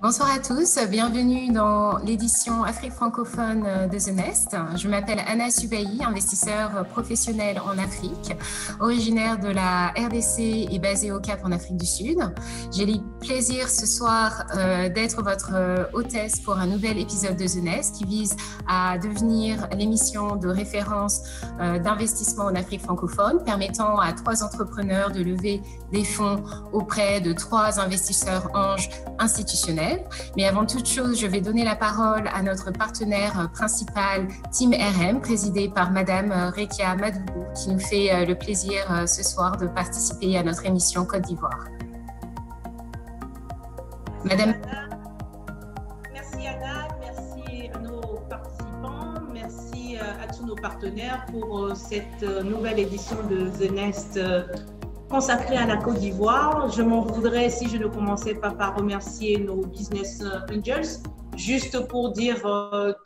Bonsoir à tous, bienvenue dans l'édition Afrique francophone de The Nest. Je m'appelle Anna Subayi, investisseur professionnel en Afrique, originaire de la RDC et basée au Cap en Afrique du Sud. J'ai le plaisir ce soir d'être votre hôtesse pour un nouvel épisode de The Nest qui vise à devenir l'émission de référence d'investissement en Afrique francophone, permettant à 3 entrepreneurs de lever des fonds auprès de 3 investisseurs anges institutionnels. Mais avant toute chose, je vais donner la parole à notre partenaire principal, Team RM, présidé par Madame Rekia Madougou, qui nous fait le plaisir ce soir de participer à notre émission Côte d'Ivoire. Madame. Merci Anna, merci à nos participants, merci à tous nos partenaires pour cette nouvelle édition de The Nest consacrée à la Côte d'Ivoire. Je m'en voudrais si je ne commençais pas par remercier nos business angels, juste pour dire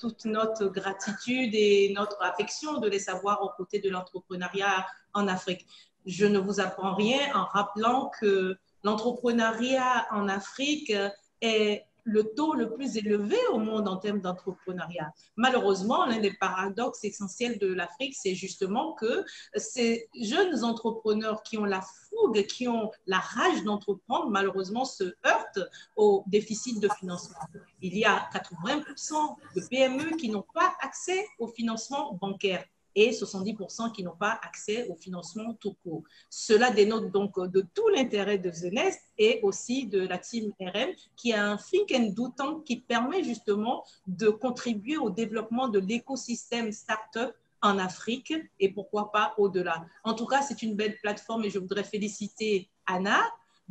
toute notre gratitude et notre affection de les savoir aux côtés de l'entrepreneuriat en Afrique. Je ne vous apprends rien en rappelant que l'entrepreneuriat en Afrique est le taux le plus élevé au monde en termes d'entrepreneuriat. Malheureusement, l'un des paradoxes essentiels de l'Afrique, c'est justement que ces jeunes entrepreneurs qui ont la fougue, qui ont la rage d'entreprendre, malheureusement se heurtent au déficit de financement. Il y a 80% de PME qui n'ont pas accès au financement bancaire et 70% qui n'ont pas accès au financement tout court. Cela dénote donc de tout l'intérêt de The Nest et aussi de la team RM qui a un think and do tank qui permet justement de contribuer au développement de l'écosystème start-up en Afrique et pourquoi pas au-delà. En tout cas, c'est une belle plateforme et je voudrais féliciter Anna,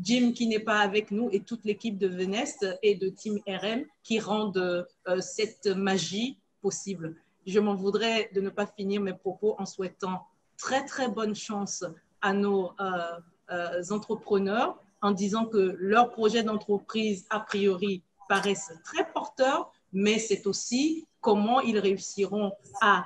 Jim qui n'est pas avec nous et toute l'équipe de The Nest et de Team RM qui rendent cette magie possible. Je m'en voudrais de ne pas finir mes propos en souhaitant très, très bonne chance à nos entrepreneurs en disant que leurs projets d'entreprise, a priori, paraissent très porteurs, mais c'est aussi comment ils réussiront à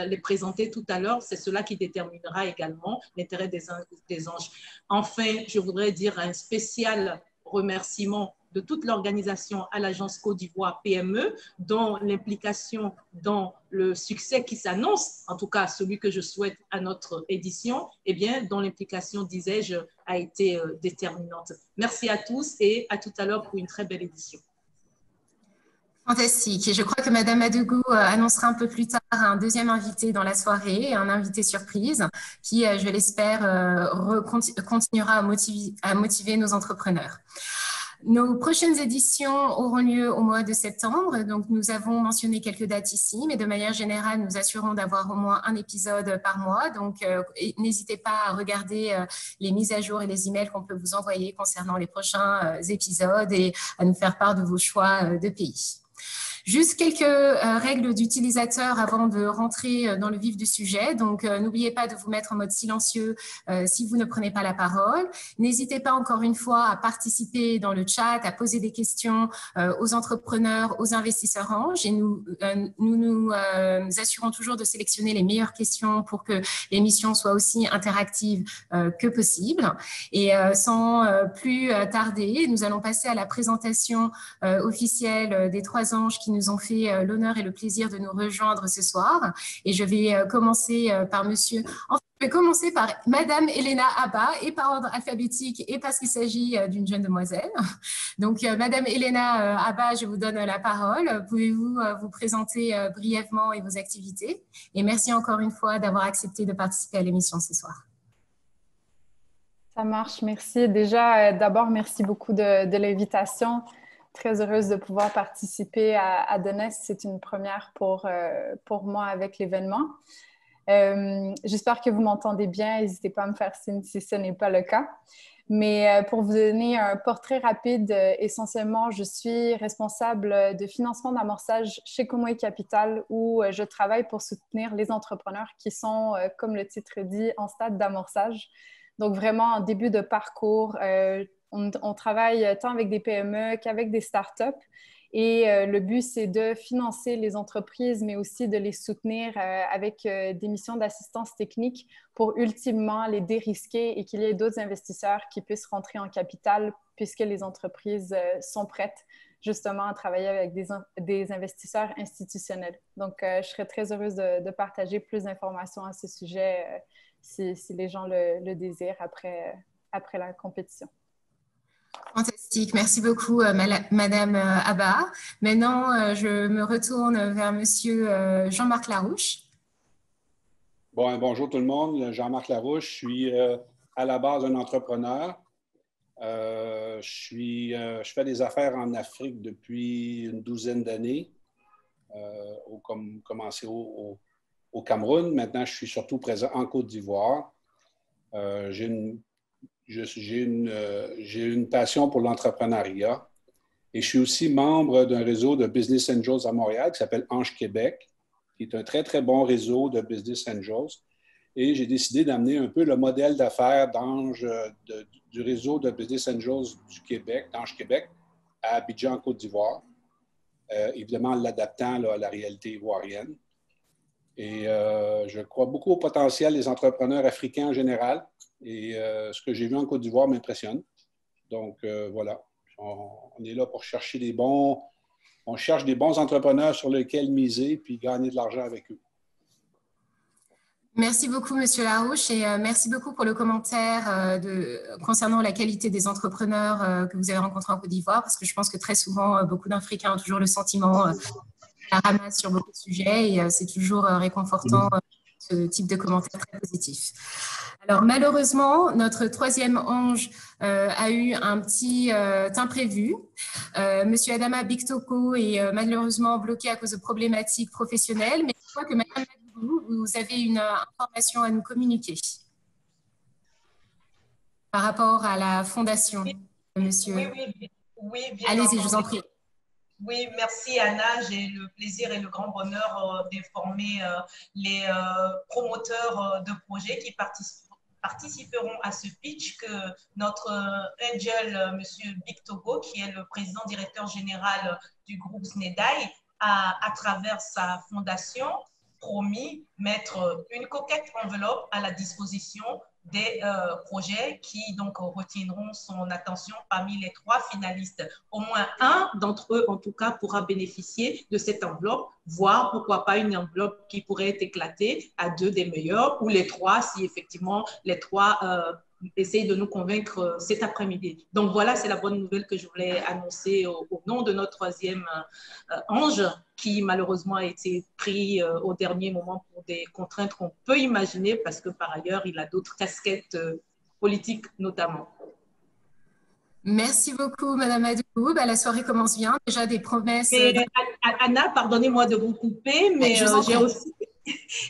les présenter tout à l'heure. C'est cela qui déterminera également l'intérêt des anges. Enfin, je voudrais dire un spécial remerciement de toute l'organisation à l'agence Côte d'Ivoire PME, dont l'implication dans le succès qui s'annonce, en tout cas celui que je souhaite à notre édition, eh bien, dont l'implication, disais-je, a été déterminante. Merci à tous et à tout à l'heure pour une très belle édition. Fantastique. Et je crois que Madame Madougou annoncera un peu plus tard un deuxième invité dans la soirée, un invité surprise qui, je l'espère, continuera à motiver nos entrepreneurs. Nos prochaines éditions auront lieu au mois de septembre. Donc, nous avons mentionné quelques dates ici, mais de manière générale, nous assurons d'avoir au moins un épisode par mois. Donc, n'hésitez pas à regarder les mises à jour et les emails qu'on peut vous envoyer concernant les prochains épisodes et à nous faire part de vos choix de pays. Juste quelques règles d'utilisateur avant de rentrer dans le vif du sujet. Donc, n'oubliez pas de vous mettre en mode silencieux si vous ne prenez pas la parole. N'hésitez pas encore une fois à participer dans le chat, à poser des questions aux entrepreneurs, aux investisseurs anges. Et nous assurons toujours de sélectionner les meilleures questions pour que l'émission soit aussi interactive que possible. Et sans plus tarder, nous allons passer à la présentation officielle des 3 anges qui nous ont fait l'honneur et le plaisir de nous rejoindre ce soir. Et je vais commencer par monsieur... Enfin, je vais commencer par Madame Elena Abba, et par ordre alphabétique, et parce qu'il s'agit d'une jeune demoiselle. Donc, Madame Elena Abba, je vous donne la parole. Pouvez-vous vous présenter brièvement et vos activités? Et merci encore une fois d'avoir accepté de participer à l'émission ce soir. Ça marche, merci. Déjà, d'abord, merci beaucoup de l'invitation. Très heureuse de pouvoir participer à The Nest. C'est une première pour moi avec l'événement. J'espère que vous m'entendez bien. N'hésitez pas à me faire signe si ce n'est pas le cas. Mais pour vous donner un portrait rapide, essentiellement, je suis responsable de financement d'amorçage chez Komoé Capital où je travaille pour soutenir les entrepreneurs qui sont, comme le titre dit, en stade d'amorçage. Donc, vraiment en début de parcours. On travaille tant avec des PME qu'avec des startups. Et le but, c'est de financer les entreprises, mais aussi de les soutenir avec des missions d'assistance technique pour ultimement les dérisquer et qu'il y ait d'autres investisseurs qui puissent rentrer en capital puisque les entreprises sont prêtes justement à travailler avec des investisseurs institutionnels. Donc, je serais très heureuse de partager plus d'informations à ce sujet si les gens le désirent après la compétition. Fantastique, merci beaucoup Madame Abba. Maintenant, je me retourne vers Monsieur Jean-Marc Larouche. Bonjour tout le monde, Jean-Marc Larouche, je suis à la base un entrepreneur. Je fais des affaires en Afrique depuis une douzaine d'années, commencé au Cameroun. Maintenant, je suis surtout présent en Côte d'Ivoire. J'ai une passion pour l'entrepreneuriat et je suis aussi membre d'un réseau de Business Angels à Montréal qui s'appelle Ange Québec, qui est un très, très bon réseau de Business Angels. Et j'ai décidé d'amener un peu le modèle d'affaires d'Ange, du réseau de Business Angels du Québec, d'Ange Québec, à Abidjan, en Côte d'Ivoire. Évidemment, en l'adaptant à la réalité ivoirienne. Et je crois beaucoup au potentiel des entrepreneurs africains en général. Et ce que j'ai vu en Côte d'Ivoire m'impressionne. Donc, voilà. On est là pour chercher on cherche des bons entrepreneurs sur lesquels miser puis gagner de l'argent avec eux. Merci beaucoup, Monsieur Larouche, et merci beaucoup pour le commentaire concernant la qualité des entrepreneurs que vous avez rencontrés en Côte d'Ivoire, parce que je pense que très souvent, beaucoup d'Africains ont toujours le sentiment la ramasse sur beaucoup de sujets, et c'est toujours réconfortant ce type de commentaire très positif. Alors, malheureusement, notre troisième ange a eu un petit imprévu. Monsieur Adama Biktoko est malheureusement bloqué à cause de problématiques professionnelles, mais je crois que Madame vous avez une information à nous communiquer par rapport à la fondation, monsieur. Oui, bien. Allez-y, je vous en prie. Oui, merci Anna. J'ai le plaisir et le grand bonheur d'informer les promoteurs de projets qui participeront à ce pitch que notre angel, monsieur Biktoko, qui est le président directeur général du groupe SNEDAI, à travers sa fondation, promis mettre une coquette enveloppe à la disposition des projets qui donc retiendront son attention parmi les 3 finalistes. Au moins un d'entre eux, en tout cas, pourra bénéficier de cette enveloppe, voire pourquoi pas une enveloppe qui pourrait être éclatée à 2 des meilleurs ou les 3 si effectivement les 3 essayent de nous convaincre cet après-midi. Donc voilà, c'est la bonne nouvelle que je voulais annoncer au nom de notre troisième ange qui malheureusement a été pris au dernier moment pour des contraintes qu'on peut imaginer parce que par ailleurs, il a d'autres casquettes politiques notamment. Merci beaucoup, Madame Adou. La soirée commence bien. Déjà des promesses. Anna, pardonnez-moi de vous couper, mais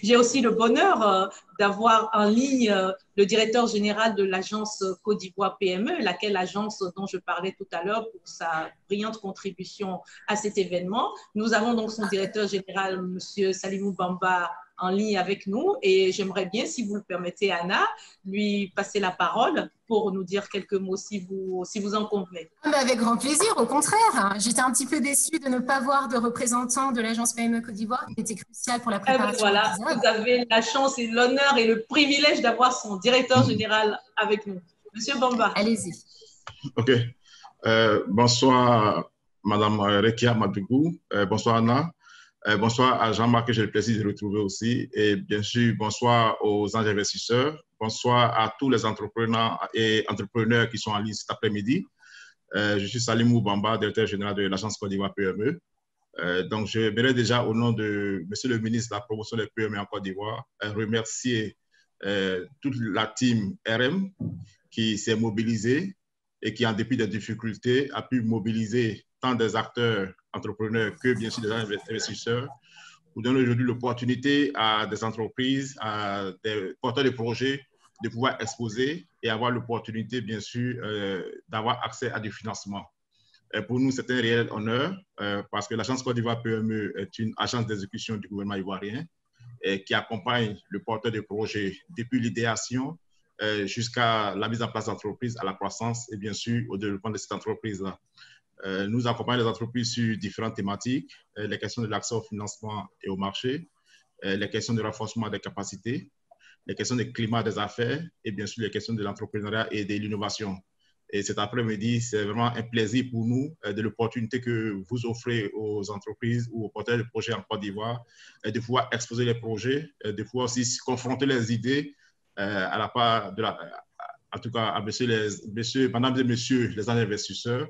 j'ai aussi le bonheur d'avoir en ligne le directeur général de l'agence Côte d'Ivoire PME, laquelle agence dont je parlais tout à l'heure pour sa brillante contribution à cet événement. Nous avons donc son directeur général, monsieur Salimou Bamba, en ligne avec nous et j'aimerais bien, si vous le permettez, Anna, lui passer la parole pour nous dire quelques mots si vous en convenez. Avec grand plaisir, au contraire. J'étais un petit peu déçue de ne pas voir de représentant de l'agence PME Côte d'Ivoire qui était crucial pour la préparation. Voilà, vous avez la chance et l'honneur et le privilège d'avoir son directeur général avec nous. Monsieur Bamba. Allez-y. OK. Bonsoir, Madame Rekia Madougou. Bonsoir, Anna. Bonsoir à Jean-Marc, que j'ai le plaisir de retrouver aussi. Et bien sûr, bonsoir aux anges investisseurs. Bonsoir à tous les entrepreneurs et entrepreneurs qui sont en ligne cet après-midi. Je suis Salimou Bamba, directeur général de l'agence Côte d'Ivoire PME. Donc, je voudrais déjà, au nom de Monsieur le ministre de la promotion des PME en Côte d'Ivoire, remercier toute la team RM qui s'est mobilisée et qui, en dépit des difficultés, a pu mobiliser tant des acteurs entrepreneurs que bien sûr des investisseurs pour donner aujourd'hui l'opportunité à des entreprises, à des porteurs de projets de pouvoir exposer et avoir l'opportunité bien sûr d'avoir accès à du financement. Pour nous, c'est un réel honneur parce que l'agence Côte d'Ivoire PME est une agence d'exécution du gouvernement ivoirien qui accompagne le porteur de projet depuis l'idéation jusqu'à la mise en place d'entreprises, à la croissance et bien sûr au développement de cette entreprise-là. Nous accompagnons les entreprises sur différentes thématiques, les questions de l'accès au financement et au marché, les questions de renforcement des capacités, les questions du climat des affaires et bien sûr les questions de l'entrepreneuriat et de l'innovation. Et cet après-midi, c'est vraiment un plaisir pour nous de l'opportunité que vous offrez aux entreprises ou aux porteurs de projets en Côte d'Ivoire de pouvoir exposer les projets, de pouvoir aussi confronter les idées à la part de en tout cas à madame et messieurs les investisseurs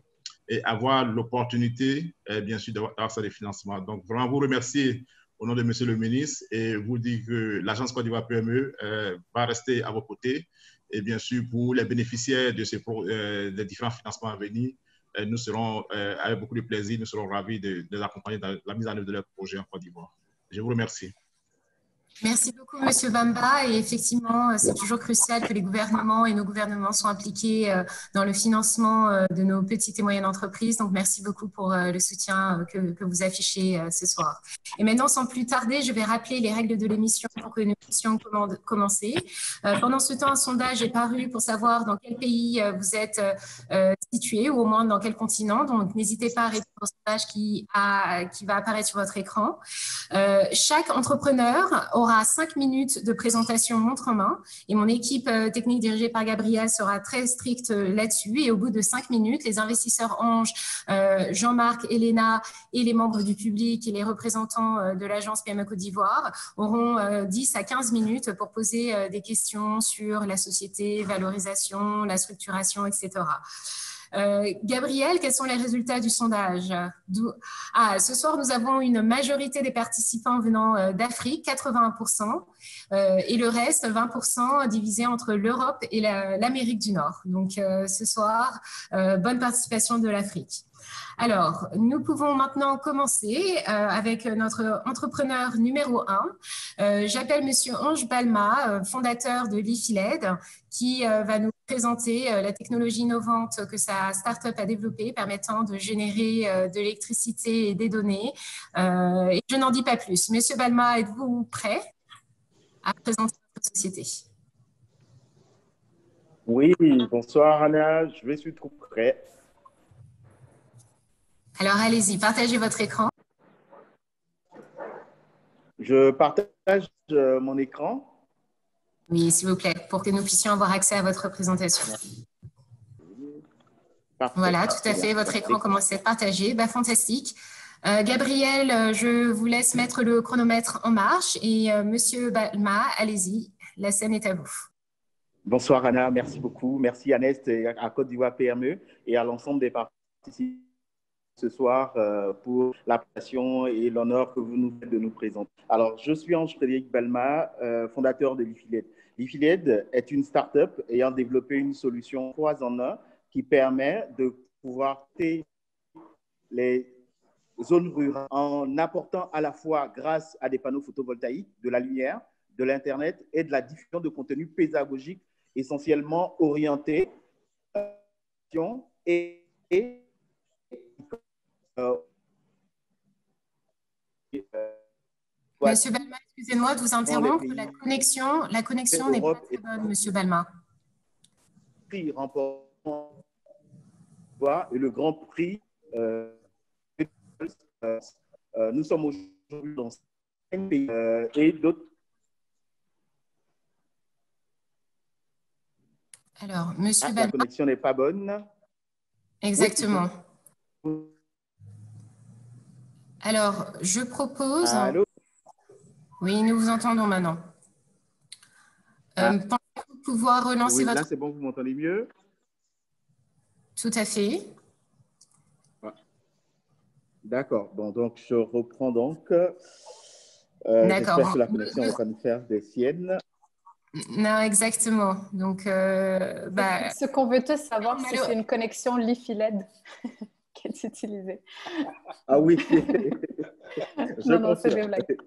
et avoir l'opportunité, bien sûr, d'avoir ça des financements. Donc, vraiment, vous remercier au nom de monsieur le ministre et vous dire que l'agence Côte d'Ivoire PME va rester à vos côtés. Et bien sûr, pour les bénéficiaires de des différents financements à venir, nous serons, avec beaucoup de plaisir, nous serons ravis de les accompagner dans la mise en œuvre de leurs projets en Côte d'Ivoire. Je vous remercie. Merci beaucoup, Monsieur Bamba. Et effectivement, c'est toujours crucial que les gouvernements et nos gouvernements soient impliqués dans le financement de nos petites et moyennes entreprises. Donc, merci beaucoup pour le soutien que vous affichez ce soir. Et maintenant, sans plus tarder, je vais rappeler les règles de l'émission pour que nous puissions commencer. Pendant ce temps, un sondage est paru pour savoir dans quel pays vous êtes situé ou au moins dans quel continent. Donc, n'hésitez pas à répondre au sondage qui va apparaître sur votre écran. Chaque entrepreneur aura 5 minutes de présentation montre en main et mon équipe technique dirigée par Gabriel sera très stricte là-dessus. Et au bout de 5 minutes, les investisseurs anges, Jean-Marc, Elena et les membres du public et les représentants de l'agence PME Côte d'Ivoire auront 10 à 15 minutes pour poser des questions sur la société, valorisation, la structuration, etc. Gabriel, quels sont les résultats du sondage? Ce soir, nous avons une majorité des participants venant d'Afrique, 81%, et le reste, 20%, divisé entre l'Europe et l'Amérique du Nord. Donc, ce soir, bonne participation de l'Afrique. Alors, nous pouvons maintenant commencer avec notre entrepreneur numéro 1. J'appelle Monsieur Ange Balma, fondateur de l'IFILED, qui va nous présenter la technologie innovante que sa start-up a développée, permettant de générer de l'électricité et des données. Et je n'en dis pas plus. Monsieur Balma, êtes-vous prêt à présenter votre société? Oui, bonsoir Anna, je suis tout prêt. Alors, allez-y, partagez votre écran. Je partage mon écran. Oui, s'il vous plaît, pour que nous puissions avoir accès à votre présentation. Parfait, voilà, tout à fait, votre écran commence à être partagé. Fantastique. Gabriel, je vous laisse mettre le chronomètre en marche et Monsieur Balma, allez-y, la scène est à vous. Bonsoir Anna, merci beaucoup. Merci à Nest et à Côte d'Ivoire PME et à l'ensemble des participants ce soir pour l'appréciation et l'honneur que vous nous faites de nous présenter. Alors, je suis Ange-Frédéric Balma, fondateur de l'IFILED. L'IFILED est une start-up ayant développé une solution 3 en 1 qui permet de pouvoir traiter les zones rurales en apportant à la fois, grâce à des panneaux photovoltaïques, de la lumière, de l'Internet et de la diffusion de contenus pédagogiques essentiellement orientés et Monsieur Balma, excusez-moi de vous interrompre. La connexion n'est pas très bonne, Monsieur Balma. Prix remportant et le Grand Prix. Nous sommes aujourd'hui dans 5 pays et d'autres. Alors, Monsieur Balma. La connexion n'est pas bonne. Exactement. Oui. Alors, je propose… Allô? Oui, nous vous entendons maintenant. Pensez-vous pouvoir relancer votre… Là, c'est bon, vous m'entendez mieux? Tout à fait. D'accord. Bon, donc, je reprends donc. D'accord. J'espère que la connexion va pas nous faire des siennes. Non, exactement. Donc, ce qu'on veut tous savoir, si c'est une connexion LiFiLED qui est utilisée. Ah oui. Non, c'est des blagues.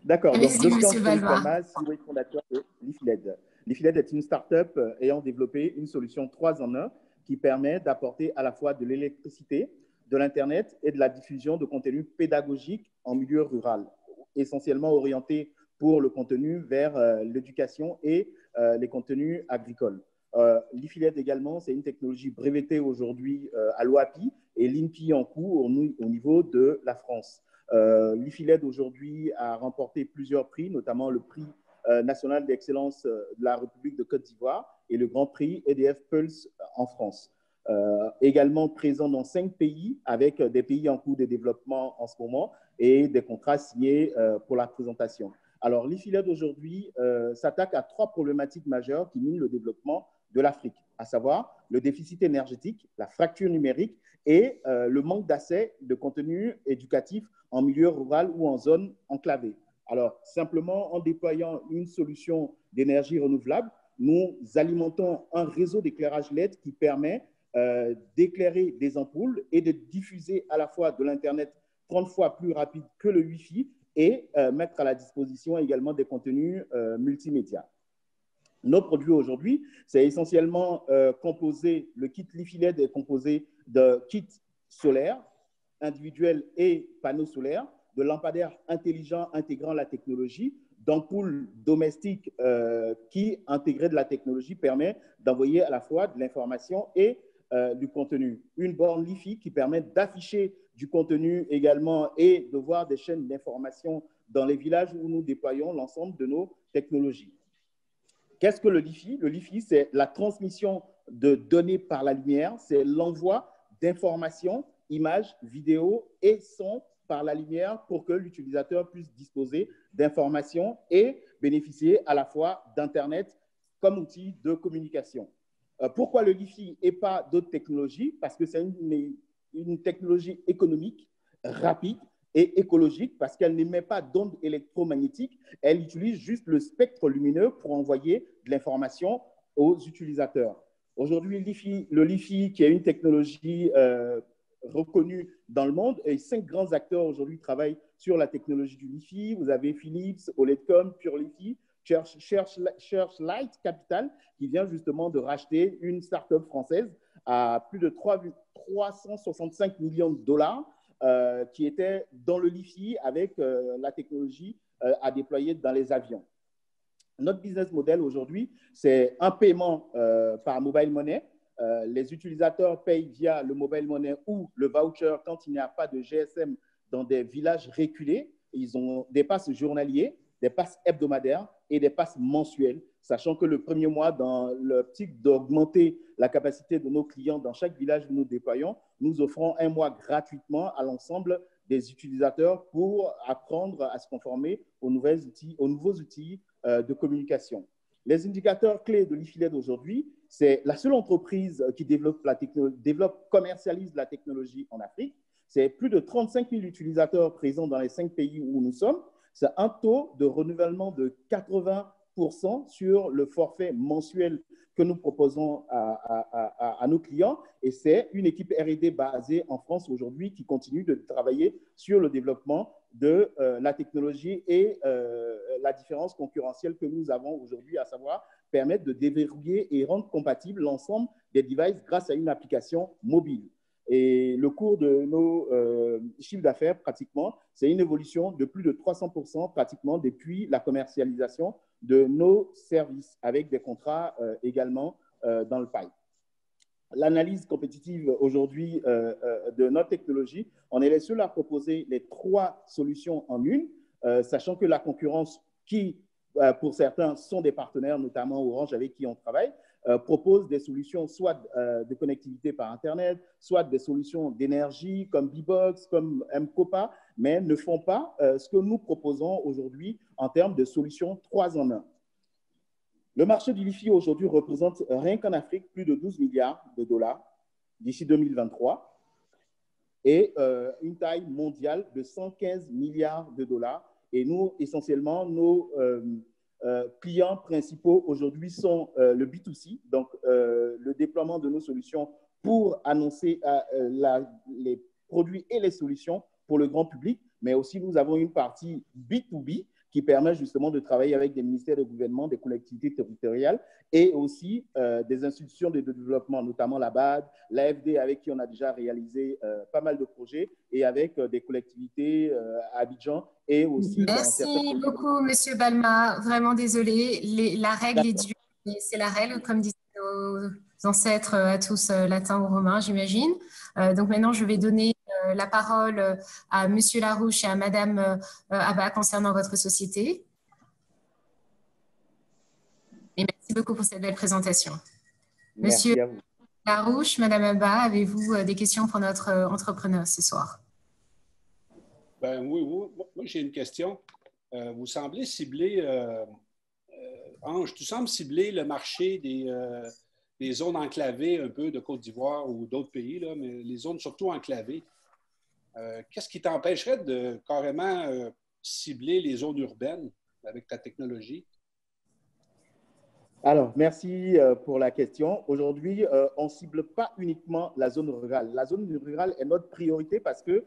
D'accord. Donc, je suis Monsieur Balma, CEO et fondateur de l'IFILED. L'IFILED est une start-up ayant développé une solution 3 en 1 qui permet d'apporter à la fois de l'électricité, de l'Internet et de la diffusion de contenus pédagogiques en milieu rural, essentiellement orientés pour le contenu vers l'éducation et les contenus agricoles. L'IFILED également, c'est une technologie brevetée aujourd'hui à l'OAPI et l'INPI en cours au niveau de la France. L'IFILED aujourd'hui a remporté plusieurs prix, notamment le prix national d'excellence de la République de Côte d'Ivoire et le Grand Prix EDF Pulse en France. Également présent dans 5 pays, avec des pays en cours de développement en ce moment et des contrats signés pour la présentation. Alors, l'IFI-LED aujourd'hui s'attaque à 3 problématiques majeures qui minent le développement de l'Afrique, à savoir le déficit énergétique, la fracture numérique et le manque d'accès de contenu éducatif en milieu rural ou en zone enclavée. Alors, simplement en déployant une solution d'énergie renouvelable, nous alimentons un réseau d'éclairage LED qui permet d'éclairer des ampoules et de diffuser à la fois de l'Internet 30 fois plus rapide que le Wi-Fi et mettre à la disposition également des contenus multimédia. Nos produits aujourd'hui, c'est essentiellement composé, le kit LiFi-LED est composé de kits solaires, individuels et panneaux solaires, de lampadaires intelligents intégrant la technologie, d'ampoules domestiques qui, intégrées de la technologie, permet d'envoyer à la fois de l'information et du contenu. Une borne LiFi qui permet d'afficher du contenu également et de voir des chaînes d'information dans les villages où nous déployons l'ensemble de nos technologies. Qu'est-ce que le LiFi? Le LiFi, c'est la transmission de données par la lumière, c'est l'envoi d'informations, images, vidéos et sons par la lumière pour que l'utilisateur puisse disposer d'informations et bénéficier à la fois d'Internet comme outil de communication. Pourquoi le LiFi et pas d'autres technologies? Parce que c'est une technologie économique, rapide et écologique, parce qu'elle n'émet pas d'ondes électromagnétiques, elle utilise juste le spectre lumineux pour envoyer de l'information aux utilisateurs. Aujourd'hui, le LiFi, qui est une technologie reconnue dans le monde, et 5 grands acteurs aujourd'hui travaillent sur la technologie du LiFi. Vous avez Philips, OLEDcom, Pure LiFi, Searchlight Capital, qui vient justement de racheter une start-up française à plus de 365 millions de dollars qui était dans le LiFi avec la technologie à déployer dans les avions. Notre business model aujourd'hui, c'est un paiement par mobile money. Les utilisateurs payent via le mobile money ou le voucher quand il n'y a pas de GSM dans des villages reculés. Ils ont des passes journaliers, des passes hebdomadaires et des passes mensuelles, sachant que le premier mois, dans l'optique d'augmenter la capacité de nos clients dans chaque village où nous déployons, nous offrons un mois gratuitement à l'ensemble des utilisateurs pour apprendre à se conformer aux nouveaux outils de communication. Les indicateurs clés de l'IFI-LED aujourd'hui, c'est la seule entreprise qui commercialise la technologie en Afrique. C'est plus de 35 000 utilisateurs présents dans les 5 pays où nous sommes. C'est un taux de renouvellement de 80% sur le forfait mensuel que nous proposons à nos clients. Et c'est une équipe R&D basée en France aujourd'hui qui continue de travailler sur le développement de la technologie et la différence concurrentielle que nous avons aujourd'hui, à savoir permettre de déverrouiller et rendre compatible l'ensemble des devices grâce à une application mobile. Et le cours de nos chiffres d'affaires, pratiquement, c'est une évolution de plus de 300% pratiquement depuis la commercialisation de nos services, avec des contrats également dans le pipe. L'analyse compétitive aujourd'hui de notre technologie, on est les seuls à proposer les 3 solutions en une, sachant que la concurrence qui, pour certains, sont des partenaires, notamment Orange avec qui on travaille, propose des solutions soit de connectivité par Internet, soit des solutions d'énergie comme Bbox, comme M-Copa, mais ne font pas ce que nous proposons aujourd'hui en termes de solutions 3 en 1. Le marché du LiFi aujourd'hui représente, rien qu'en Afrique, plus de 12 milliards de dollars d'ici 2023 et une taille mondiale de 115 milliards de dollars. Et nous, essentiellement, nos clients principaux aujourd'hui sont le B2C, donc le déploiement de nos solutions pour annoncer les produits et les solutions pour le grand public, mais aussi nous avons une partie B2B qui permet justement de travailler avec des ministères de gouvernement, des collectivités territoriales et aussi des institutions de développement, notamment la BAD, l'AFD avec qui on a déjà réalisé pas mal de projets et avec des collectivités à Abidjan et aussi… Merci beaucoup, Monsieur Balma. Vraiment désolé. La règle est due. C'est la règle, comme disaient nos ancêtres à tous latins ou romains, j'imagine. Donc maintenant, je vais donner la parole à Monsieur Larouche et à Madame Abba concernant votre société. Et merci beaucoup pour cette belle présentation. Merci Monsieur à vous. Larouche, Madame Abba, avez-vous des questions pour notre entrepreneur ce soir? Ben, oui, moi j'ai une question. Vous semblez cibler, Ange, tu sembles cibler le marché des zones enclavées un peu de Côte d'Ivoire ou d'autres pays, là, mais les zones surtout enclavées. Qu'est-ce qui t'empêcherait de carrément cibler les zones urbaines avec ta technologie? Alors, merci pour la question. Aujourd'hui, on ne cible pas uniquement la zone rurale. La zone rurale est notre priorité parce que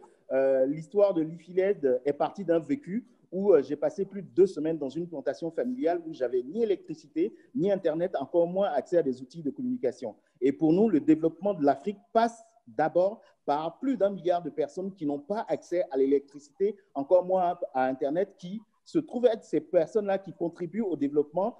l'histoire de l'IFILED est partie d'un vécu où j'ai passé plus de 2 semaines dans une plantation familiale où j'avais ni électricité, ni Internet, encore moins accès à des outils de communication. Et pour nous, le développement de l'Afrique passe d'abord par plus d'1 milliard de personnes qui n'ont pas accès à l'électricité, encore moins à Internet, qui se trouvent être ces personnes-là qui contribuent au développement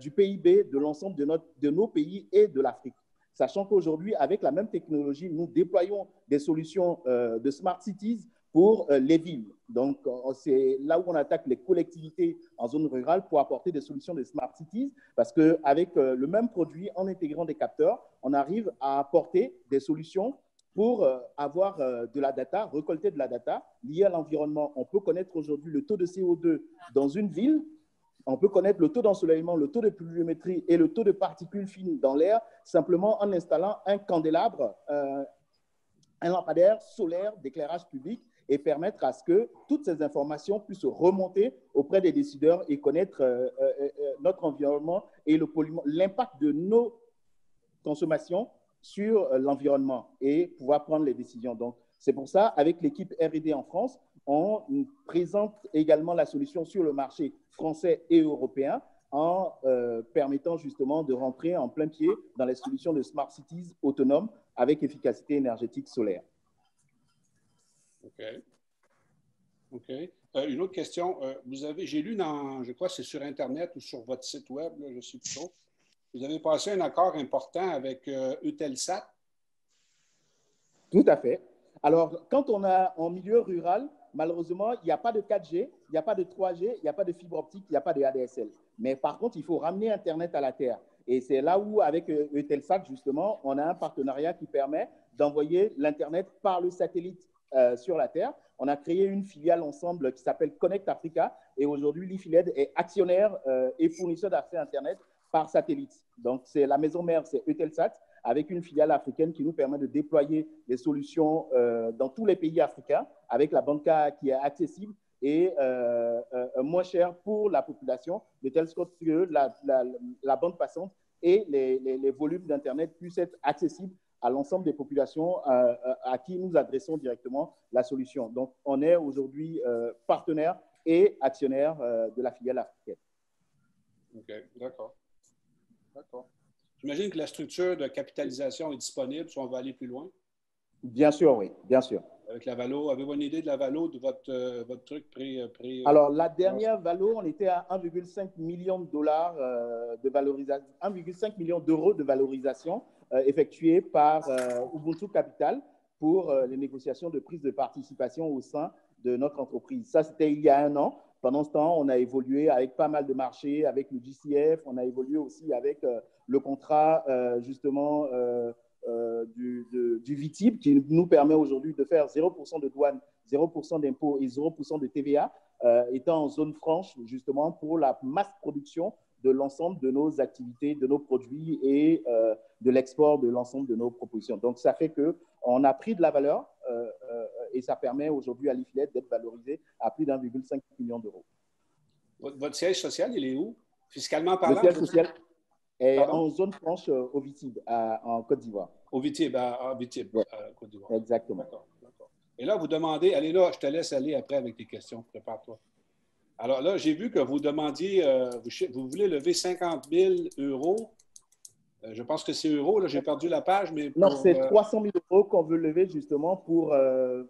du PIB de l'ensemble de nos pays et de l'Afrique. Sachant qu'aujourd'hui, avec la même technologie, nous déployons des solutions de Smart Cities pour les villes. Donc, c'est là où on attaque les collectivités en zone rurale pour apporter des solutions de Smart Cities, parce qu'avec le même produit, en intégrant des capteurs, on arrive à apporter des solutions pour avoir de la data, récolter de la data liée à l'environnement. On peut connaître aujourd'hui le taux de CO2 dans une ville, on peut connaître le taux d'ensoleillement, le taux de pluviométrie et le taux de particules fines dans l'air simplement en installant un candélabre, un lampadaire solaire d'éclairage public et permettre à ce que toutes ces informations puissent remonter auprès des décideurs et connaître notre environnement et l'impact de nos consommations sur l'environnement et pouvoir prendre les décisions. Donc, c'est pour ça, avec l'équipe R&D en France, on présente également la solution sur le marché français et européen en permettant justement de rentrer en plein pied dans les solutions de Smart Cities autonomes avec efficacité énergétique solaire. OK. OK. Une autre question. J'ai lu je crois que c'est sur Internet ou sur votre site web, là, je ne sais plus trop. Vous avez passé un accord important avec Eutelsat. Tout à fait. Alors, quand on est en milieu rural, malheureusement, il n'y a pas de 4G, il n'y a pas de 3G, il n'y a pas de fibre optique, il n'y a pas de ADSL. Mais par contre, il faut ramener Internet à la Terre. Et c'est là où, avec Eutelsat, justement, on a un partenariat qui permet d'envoyer l'Internet par le satellite sur la Terre. On a créé une filiale ensemble qui s'appelle Connect Africa. Et aujourd'hui, l'IFILED est actionnaire et fournisseur d'accès Internet par satellite. Donc, c'est la maison mère, c'est Eutelsat, avec une filiale africaine qui nous permet de déployer des solutions dans tous les pays africains, avec la banca qui est accessible et moins chère pour la population, de telle sorte que la bande passante et les volumes d'Internet puissent être accessibles à l'ensemble des populations à qui nous adressons directement la solution. Donc, on est aujourd'hui partenaire et actionnaire de la filiale africaine. OK, d'accord. D'accord. J'imagine que la structure de capitalisation est disponible si on veut aller plus loin. Bien sûr, oui, bien sûr. Avec la valo, avez-vous une idée de la valo de votre truc Alors, la dernière valo, on était à 1,5 million de dollars de valorisation, 1,5 million d'euros de valorisation effectuée par Ubuntu Capital pour les négociations de prise de participation au sein de notre entreprise. Ça, c'était il y a 1 an. Pendant ce temps, on a évolué avec pas mal de marchés, avec le GCF, on a évolué aussi avec le contrat justement du VITIB qui nous permet aujourd'hui de faire 0% de douane, 0% d'impôts et 0% de TVA, étant en zone franche justement pour la masse production de l'ensemble de nos activités, de nos produits et de l'export de l'ensemble de nos propositions. Donc, ça fait qu'on a pris de la valeur et ça permet aujourd'hui à l'IFILED d'être valorisé à plus d'1,5 million d'euros. Votre siège social, il est où? Fiscalement parlant? Le siège social est en zone franche au VITIB, en Côte d'Ivoire. Au VITIB, à VITIB, ouais. Côte d'Ivoire. Exactement. D'accord. Et là, vous demandez, allez là, je te laisse aller après avec tes questions, prépare-toi. Alors là, j'ai vu que vous demandiez, vous voulez lever 50 000 euros. Je pense que c'est euros, là, j'ai perdu la page. Mais non, c'est 300 000 euros qu'on veut lever justement pour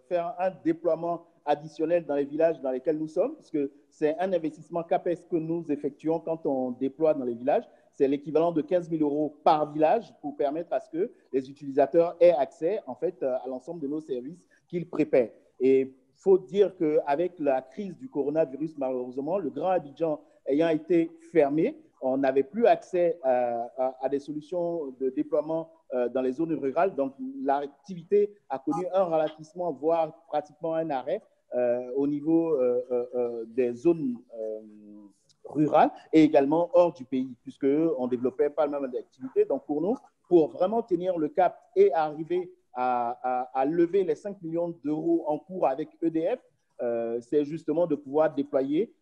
faire un déploiement additionnel dans les villages dans lesquels nous sommes, parce que c'est un investissement CAPEX que nous effectuons quand on déploie dans les villages. C'est l'équivalent de 15 000 euros par village pour permettre à ce que les utilisateurs aient accès en fait, à l'ensemble de nos services qu'ils prépaient. Et il faut dire qu'avec la crise du coronavirus, malheureusement, le Grand Abidjan ayant été fermé, on n'avait plus accès à des solutions de déploiement dans les zones rurales. Donc, l'activité a connu un ralentissement, voire pratiquement un arrêt au niveau des zones rurales et également hors du pays, puisqu'on développait pas le même d'activité. Donc, pour nous, pour vraiment tenir le cap et arriver à lever les 5 millions d'euros en cours avec EDF, c'est justement de pouvoir déployer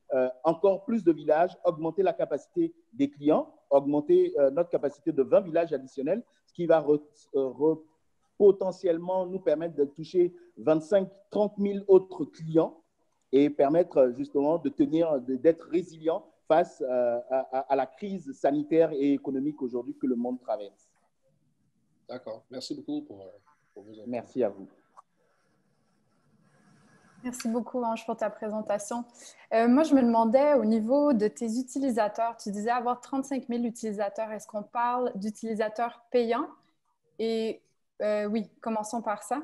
encore plus de villages, augmenter la capacité des clients, augmenter notre capacité de 20 villages additionnels, ce qui va potentiellement nous permettre de toucher 25-30 000 autres clients et permettre justement de tenir, d'être résilient face à la crise sanitaire et économique aujourd'hui que le monde traverse. D'accord. Merci beaucoup pour vos informations. Merci à vous. Merci beaucoup, Ange, pour ta présentation. Moi, je me demandais au niveau de tes utilisateurs, tu disais avoir 35 000 utilisateurs. Est-ce qu'on parle d'utilisateurs payants? Et oui, commençons par ça.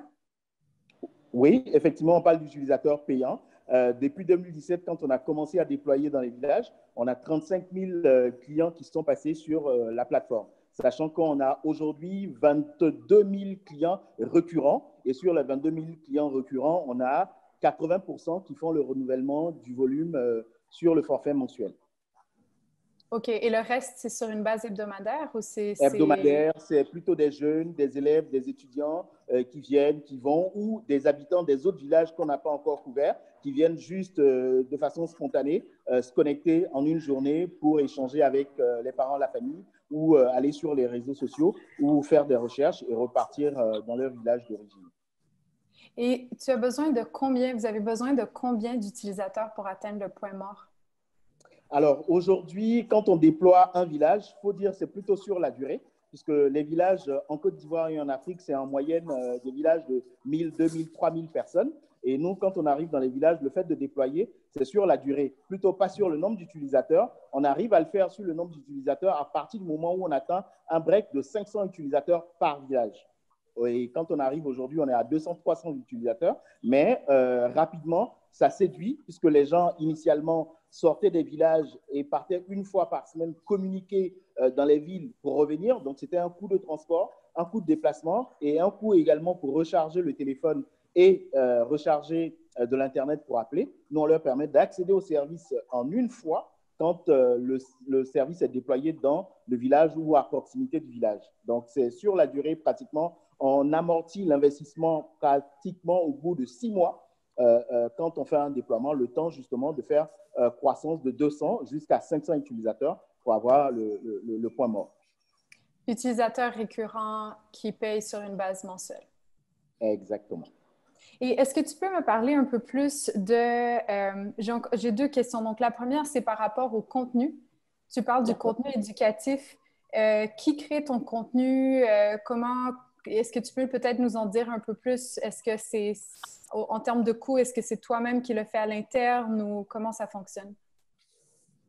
Oui, effectivement, on parle d'utilisateurs payants. Depuis 2017, quand on a commencé à déployer dans les villages, on a 35 000 clients qui sont passés sur la plateforme, sachant qu'on a aujourd'hui 22 000 clients récurrents. Et sur les 22 000 clients récurrents, on a 80% qui font le renouvellement du volume sur le forfait mensuel. OK. Et le reste, c'est sur une base hebdomadaire ou c'est… Hebdomadaire, c'est plutôt des jeunes, des élèves, des étudiants qui viennent, qui vont, ou des habitants des autres villages qu'on n'a pas encore couverts, qui viennent juste de façon spontanée se connecter en une journée pour échanger avec les parents, la famille, ou aller sur les réseaux sociaux, ou faire des recherches et repartir dans leur village d'origine. Et tu as besoin de combien, vous avez besoin de combien d'utilisateurs pour atteindre le point mort? Alors, aujourd'hui, quand on déploie un village, il faut dire que c'est plutôt sur la durée, puisque les villages en Côte d'Ivoire et en Afrique, c'est en moyenne des villages de 1000, 2000, 3000 personnes. Et nous, quand on arrive dans les villages, le fait de déployer, c'est sur la durée, plutôt pas sur le nombre d'utilisateurs. On arrive à le faire sur le nombre d'utilisateurs à partir du moment où on atteint un break de 500 utilisateurs par village. Et quand on arrive aujourd'hui, on est à 200-300 utilisateurs, mais rapidement, ça séduit, puisque les gens, initialement, sortaient des villages et partaient une fois par semaine communiquer dans les villes pour revenir. Donc, c'était un coût de transport, un coût de déplacement et un coût également pour recharger le téléphone et recharger de l'Internet pour appeler. Nous, on leur permet d'accéder au service en une fois quand le service est déployé dans le village ou à proximité du village. Donc, c'est sur la durée, pratiquement, on amortit l'investissement pratiquement au bout de 6 mois quand on fait un déploiement, le temps justement de faire croissance de 200 jusqu'à 500 utilisateurs pour avoir le point mort. Utilisateurs récurrents qui payent sur une base mensuelle. Exactement. Et est-ce que tu peux me parler un peu plus de… j'ai 2 questions. Donc, la première, c'est par rapport au contenu. Tu parles du contenu éducatif. Qui crée ton contenu? Comment… Est-ce que tu peux peut-être nous en dire un peu plus? Est-ce que c'est… En termes de coût, est-ce que c'est toi-même qui le fais à l'interne ou comment ça fonctionne?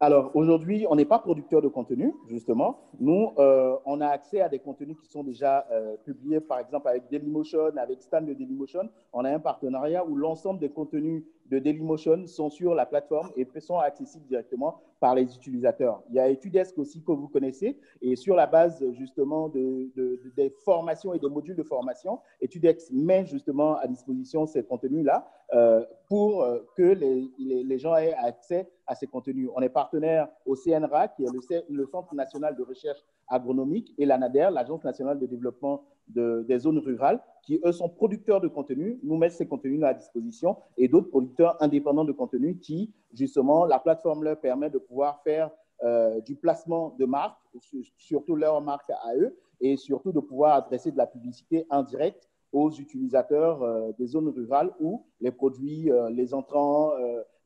Alors, aujourd'hui, on n'est pas producteur de contenu, justement. Nous, on a accès à des contenus qui sont déjà publiés, par exemple, avec Dailymotion, avec Stan de Dailymotion. On a un partenariat où l'ensemble des contenus de Dailymotion sont sur la plateforme et sont accessibles directement par les utilisateurs. Il y a Etudesk aussi que vous connaissez et sur la base, justement, des formations et des modules de formation, Etudesk met justement à disposition ces contenus-là pour que les gens aient accès à ces contenus. On est partenaire au CNRA, qui est le Centre national de recherche agronomique, et l'ANADER, l'Agence nationale de développement des zones rurales, qui, eux, sont producteurs de contenu, nous mettent ces contenus à disposition, et d'autres producteurs indépendants de contenu qui, justement, la plateforme leur permet de pouvoir faire du placement de marques, surtout leur marque à eux, et surtout de pouvoir adresser de la publicité indirecte aux utilisateurs des zones rurales où les produits, les entrants,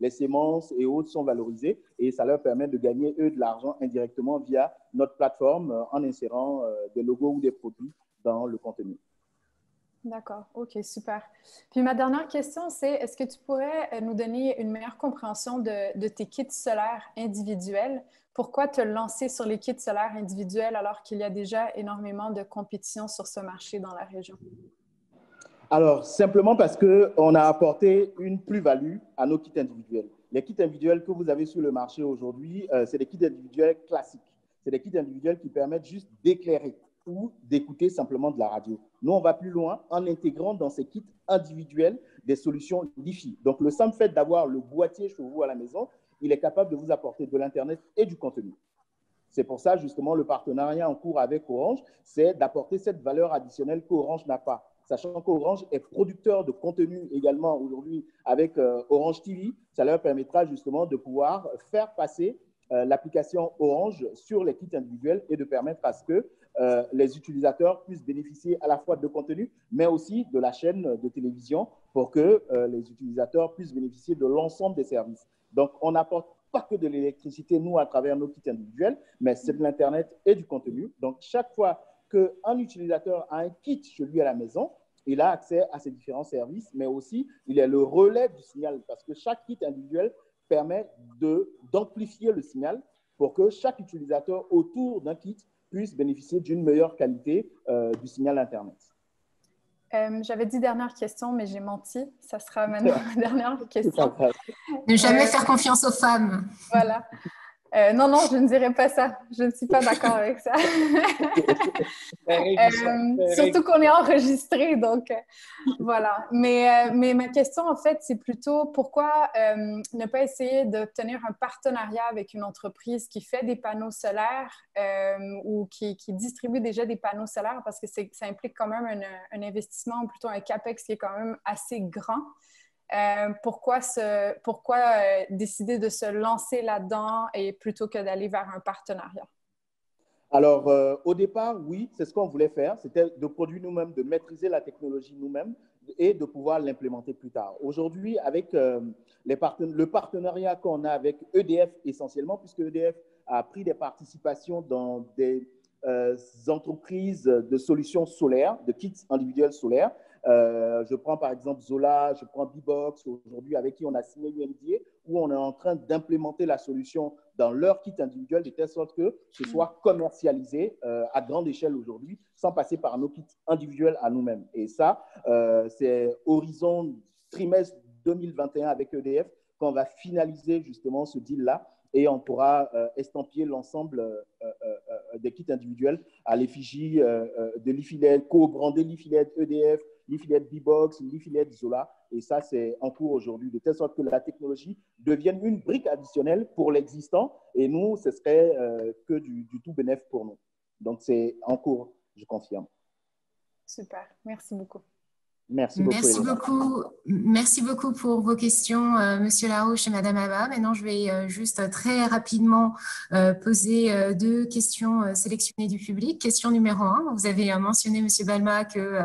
les semences et autres sont valorisés et ça leur permet de gagner, eux, de l'argent indirectement via notre plateforme en insérant des logos ou des produits dans le contenu. D'accord, OK, super. Puis ma dernière question, c'est est-ce que tu pourrais nous donner une meilleure compréhension de tes kits solaires individuels? Pourquoi te lancer sur les kits solaires individuels alors qu'il y a déjà énormément de compétition sur ce marché dans la région? Alors, simplement parce qu'on a apporté une plus-value à nos kits individuels. Les kits individuels que vous avez sur le marché aujourd'hui, c'est des kits individuels classiques. C'est des kits individuels qui permettent juste d'éclairer ou d'écouter simplement de la radio. Nous, on va plus loin en intégrant dans ces kits individuels des solutions Wi-Fi. Donc, le simple fait d'avoir le boîtier chez vous à la maison, il est capable de vous apporter de l'Internet et du contenu. C'est pour ça, justement, le partenariat en cours avec Orange, c'est d'apporter cette valeur additionnelle qu'Orange n'a pas. Sachant qu'Orange est producteur de contenu également aujourd'hui avec Orange TV, ça leur permettra justement de pouvoir faire passer l'application Orange sur les kits individuels et de permettre à ce que les utilisateurs puissent bénéficier à la fois de contenu, mais aussi de la chaîne de télévision pour que les utilisateurs puissent bénéficier de l'ensemble des services. Donc, on n'apporte pas que de l'électricité, nous, à travers nos kits individuels, mais c'est de l'Internet et du contenu. Donc, chaque fois qu'un utilisateur a un kit chez lui à la maison, il a accès à ces différents services, mais aussi, il est le relais du signal parce que chaque kit individuel permet d'amplifier le signal pour que chaque utilisateur autour d'un kit puisse bénéficier d'une meilleure qualité du signal Internet. J'avais dit dernière question, mais j'ai menti. Ça sera maintenant ma dernière question. Ne jamais faire confiance aux femmes. Voilà. Non, je ne dirais pas ça. Je ne suis pas d'accord avec ça. Surtout qu'on est enregistré, donc voilà. Mais ma question, en fait, c'est plutôt pourquoi ne pas essayer d'obtenir un partenariat avec une entreprise qui fait des panneaux solaires ou qui distribue déjà des panneaux solaires parce que ça implique quand même un investissement ou plutôt un CAPEX qui est quand même assez grand. Pourquoi décider de se lancer là-dedans et plutôt que d'aller vers un partenariat? Alors, au départ, oui, c'est ce qu'on voulait faire. C'était de produire nous-mêmes, de maîtriser la technologie nous-mêmes et de pouvoir l'implémenter plus tard. Aujourd'hui, avec le partenariat qu'on a avec EDF essentiellement, puisque EDF a pris des participations dans des entreprises de solutions solaires, de kits individuels solaires. Je prends par exemple Zola, je prends B-Box aujourd'hui avec qui on a signé l'UMDA où on est en train d'implémenter la solution dans leur kit individuel de telle sorte que ce soit commercialisé à grande échelle aujourd'hui sans passer par nos kits individuels à nous-mêmes. Et ça, c'est horizon trimestre 2021 avec EDF qu'on va finaliser justement ce deal-là et on pourra estampiller l'ensemble des kits individuels à l'effigie de l'IFILED, co-brandé l'IFILED EDF, l'IFILED B-Box, l'IFILED Zola. Et ça, c'est en cours aujourd'hui, de telle sorte que la technologie devienne une brique additionnelle pour l'existant. Et nous, ce serait que du tout bénéf pour nous. Donc, c'est en cours, je confirme. Super. Merci beaucoup. Merci beaucoup. Merci beaucoup pour vos questions, Monsieur Larouche et Madame Abba. Maintenant, je vais juste très rapidement poser deux questions sélectionnées du public. Question numéro 1. Vous avez mentionné, Monsieur Balma, que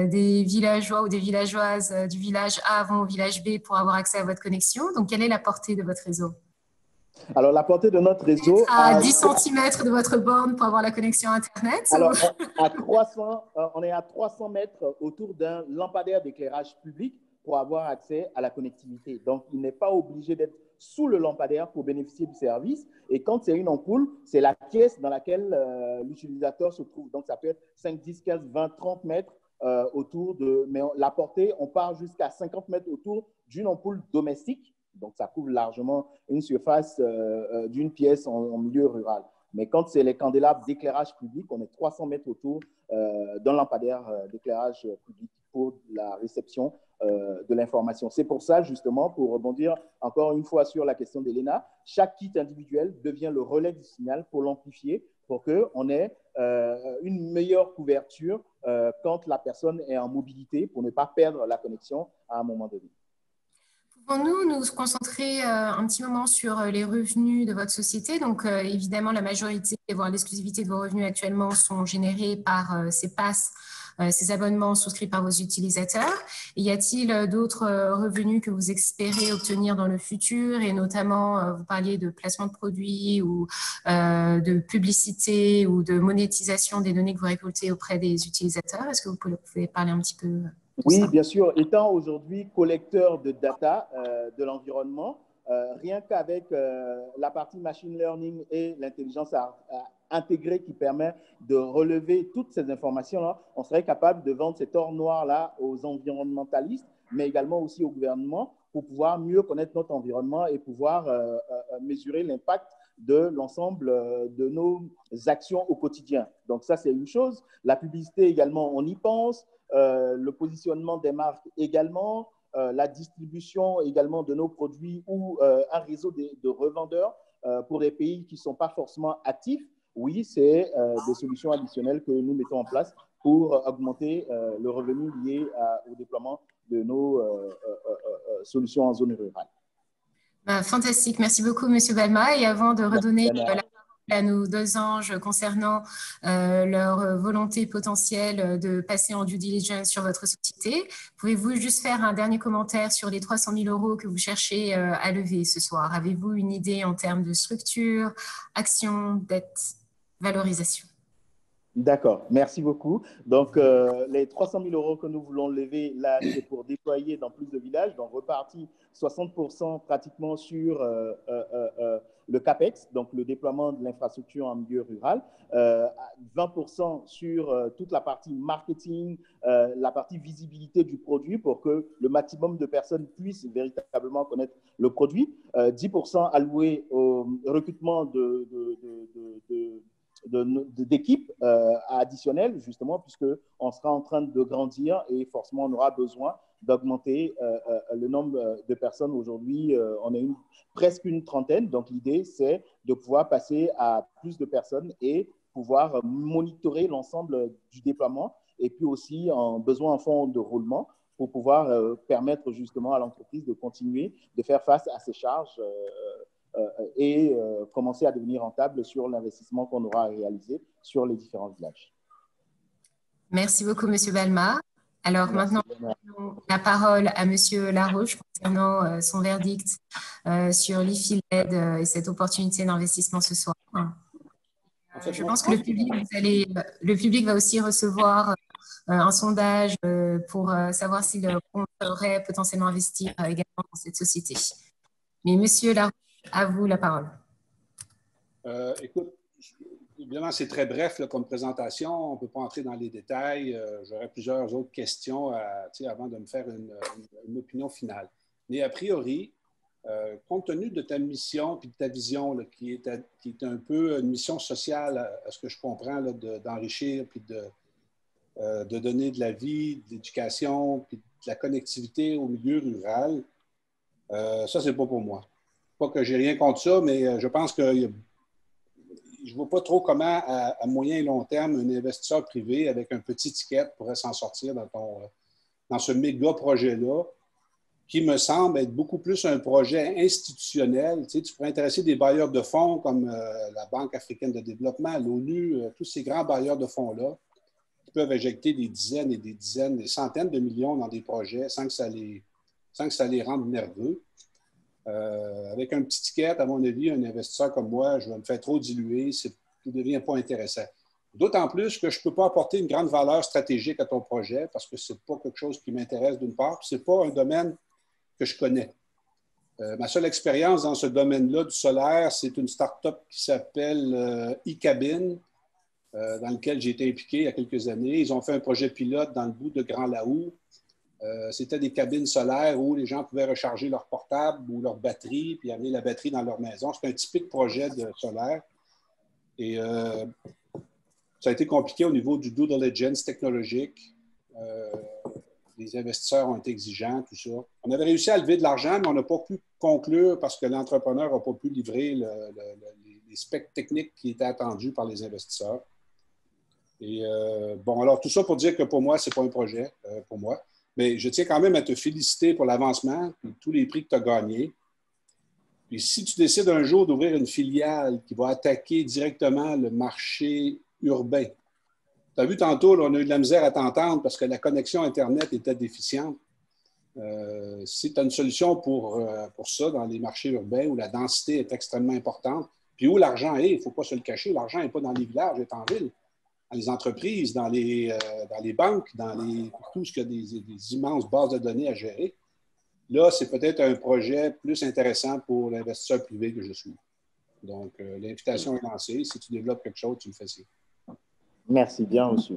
des villageois ou des villageoises du village A vont au village B pour avoir accès à votre connexion. Donc, quelle est la portée de votre réseau? Alors, la portée de notre réseau… À 10 cm de votre borne pour avoir la connexion Internet? Alors, on est à 300 mètres autour d'un lampadaire d'éclairage public pour avoir accès à la connectivité. Donc, il n'est pas obligé d'être sous le lampadaire pour bénéficier du service. Et quand c'est une ampoule, c'est la pièce dans laquelle l'utilisateur se trouve. Donc, ça peut être 5, 10, 15, 20, 30 mètres autour de… Mais la portée, on part jusqu'à 50 mètres autour d'une ampoule domestique. Donc, ça couvre largement une surface d'une pièce en milieu rural. Mais quand c'est les candélabres d'éclairage public, on est 300 mètres autour d'un lampadaire d'éclairage public pour la réception de l'information. C'est pour ça, justement, pour rebondir encore une fois sur la question d'Elena, chaque kit individuel devient le relais du signal pour l'amplifier, pour qu'on ait une meilleure couverture quand la personne est en mobilité, pour ne pas perdre la connexion à un moment donné. Pouvons-nous nous concentrer un petit moment sur les revenus de votre société? Donc, évidemment, la majorité, voire l'exclusivité de vos revenus actuellement sont générés par ces passes, ces abonnements souscrits par vos utilisateurs. Et y a-t-il d'autres revenus que vous espérez obtenir dans le futur? Et notamment, vous parliez de placement de produits ou de publicité ou de monétisation des données que vous récoltez auprès des utilisateurs. Est-ce que vous pouvez parler un petit peu? Oui, bien sûr. Étant aujourd'hui collecteur de data de l'environnement, rien qu'avec la partie machine learning et l'intelligence intégré qui permet de relever toutes ces informations-là, on serait capable de vendre cet or noir-là aux environnementalistes, mais également aussi au gouvernement pour pouvoir mieux connaître notre environnement et pouvoir mesurer l'impact de l'ensemble de nos actions au quotidien. Donc ça, c'est une chose. La publicité également, on y pense. Le positionnement des marques également. La distribution également de nos produits ou un réseau de revendeurs pour les pays qui ne sont pas forcément actifs. Oui, c'est des solutions additionnelles que nous mettons en place pour augmenter le revenu lié au déploiement de nos solutions en zone rurale. Fantastique. Merci beaucoup, M. Balma. Et avant de redonner la parole à nos deux anges concernant leur volonté potentielle de passer en due diligence sur votre société, pouvez-vous juste faire un dernier commentaire sur les 300 000 € que vous cherchez à lever ce soir? Avez-vous une idée en termes de structure, action, dette, valorisation? D'accord, merci beaucoup. Donc, les 300 000 € que nous voulons lever, là, c'est pour déployer dans plus de villages, donc reparti 60% pratiquement sur le CAPEX, donc le déploiement de l'infrastructure en milieu rural, 20% sur toute la partie marketing, la partie visibilité du produit pour que le maximum de personnes puissent véritablement connaître le produit, 10% alloué au recrutement d'équipes additionnelles, justement, puisqu'on sera en train de grandir et forcément, on aura besoin d'augmenter le nombre de personnes. Aujourd'hui, on est presque une trentaine. Donc, l'idée, c'est de pouvoir passer à plus de personnes et pouvoir monitorer l'ensemble du déploiement et puis aussi en besoin en fonds de roulement pour pouvoir permettre justement à l'entreprise de continuer de faire face à ces charges et commencer à devenir rentable sur l'investissement qu'on aura réalisé sur les différents villages. Merci beaucoup, M. Balma. Alors maintenant, la parole à M. Laroche concernant son verdict sur l'IFI-LED et cette opportunité d'investissement ce soir. Je pense que le public va aussi recevoir un sondage pour savoir s'il compterait potentiellement investir également dans cette société. Mais M. Laroche, à vous la parole. Écoute, évidemment, c'est très bref là, comme présentation. On ne peut pas entrer dans les détails. J'aurais plusieurs autres questions avant de me faire une opinion finale. Mais a priori, compte tenu de ta mission et de ta vision, là, qui est un peu une mission sociale, à ce que je comprends, d'enrichir puis de donner de la vie, de l'éducation puis de la connectivité au milieu rural, ça, c'est pas pour moi. Pas que j'ai rien contre ça, mais je pense que je ne vois pas trop comment, à moyen et long terme, un investisseur privé avec un petit ticket pourrait s'en sortir dans ce méga projet-là, qui me semble être beaucoup plus un projet institutionnel. Tu sais, tu pourrais intéresser des bailleurs de fonds comme la Banque africaine de développement, l'ONU, tous ces grands bailleurs de fonds-là, qui peuvent injecter des dizaines et des dizaines, des centaines de millions dans des projets sans que ça les rende nerveux. Avec un petit ticket, à mon avis, un investisseur comme moi, je vais me faire trop diluer, ça ne devient pas intéressant. D'autant plus que je ne peux pas apporter une grande valeur stratégique à ton projet parce que ce n'est pas quelque chose qui m'intéresse d'une part, puis ce n'est pas un domaine que je connais. Ma seule expérience dans ce domaine-là du solaire, c'est une start-up qui s'appelle eCabin, dans lequel j'ai été impliqué il y a quelques années. Ils ont fait un projet pilote dans le bout de Grand Laou. C'était des cabines solaires où les gens pouvaient recharger leur portable ou leur batterie, puis amener la batterie dans leur maison. C'est un typique projet de solaire. Et ça a été compliqué au niveau du due diligence technologique. Les investisseurs ont été exigeants, tout ça. On avait réussi à lever de l'argent, mais on n'a pas pu conclure parce que l'entrepreneur n'a pas pu livrer les specs techniques qui étaient attendus par les investisseurs. Et bon, alors tout ça pour dire que pour moi, ce n'est pas un projet pour moi. Mais je tiens quand même à te féliciter pour l'avancement et tous les prix que tu as gagnés. Puis si tu décides un jour d'ouvrir une filiale qui va attaquer directement le marché urbain, tu as vu tantôt, là, on a eu de la misère à t'entendre parce que la connexion Internet était déficiente. Si tu as une solution pour ça dans les marchés urbains où la densité est extrêmement importante, puis où l'argent est, il ne faut pas se le cacher, l'argent n'est pas dans les villages, il est en ville. Dans les entreprises, dans les banques, tout ce qui a des immenses bases de données à gérer. Là, c'est peut-être un projet plus intéressant pour l'investisseur privé que je suis. Donc, l'invitation est lancée. Si tu développes quelque chose, tu le fais signe. Merci, bien reçu.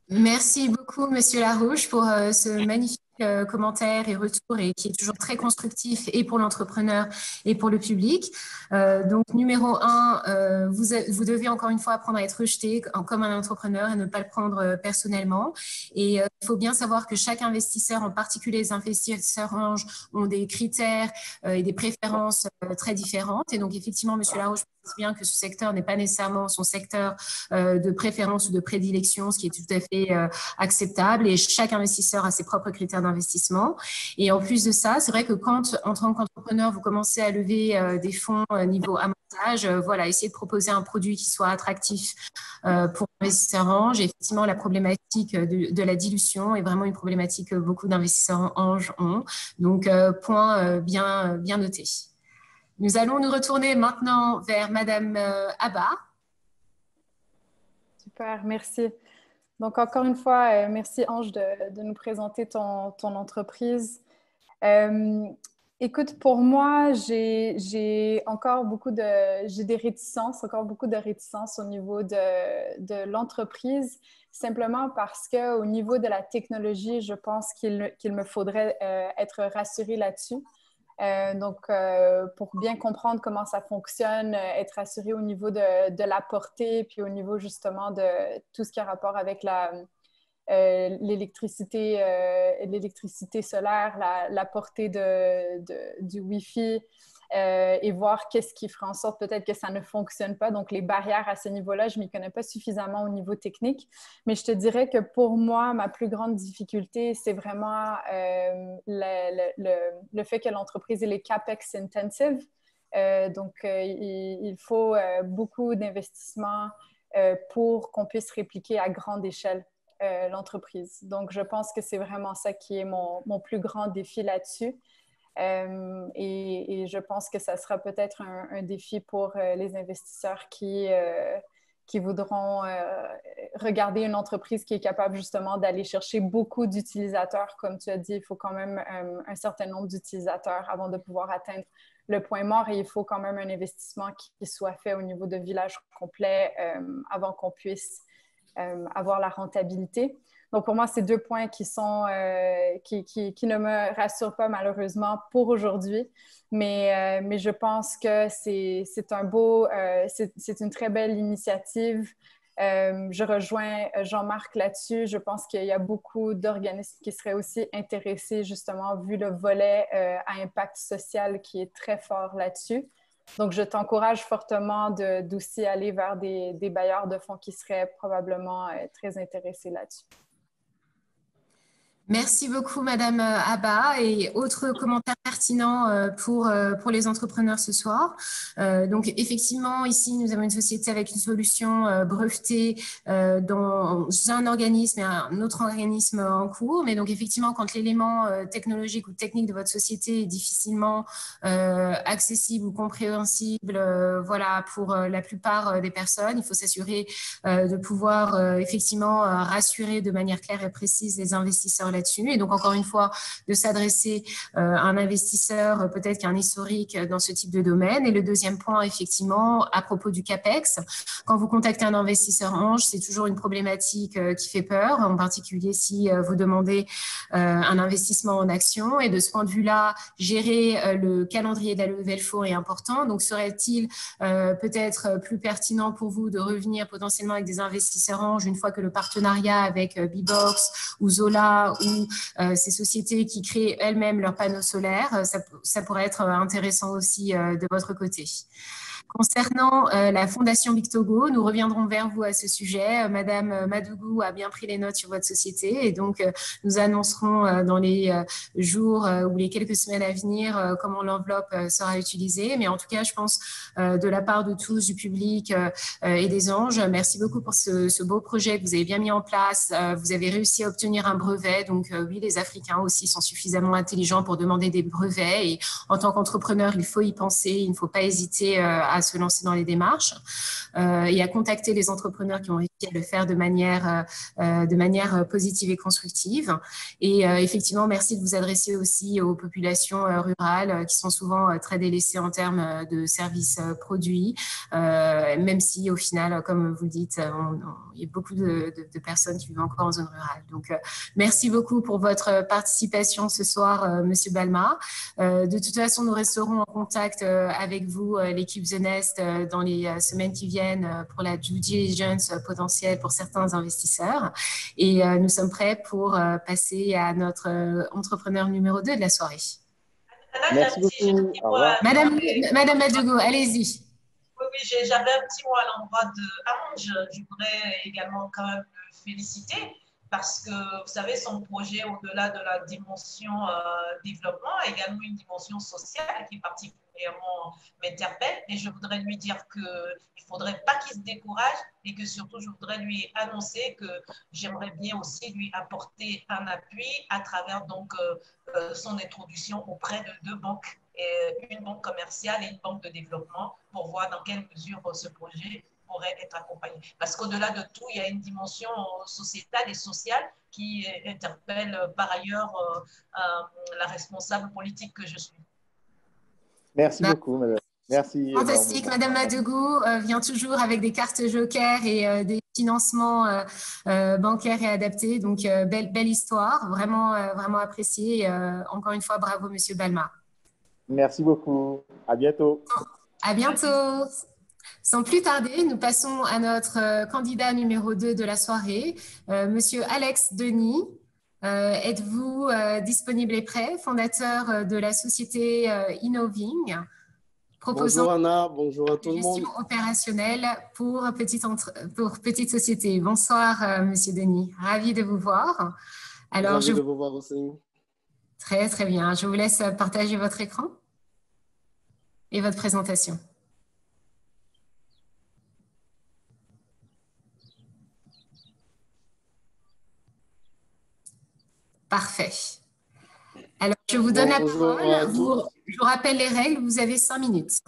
Merci beaucoup, Monsieur Larouche, pour ce magnifique commentaire et retour et qui est toujours très constructif et pour l'entrepreneur et pour le public. Donc, numéro 1, vous devez encore une fois apprendre à être rejeté comme un entrepreneur et ne pas le prendre personnellement. Et il faut bien savoir que chaque investisseur, en particulier les investisseurs anges, ont des critères et des préférences très différentes. Et donc, effectivement, Monsieur Larouche pense bien que ce secteur n'est pas nécessairement son secteur de préférence ou de prédilection, ce qui est tout à fait acceptable. Et chaque investisseur a ses propres critères d'investissement. Et en plus de ça, c'est vrai que quand, en tant qu'entrepreneur, vous commencez à lever des fonds niveau amortage, voilà, essayez de proposer un produit qui soit attractif pour l'investisseur ange. Et effectivement, la problématique de la dilution est vraiment une problématique que beaucoup d'investisseurs anges ont. Donc, point bien noté. Nous allons nous retourner maintenant vers Madame Abba. Super, merci. Donc, encore une fois, merci Ange de nous présenter ton entreprise. Écoute, pour moi, j'ai encore beaucoup de réticences au niveau de l'entreprise, simplement parce qu'au niveau de la technologie, je pense qu'il me faudrait être rassurée là-dessus. Donc, pour bien comprendre comment ça fonctionne, être assuré au niveau de la portée, puis au niveau justement de tout ce qui a rapport avec l'électricité solaire, la portée du Wi-Fi, et voir qu'est-ce qui ferait en sorte peut-être que ça ne fonctionne pas. Donc, les barrières à ce niveau-là, je ne m'y connais pas suffisamment au niveau technique. Mais je te dirais que pour moi, ma plus grande difficulté, c'est vraiment le fait que l'entreprise est CapEx intensive. Donc, il faut beaucoup d'investissements pour qu'on puisse répliquer à grande échelle l'entreprise. Donc, je pense que c'est vraiment ça qui est mon plus grand défi là-dessus. Et je pense que ça sera peut-être un défi pour les investisseurs qui voudront regarder une entreprise qui est capable justement d'aller chercher beaucoup d'utilisateurs. Comme tu as dit, il faut quand même un certain nombre d'utilisateurs avant de pouvoir atteindre le point mort, et il faut quand même un investissement qui soit fait au niveau de village complet avant qu'on puisse avoir la rentabilité. Donc, pour moi, c'est 2 points qui ne me rassurent pas malheureusement pour aujourd'hui. Mais je pense que c'est une très belle initiative. Je rejoins Jean-Marc là-dessus. Je pense qu'il y a beaucoup d'organismes qui seraient aussi intéressés, justement, vu le volet à impact social qui est très fort là-dessus. Donc, je t'encourage fortement d'aussi aller vers des bailleurs de fonds qui seraient probablement très intéressés là-dessus. Merci beaucoup, Madame Abba. Et autre commentaire pertinent pour les entrepreneurs ce soir. Donc, effectivement, ici, nous avons une société avec une solution brevetée dans un organisme et un autre organisme en cours. Mais donc, effectivement, quand l'élément technologique ou technique de votre société est difficilement accessible ou compréhensible, voilà, pour la plupart des personnes, il faut s'assurer de pouvoir effectivement rassurer de manière claire et précise les investisseurs là-dessus. Et donc, encore une fois, de s'adresser à un investisseur peut-être qui a un historique dans ce type de domaine. Et le deuxième point, effectivement, à propos du CapEx, quand vous contactez un investisseur ange, c'est toujours une problématique qui fait peur, en particulier si vous demandez un investissement en actions. Et de ce point de vue-là, gérer le calendrier de la levée de fonds est important. Donc, serait-il peut-être plus pertinent pour vous de revenir potentiellement avec des investisseurs anges une fois que le partenariat avec Bbox ou Zola ou ces sociétés qui créent elles-mêmes leurs panneaux solaires, ça pourrait être intéressant aussi de votre côté. Concernant la Fondation Big Togo, nous reviendrons vers vous à ce sujet. Madame Madougou a bien pris les notes sur votre société et donc nous annoncerons dans les jours ou les quelques semaines à venir comment l'enveloppe sera utilisée. Mais en tout cas, je pense de la part de tous, du public et des anges, merci beaucoup pour ce beau projet que vous avez bien mis en place. Vous avez réussi à obtenir un brevet. Donc oui, les Africains aussi sont suffisamment intelligents pour demander des brevets. Et en tant qu'entrepreneur, il faut y penser. Il ne faut pas hésiter à se lancer dans les démarches et à contacter les entrepreneurs qui ont réussi à le faire de manière positive et constructive. Et effectivement, merci de vous adresser aussi aux populations rurales qui sont souvent très délaissées en termes de services produits, même si au final, comme vous le dites, il y a beaucoup de personnes qui vivent encore en zone rurale. Donc, merci beaucoup pour votre participation ce soir, Monsieur Balma. De toute façon, nous resterons en contact avec vous, l'équipe The Nest, dans les semaines qui viennent pour la due diligence potentielle pour certains investisseurs. Et nous sommes prêts pour passer à notre entrepreneur numéro 2 de la soirée. Merci beaucoup. Madame Madougou, allez-y. Oui, j'avais un petit mot à l'endroit d'Ange. Je voudrais également quand même le féliciter parce que, vous savez, son projet, au-delà de la dimension développement, a également une dimension sociale qui particulièrement m'interpelle. Et je voudrais lui dire qu'il ne faudrait pas qu'il se décourage et que surtout, je voudrais lui annoncer que j'aimerais bien aussi lui apporter un appui à travers donc, son introduction auprès de 2 banques. Une banque commerciale et une banque de développement pour voir dans quelle mesure ce projet pourrait être accompagné. Parce qu'au-delà de tout, il y a une dimension sociétale et sociale qui interpelle par ailleurs la responsable politique que je suis. Merci beaucoup, madame. Merci. Fantastique. Madame Madougou vient toujours avec des cartes joker et des financements bancaires et adaptés. Donc, belle histoire, vraiment appréciée. Et, encore une fois, bravo, Monsieur Balma. Merci beaucoup. À bientôt. À bientôt. Sans plus tarder, nous passons à notre candidat numéro 2 de la soirée, Monsieur Alex Denis. Êtes-vous disponible et prêt, fondateur de la société Innoving, proposant bonjour Anna, bonjour à tout le monde. Gestion opérationnelle pour petite société. Bonsoir, Monsieur Denis. Ravi de vous voir. Alors, ravi de vous voir aussi. Très, très bien. Je vous laisse partager votre écran et votre présentation. Parfait. Alors, je vous donne la parole. Je vous rappelle les règles. Vous avez 5 minutes.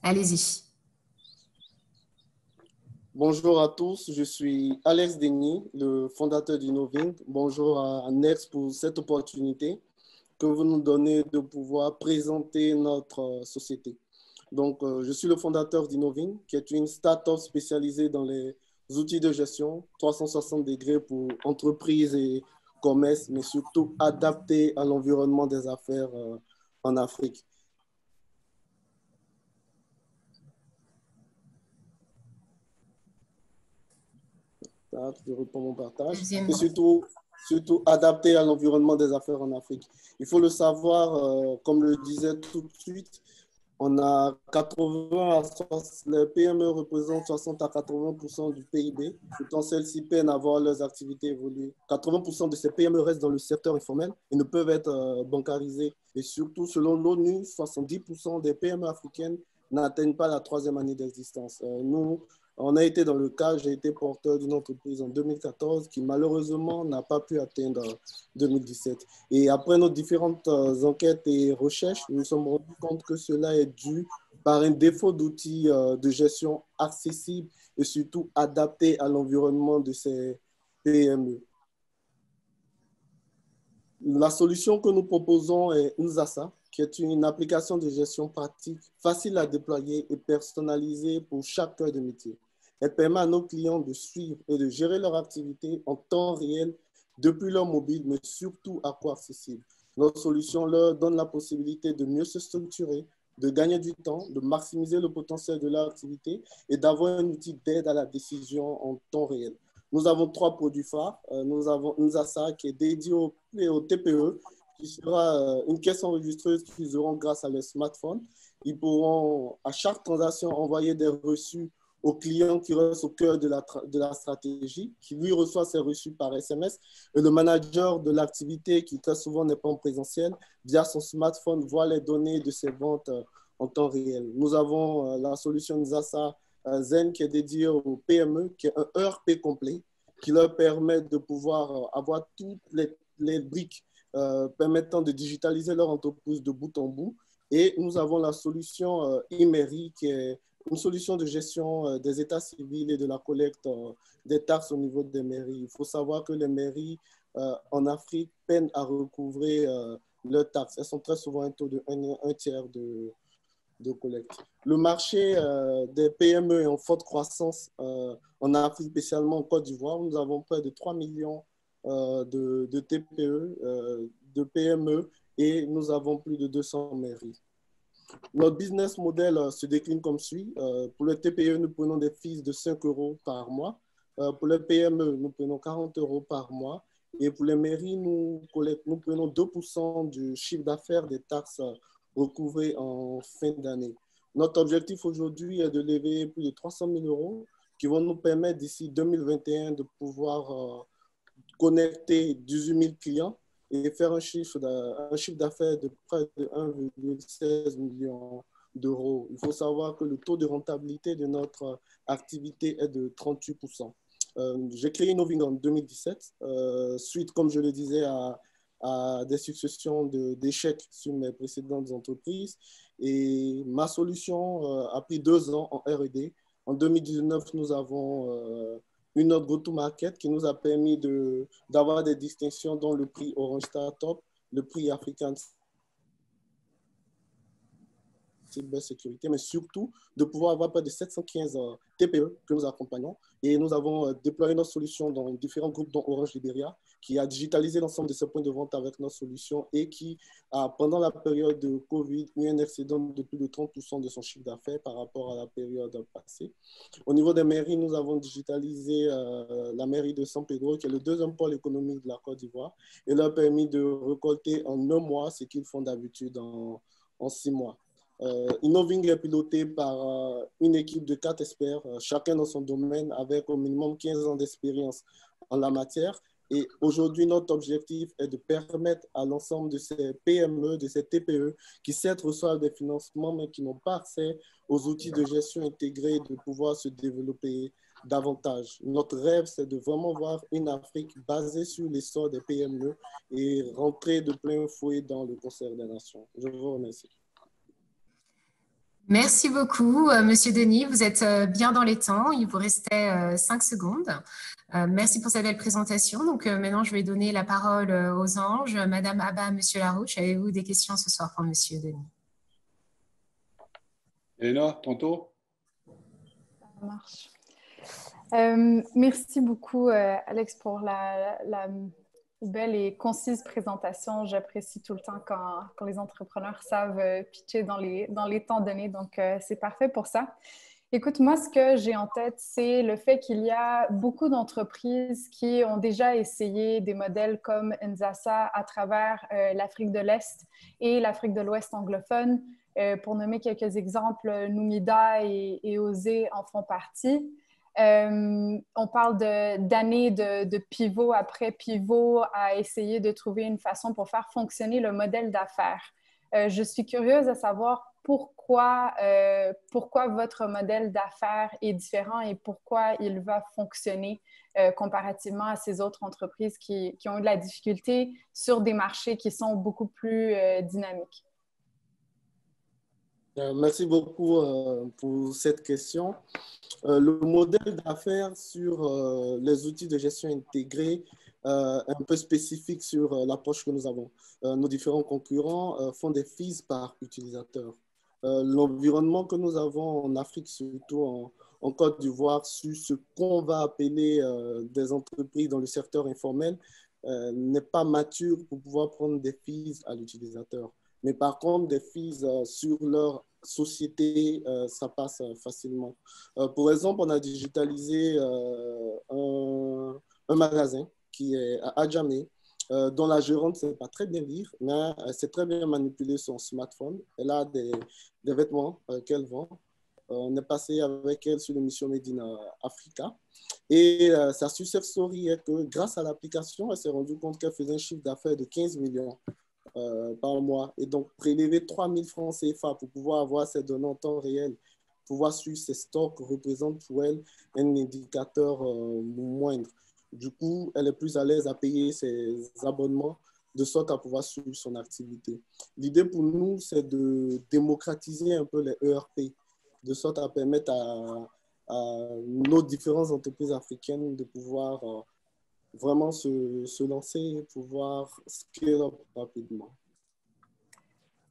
Allez-y. Bonjour à tous. Je suis Alex Denis, le fondateur d'Innoving. Bonjour à Next pour cette opportunité que vous nous donnez de pouvoir présenter notre société. Donc, je suis le fondateur d'Innoving, qui est une start-up spécialisée dans les outils de gestion 360 degrés pour entreprises et commerce, mais surtout adapté à l'environnement des affaires en Afrique. Je reprends mon partage. Et surtout adapté à l'environnement des affaires en Afrique. Il faut le savoir, comme le disait tout de suite, on a 80 à 60, les PME représentent 60 à 80% du PIB. Pourtant, celles-ci peinent à voir leurs activités évoluer. 80% de ces PME restent dans le secteur informel et ne peuvent être bancarisées. Et surtout, selon l'ONU, 70% des PME africaines n'atteignent pas la 3e année d'existence. Nous, on a été dans le cas, j'ai été porteur d'une entreprise en 2014 qui malheureusement n'a pas pu atteindre 2017. Et après nos différentes enquêtes et recherches, nous nous sommes rendus compte que cela est dû par un défaut d'outils de gestion accessibles et surtout adaptés à l'environnement de ces PME. La solution que nous proposons est Nzasa, qui est une application de gestion pratique, facile à déployer et personnalisée pour chaque cœur de métier. Elle permet à nos clients de suivre et de gérer leur activité en temps réel depuis leur mobile, mais surtout à coût accessible. Notre solution leur donne la possibilité de mieux se structurer, de gagner du temps, de maximiser le potentiel de leur activité et d'avoir un outil d'aide à la décision en temps réel. Nous avons 3 produits phares. Nous avons Nzasa qui est dédié au TPE, qui sera une caisse enregistreuse qu'ils auront grâce à leur smartphone. Ils pourront, à chaque transaction, envoyer des reçus au client qui reste au cœur de la stratégie, qui lui reçoit ses reçus par SMS, et le manager de l'activité, qui très souvent n'est pas en présentiel, via son smartphone, voit les données de ses ventes en temps réel. Nous avons la solution Nzasa Zen qui est dédiée aux PME, qui est un ERP complet, qui leur permet de pouvoir avoir toutes les briques permettant de digitaliser leur entreprise de bout en bout, Et nous avons la solution e-mairie, qui est une solution de gestion des états civils et de la collecte des taxes au niveau des mairies. Il faut savoir que les mairies en Afrique peinent à recouvrer leurs taxes. Elles sont très souvent un taux de 1 tiers de collecte. Le marché des PME est en forte croissance en Afrique, spécialement en Côte d'Ivoire. Nous avons près de 3 millions de TPE, de PME, et nous avons plus de 200 mairies. Notre business model se décline comme suit. Pour le TPE, nous prenons des fees de 5 € par mois. Pour le PME, nous prenons 40 € par mois. Et pour les mairies, nous prenons 2% du chiffre d'affaires des taxes recouvrées en fin d'année. Notre objectif aujourd'hui est de lever plus de 300 000 € qui vont nous permettre d'ici 2021 de pouvoir connecter 18 000 clients et faire un chiffre d'affaires de près de 1,16 million d'euros. Il faut savoir que le taux de rentabilité de notre activité est de 38%. J'ai créé Innoving en 2017, suite, comme je le disais, à des successions d'échecs sur mes précédentes entreprises. Et ma solution a pris 2 ans en R&D. En 2019, nous avons une autre go-to-market qui nous a permis d'avoir des distinctions dont le prix Orange Startup, le prix African Cybersécurité, mais surtout de pouvoir avoir près de 715 TPE que nous accompagnons. Et nous avons déployé notre solution dans différents groupes, dont Orange Liberia, qui a digitalisé l'ensemble de ses points de vente avec notre solution et qui a, pendant la période de Covid, eu un excédent de plus de 30% de son chiffre d'affaires par rapport à la période passée. Au niveau des mairies, nous avons digitalisé la mairie de San Pedro, qui est le 2e pôle économique de la Côte d'Ivoire, et leur a permis de récolter en 1 mois ce qu'ils font d'habitude en 6 mois. Innoving est piloté par une équipe de 4 experts, chacun dans son domaine, avec au minimum 15 ans d'expérience en la matière. Et aujourd'hui, notre objectif est de permettre à l'ensemble de ces PME, de ces TPE, qui certes reçoivent des financements, mais qui n'ont pas accès aux outils de gestion intégrés, de pouvoir se développer davantage. Notre rêve, c'est de vraiment voir une Afrique basée sur l'essor des PME et rentrer de plein fouet dans le concert des nations. Je vous remercie. Merci beaucoup, Monsieur Denis. Vous êtes bien dans les temps. Il vous restait 5 secondes. Merci pour cette belle présentation. Donc, maintenant, je vais donner la parole aux anges. Madame Abba, Monsieur Larouche, avez-vous des questions ce soir pour Monsieur Denis? Elena, ton tour. Ça marche. Merci beaucoup, Alex, pour la belle et concise présentation. J'apprécie tout le temps quand les entrepreneurs savent pitcher dans les temps donnés. Donc, c'est parfait pour ça. Écoute, moi, ce que j'ai en tête, c'est le fait qu'il y a beaucoup d'entreprises qui ont déjà essayé des modèles comme Nzasa à travers l'Afrique de l'Est et l'Afrique de l'Ouest anglophone. Pour nommer quelques exemples, Numida et Osé en font partie. On parle d'années de pivot après pivot à essayer de trouver une façon pour faire fonctionner le modèle d'affaires. Je suis curieuse de savoir pourquoi votre modèle d'affaires est différent et pourquoi il va fonctionner comparativement à ces autres entreprises qui ont eu de la difficulté sur des marchés qui sont beaucoup plus dynamiques. Merci beaucoup pour cette question. Le modèle d'affaires sur les outils de gestion intégrés est un peu spécifique sur l'approche que nous avons. Nos différents concurrents font des fees par utilisateur. L'environnement que nous avons en Afrique, surtout en Côte d'Ivoire, sur ce qu'on va appeler des entreprises dans le secteur informel, n'est pas mature pour pouvoir prendre des fees à l'utilisateur. Mais par contre, des fees sur leur société, ça passe facilement. Pour exemple, on a digitalisé un magasin qui est à Adjamé, dont la gérante ne sait pas très bien lire, mais elle sait très bien manipuler son smartphone. Elle a des vêtements qu'elle vend. On est passé avec elle sur l'émission Made in Africa. Et sa success story est que grâce à l'application, elle s'est rendue compte qu'elle faisait un chiffre d'affaires de 15 millions par mois. Et donc, prélever 3 000 francs CFA pour pouvoir avoir ces données en temps réel, pouvoir suivre ses stocks, représente pour elle un indicateur moindre. Du coup, elle est plus à l'aise à payer ses abonnements de sorte à pouvoir suivre son activité. L'idée pour nous, c'est de démocratiser un peu les ERP, de sorte à permettre à nos différentes entreprises africaines de pouvoir vraiment se lancer et pouvoir scale up rapidement.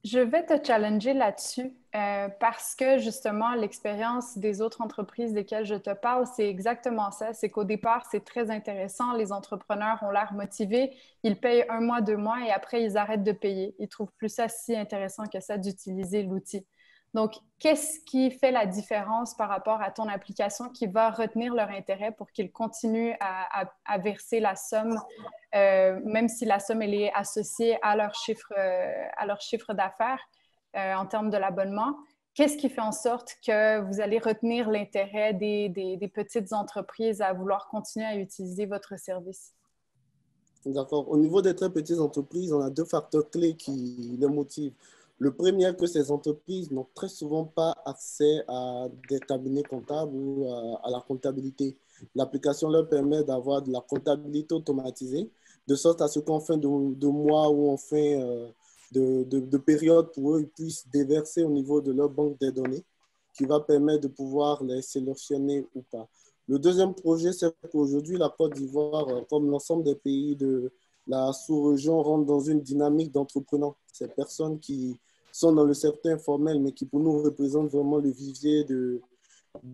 Je vais te challenger là-dessus parce que justement, l'expérience des autres entreprises desquelles je te parle, c'est exactement ça. C'est qu'au départ, c'est très intéressant. Les entrepreneurs ont l'air motivés. Ils payent 1 mois, 2 mois et après, ils arrêtent de payer. Ils ne trouvent plus ça si intéressant que ça d'utiliser l'outil. Donc, qu'est-ce qui fait la différence par rapport à ton application qui va retenir leur intérêt pour qu'ils continuent à verser la somme, même si la somme elle est associée à leur chiffre d'affaires en termes de l'abonnement? Qu'est-ce qui fait en sorte que vous allez retenir l'intérêt des petites entreprises à vouloir continuer à utiliser votre service? D'accord. Au niveau des très petites entreprises, on a 2 facteurs clés qui les motivent. Le premier est que ces entreprises n'ont très souvent pas accès à des cabinets comptables ou à la comptabilité. L'application leur permet d'avoir de la comptabilité automatisée, de sorte à ce qu'en fin de mois ou en fin de période, pour eux, ils puissent déverser au niveau de leur banque des données, qui va permettre de pouvoir les sélectionner ou pas. Le deuxième projet, c'est qu'aujourd'hui, la Côte d'Ivoire, comme l'ensemble des pays de la sous-région, rentre dans une dynamique d'entrepreneurs. Ces personnes qui sont dans le secteur informel, mais qui pour nous représentent vraiment le vivier de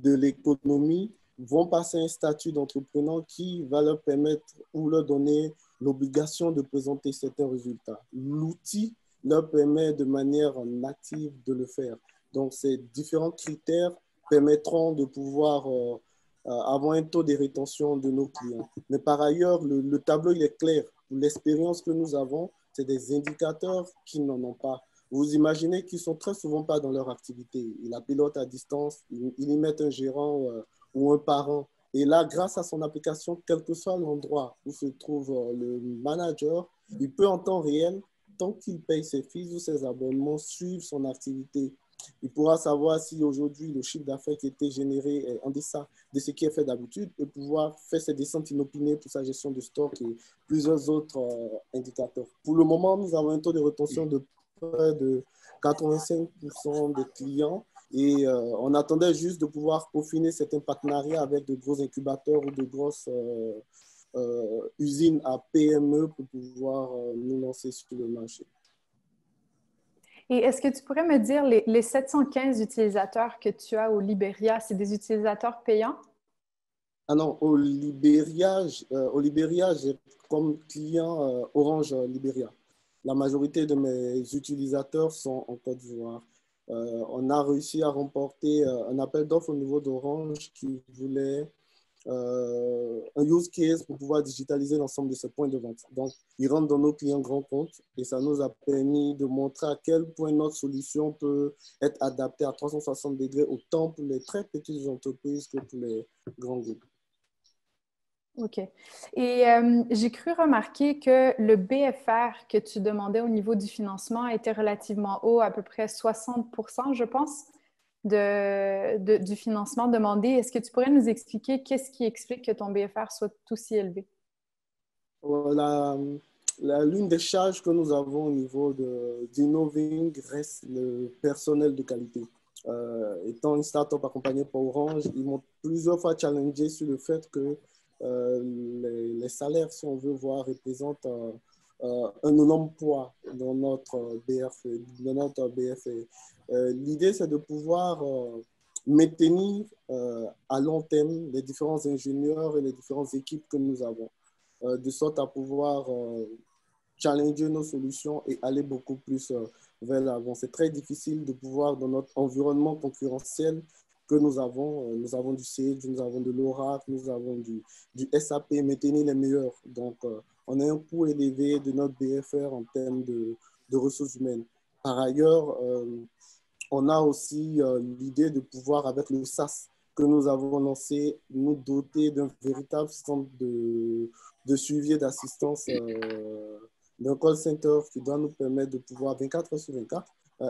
l'économie, vont passer un statut d'entrepreneur qui va leur permettre ou leur donner l'obligation de présenter certains résultats. L'outil leur permet de manière native de le faire. Donc, ces différents critères permettront de pouvoir avoir un taux de rétention de nos clients. Mais par ailleurs, le tableau il est clair. Pour l'expérience que nous avons, c'est des indicateurs qui n'en ont pas. Vous imaginez qu'ils ne sont très souvent pas dans leur activité. Ils la pilotent à distance, ils y mettent un gérant ou un parent. Et là, grâce à son application, quel que soit l'endroit où se trouve le manager, il peut en temps réel, tant qu'il paye ses fees ou ses abonnements, suivre son activité. Il pourra savoir si aujourd'hui le chiffre d'affaires qui était généré est en deçà de ce qui est fait d'habitude et pouvoir faire ses descentes inopinées pour sa gestion de stock et plusieurs autres indicateurs. Pour le moment, nous avons un taux de rétention de près de 85% des clients et on attendait juste de pouvoir peaufiner certains partenariats avec de gros incubateurs ou de grosses usines à PME pour pouvoir nous lancer sur le marché. Et est-ce que tu pourrais me dire, les 715 utilisateurs que tu as au Libéria, c'est des utilisateurs payants? Ah non, au Libéria, j'ai comme client Orange Libéria. La majorité de mes utilisateurs sont en Côte d'Ivoire. On a réussi à remporter un appel d'offres au niveau d'Orange qui voulait un use case pour pouvoir digitaliser l'ensemble de ces points de vente. Donc, ils rentrent dans nos clients grands comptes et ça nous a permis de montrer à quel point notre solution peut être adaptée à 360 degrés, autant pour les très petites entreprises que pour les grands groupes. OK. Et j'ai cru remarquer que le BFR que tu demandais au niveau du financement était relativement haut, à peu près 60%, je pense, du financement demandé. Est-ce que tu pourrais nous expliquer qu'est-ce qui explique que ton BFR soit aussi élevé? L'une des charges que nous avons au niveau d'Innoving reste le personnel de qualité. Étant une start-up accompagnée par Orange, ils m'ont plusieurs fois challengé sur le fait que les salaires, si on veut voir, représentent un énorme poids dans notre BFR. L'idée, c'est de pouvoir maintenir à long terme les différents ingénieurs et les différentes équipes que nous avons, de sorte à pouvoir challenger nos solutions et aller beaucoup plus vers l'avant. C'est très difficile de pouvoir, dans notre environnement concurrentiel que nous avons du Sage, nous avons de l'Oracle, nous avons du SAP, maintenir les meilleurs. Donc, on a un coût élevé de notre BFR en termes de ressources humaines. Par ailleurs, on a aussi l'idée de pouvoir, avec le SaaS que nous avons lancé, nous doter d'un véritable centre de suivi et d'assistance, d'un call center qui doit nous permettre de pouvoir, 24 heures sur 24,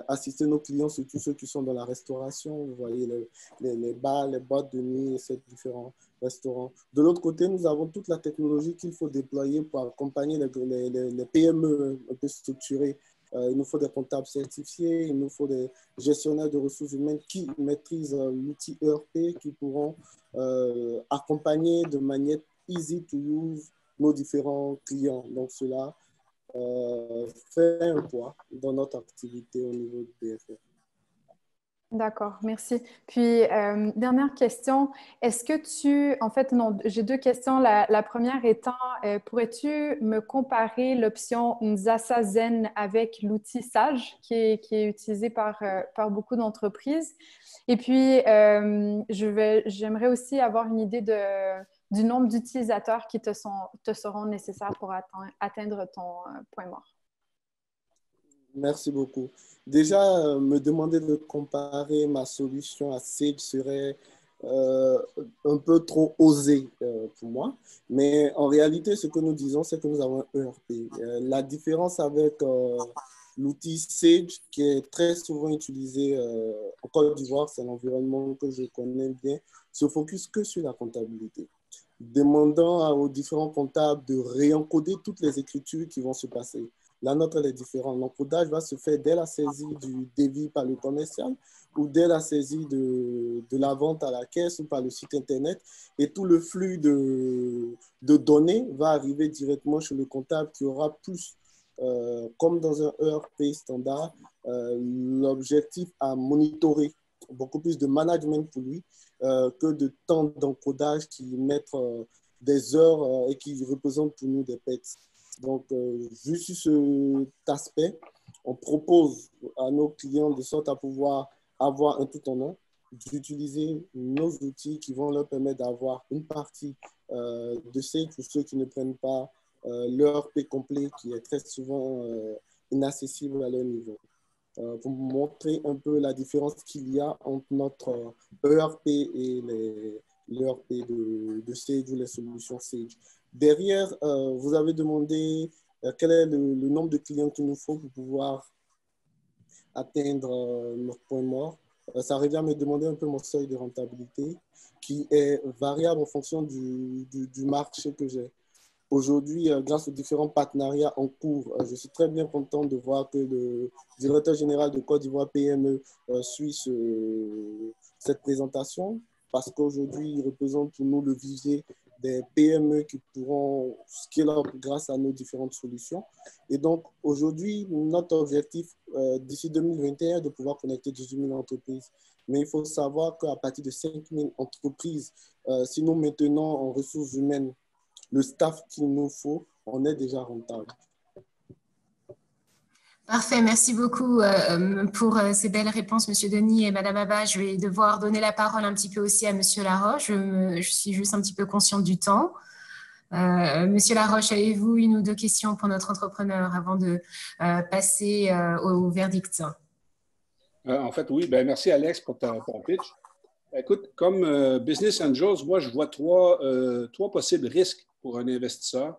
assister nos clients, surtout ceux qui sont dans la restauration. Vous voyez les bars, les boîtes de nuit et ces différents restaurants. De l'autre côté, nous avons toute la technologie qu'il faut déployer pour accompagner les PME un peu structurées. Il nous faut des comptables certifiés, il nous faut des gestionnaires de ressources humaines qui maîtrisent l'outil ERP, qui pourront accompagner de manière easy to use nos différents clients. Donc, cela fait un poids dans notre activité au niveau du BFR. D'accord, merci. Puis, dernière question, est-ce que en fait, non, j'ai deux questions. La première étant, pourrais-tu me comparer l'option Nzasa Zen avec l'outil Sage qui est utilisé par beaucoup d'entreprises? Et puis, j'aimerais aussi avoir une idée du nombre d'utilisateurs qui te seront nécessaires pour atteindre ton point mort. Merci beaucoup. Déjà, me demander de comparer ma solution à Sage serait un peu trop osé pour moi. Mais en réalité, ce que nous disons, c'est que nous avons un ERP. La différence avec l'outil Sage, qui est très souvent utilisé en Côte d'Ivoire, c'est l'environnement que je connais bien, se focus que sur la comptabilité, demandant aux différents comptables de réencoder toutes les écritures qui vont se passer. La nôtre, elle est différente. L'encodage va se faire dès la saisie du devis par le commercial ou dès la saisie de la vente à la caisse ou par le site Internet. Et tout le flux de données va arriver directement chez le comptable qui aura plus, comme dans un ERP standard, l'objectif à monitorer, beaucoup plus de management pour lui que de temps d'encodage qui mettent des heures et qui représentent pour nous des pets. Donc, juste sur cet aspect, on propose à nos clients de sorte à pouvoir avoir un tout en un, d'utiliser nos outils qui vont leur permettre d'avoir une partie de Sage pour ceux qui ne prennent pas l'ERP complet qui est très souvent inaccessible à leur niveau. Pour montrer un peu la différence qu'il y a entre notre ERP et l'ERP de Sage ou les solutions Sage. Derrière, vous avez demandé quel est le nombre de clients qu'il nous faut pour pouvoir atteindre notre point mort. Ça revient à me demander un peu mon seuil de rentabilité qui est variable en fonction du marché que j'ai. Aujourd'hui, grâce aux différents partenariats en cours, je suis très bien content de voir que le directeur général de Côte d'Ivoire PME suit cette présentation parce qu'aujourd'hui, il représente pour nous le vivier des PME qui pourront scale up grâce à nos différentes solutions. Et donc, aujourd'hui, notre objectif d'ici 2021 est de pouvoir connecter 18 000 entreprises. Mais il faut savoir qu'à partir de 5 000 entreprises, si nous maintenons en ressources humaines le staff qu'il nous faut, on est déjà rentable. Parfait, merci beaucoup pour ces belles réponses, Monsieur Denis et Madame Abba. Je vais devoir donner la parole un petit peu aussi à Monsieur Laroche. Je suis juste un petit peu consciente du temps. Monsieur Laroche, avez-vous une ou deux questions pour notre entrepreneur avant de passer au verdict? En fait, oui. Ben, merci, Alex, pour ton pitch. Écoute, comme Business Angels, moi, je vois trois possibles risques pour un investisseur.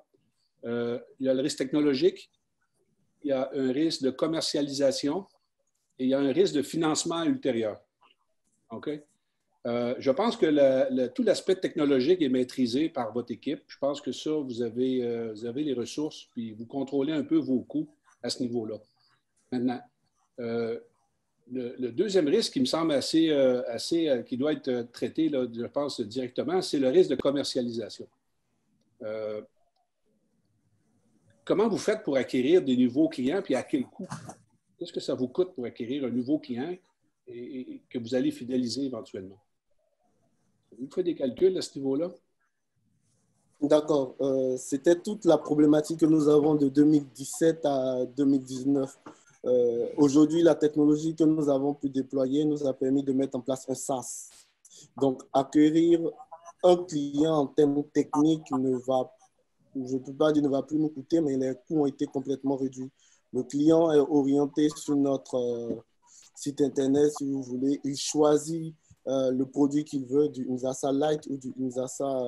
Il y a le risque technologique, il y a un risque de commercialisation et il y a un risque de financement ultérieur. OK? Je pense que tout l'aspect technologique est maîtrisé par votre équipe. Je pense que ça, vous avez les ressources, puis vous contrôlez un peu vos coûts à ce niveau-là. Maintenant, le deuxième risque qui me semble qui doit être traité, là, je pense, directement, c'est le risque de commercialisation. Comment vous faites pour acquérir des nouveaux clients, puis à quel coût? Qu'est-ce que ça vous coûte pour acquérir un nouveau client et que vous allez fidéliser éventuellement? Vous faites des calculs à ce niveau-là? D'accord. C'était toute la problématique que nous avons de 2017 à 2019. Aujourd'hui, la technologie que nous avons pu déployer nous a permis de mettre en place un SaaS. Donc, acquérir un client en termes techniques je ne peux pas dire ne va plus nous coûter, mais les coûts ont été complètement réduits. Le client est orienté sur notre site Internet, si vous voulez. Il choisit le produit qu'il veut, du Nzasa Lite ou du Nzasa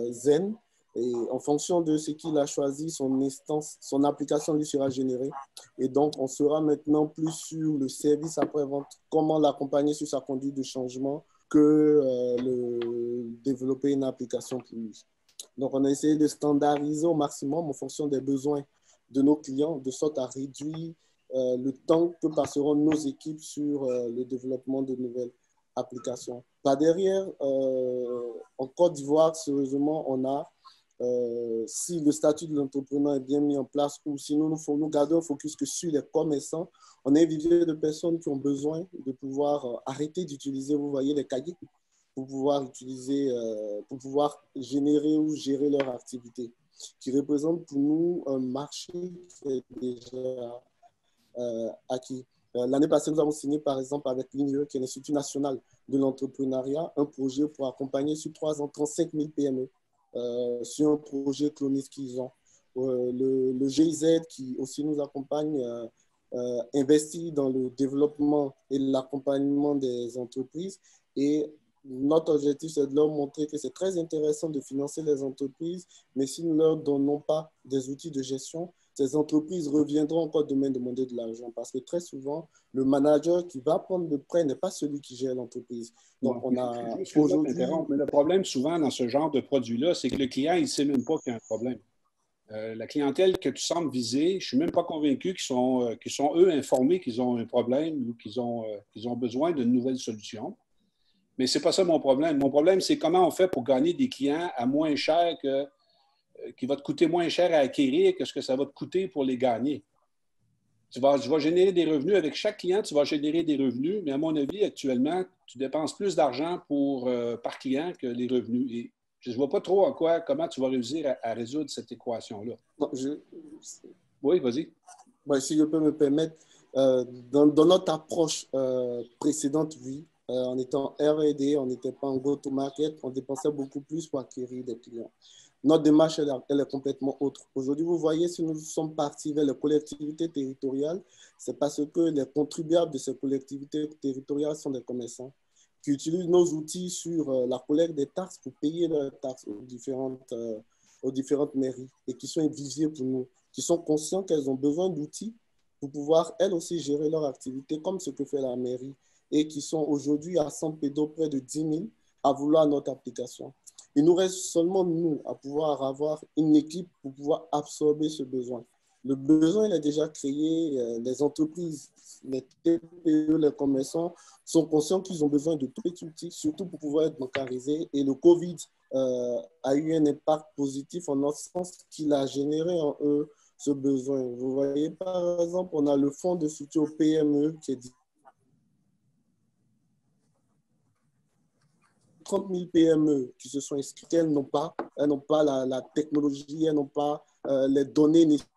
Zen. Et en fonction de ce qu'il a choisi, son instance, son application lui sera générée. Et donc, on sera maintenant plus sur le service après-vente, comment l'accompagner sur sa conduite de changement que développer une application pour lui. Donc, on a essayé de standardiser au maximum en fonction des besoins de nos clients, de sorte à réduire le temps que passeront nos équipes sur le développement de nouvelles applications. Par derrière, en Côte d'Ivoire, sérieusement, on a, si le statut de l'entrepreneur est bien mis en place ou si nous gardons un focus que sur les commerçants, on a un vivier de personnes qui ont besoin de pouvoir arrêter d'utiliser, vous voyez, les cahiers pour pouvoir utiliser, pour pouvoir générer ou gérer leur activité, qui représente pour nous un marché qui est déjà acquis. L'année passée, nous avons signé par exemple avec l'INE, qui est l'Institut national de l'entrepreneuriat, un projet pour accompagner sur 3 ans 35 000 PME sur un projet clonique qu'ils ont. Le GIZ qui aussi nous accompagne investit dans le développement et l'accompagnement des entreprises et notre objectif, c'est de leur montrer que c'est très intéressant de financer les entreprises, mais si nous ne leur donnons pas des outils de gestion, ces entreprises reviendront encore demain demander de l'argent parce que très souvent, le manager qui va prendre le prêt n'est pas celui qui gère l'entreprise. Donc, on a aujourd'hui... Mais le problème souvent dans ce genre de produit-là, c'est que le client, il ne sait même pas qu'il y a un problème. La clientèle que tu sembles viser, je ne suis même pas convaincu qu'ils sont, eux, informés qu'ils ont un problème ou qu'ils ont besoin d'une nouvelle solution. Mais ce n'est pas ça mon problème. Mon problème, c'est comment on fait pour gagner des clients à moins cher qui va te coûter moins cher à acquérir que ce que ça va te coûter pour les gagner. Tu vas générer des revenus. Avec chaque client, tu vas générer des revenus, mais à mon avis, actuellement, tu dépenses plus d'argent par client que les revenus. Et je ne vois pas trop comment tu vas réussir à résoudre cette équation-là. Oui, vas-y. Si je peux me permettre, dans notre approche précédente, oui, en étant R&D, on n'était pas en go-to-market, on dépensait beaucoup plus pour acquérir des clients. Notre démarche, elle est complètement autre. Aujourd'hui, vous voyez, si nous sommes partis vers les collectivités territoriales, c'est parce que les contribuables de ces collectivités territoriales sont des commerçants qui utilisent nos outils sur la collecte des taxes pour payer leurs taxes aux différentes mairies et qui sont un vivier pour nous, qui sont conscients qu'elles ont besoin d'outils pour pouvoir, elles aussi, gérer leur activité comme ce que fait la mairie et qui sont aujourd'hui à 100 pédos, près de 10 000 à vouloir notre application. Il nous reste seulement, nous, à pouvoir avoir une équipe pour pouvoir absorber ce besoin. Le besoin, il est déjà créé. Les entreprises, les TPE, les commerçants sont conscients qu'ils ont besoin de tous les outils, surtout pour pouvoir être bancarisés. Et le COVID a eu un impact positif en notre sens qu'il a généré en eux ce besoin. Vous voyez, par exemple, on a le fonds de soutien aux PME qui est 30 000 PME qui se sont inscrites, elles n'ont pas la technologie, elles n'ont pas les données nécessaires.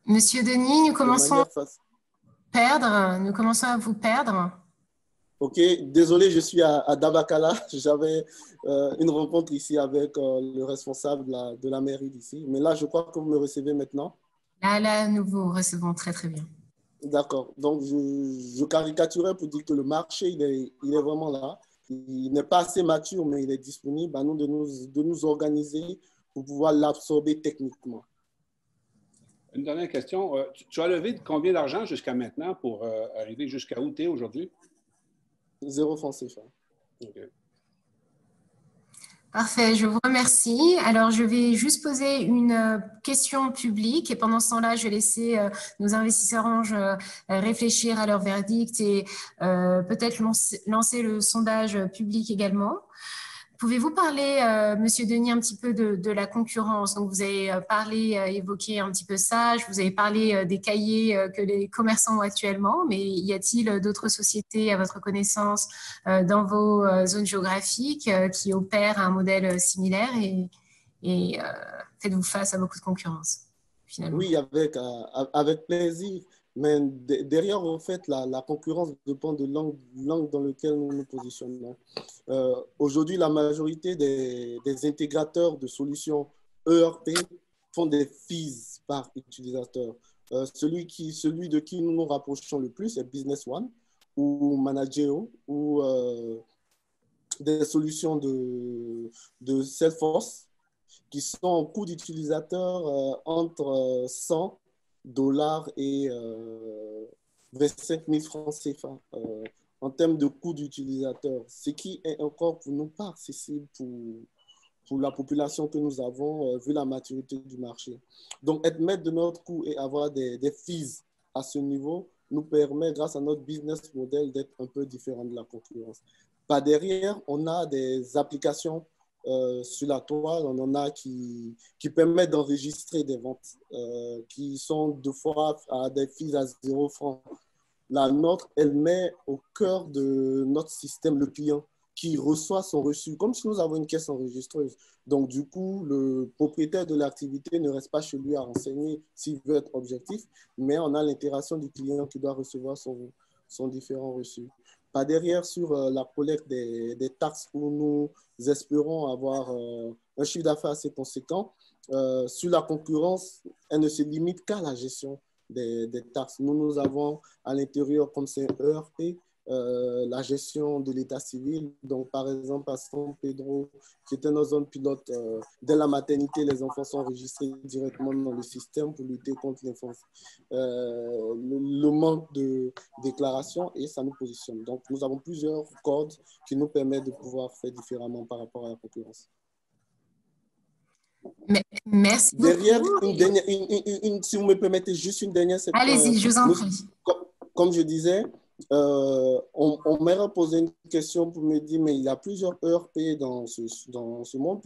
Monsieur Denis, nous commençons à vous perdre. Ok, désolé, je suis à Dabakala. J'avais une rencontre ici avec le responsable de la mairie d'ici. Mais là, je crois que vous me recevez maintenant. Là, nous vous recevons très, très bien. D'accord. Donc, je caricaturais pour dire que le marché, il est vraiment là. Il n'est pas assez mature, mais il est disponible à nous de nous organiser pour pouvoir l'absorber techniquement. Une dernière question. Tu as levé combien d'argent jusqu'à maintenant pour arriver jusqu'à où tu es aujourd'hui? 0 francs CFA. Okay. Parfait, je vous remercie. Alors, je vais juste poser une question publique et pendant ce temps-là, je vais laisser nos investisseurs anges réfléchir à leur verdict et peut-être lancer le sondage public également. Pouvez-vous parler, Monsieur Denis, un petit peu de la concurrence? Donc, vous avez évoqué un petit peu ça. Vous avez parlé des cahiers que les commerçants ont actuellement, mais y a-t-il d'autres sociétés, à votre connaissance, dans vos zones géographiques qui opèrent un modèle similaire et faites-vous face à beaucoup de concurrence, finalement? Oui, avec plaisir. Mais derrière, en fait, la concurrence dépend de l'angle dans lequel nous nous positionnons. Aujourd'hui, la majorité des intégrateurs de solutions ERP font des fees par utilisateur. Celui de qui nous nous rapprochons le plus est Business One ou Manageo ou des solutions de Salesforce qui sont en coût d'utilisateur entre 100 dollars et 25 000 francs CFA en termes de coût d'utilisateur, ce qui est encore pour nous pas accessible pour la population que nous avons, vu la maturité du marché. Donc, être maître de notre coût et avoir des fees à ce niveau nous permet, grâce à notre business model, d'être un peu différent de la concurrence. Par derrière, on a des applications sur la toile, on en a qui permettent d'enregistrer des ventes qui sont deux fois à des fees à 0 francs. La nôtre, elle met au cœur de notre système le client qui reçoit son reçu, comme si nous avons une caisse enregistreuse. Donc, du coup, le propriétaire de l'activité ne reste pas chez lui à renseigner s'il veut être objectif, mais on a l'interaction du client qui doit recevoir son différent reçu. Par derrière, sur la collecte des taxes où nous espérons avoir un chiffre d'affaires assez conséquent, sur la concurrence, elle ne se limite qu'à la gestion des taxes. Nous avons à l'intérieur, comme c'est un ERP, la gestion de l'état civil. Donc, par exemple, à San Pedro, qui était notre zone pilote, dès la maternité, les enfants sont enregistrés directement dans le système pour lutter contre le manque de déclaration, et ça nous positionne. Donc, nous avons plusieurs codes qui nous permettent de pouvoir faire différemment par rapport à la concurrence. Merci derrière, beaucoup. Si vous me permettez juste une dernière... Allez-y, je vous en prie. Comme je disais, on m'a posé une question pour me dire, mais il y a plusieurs ERP dans ce monde,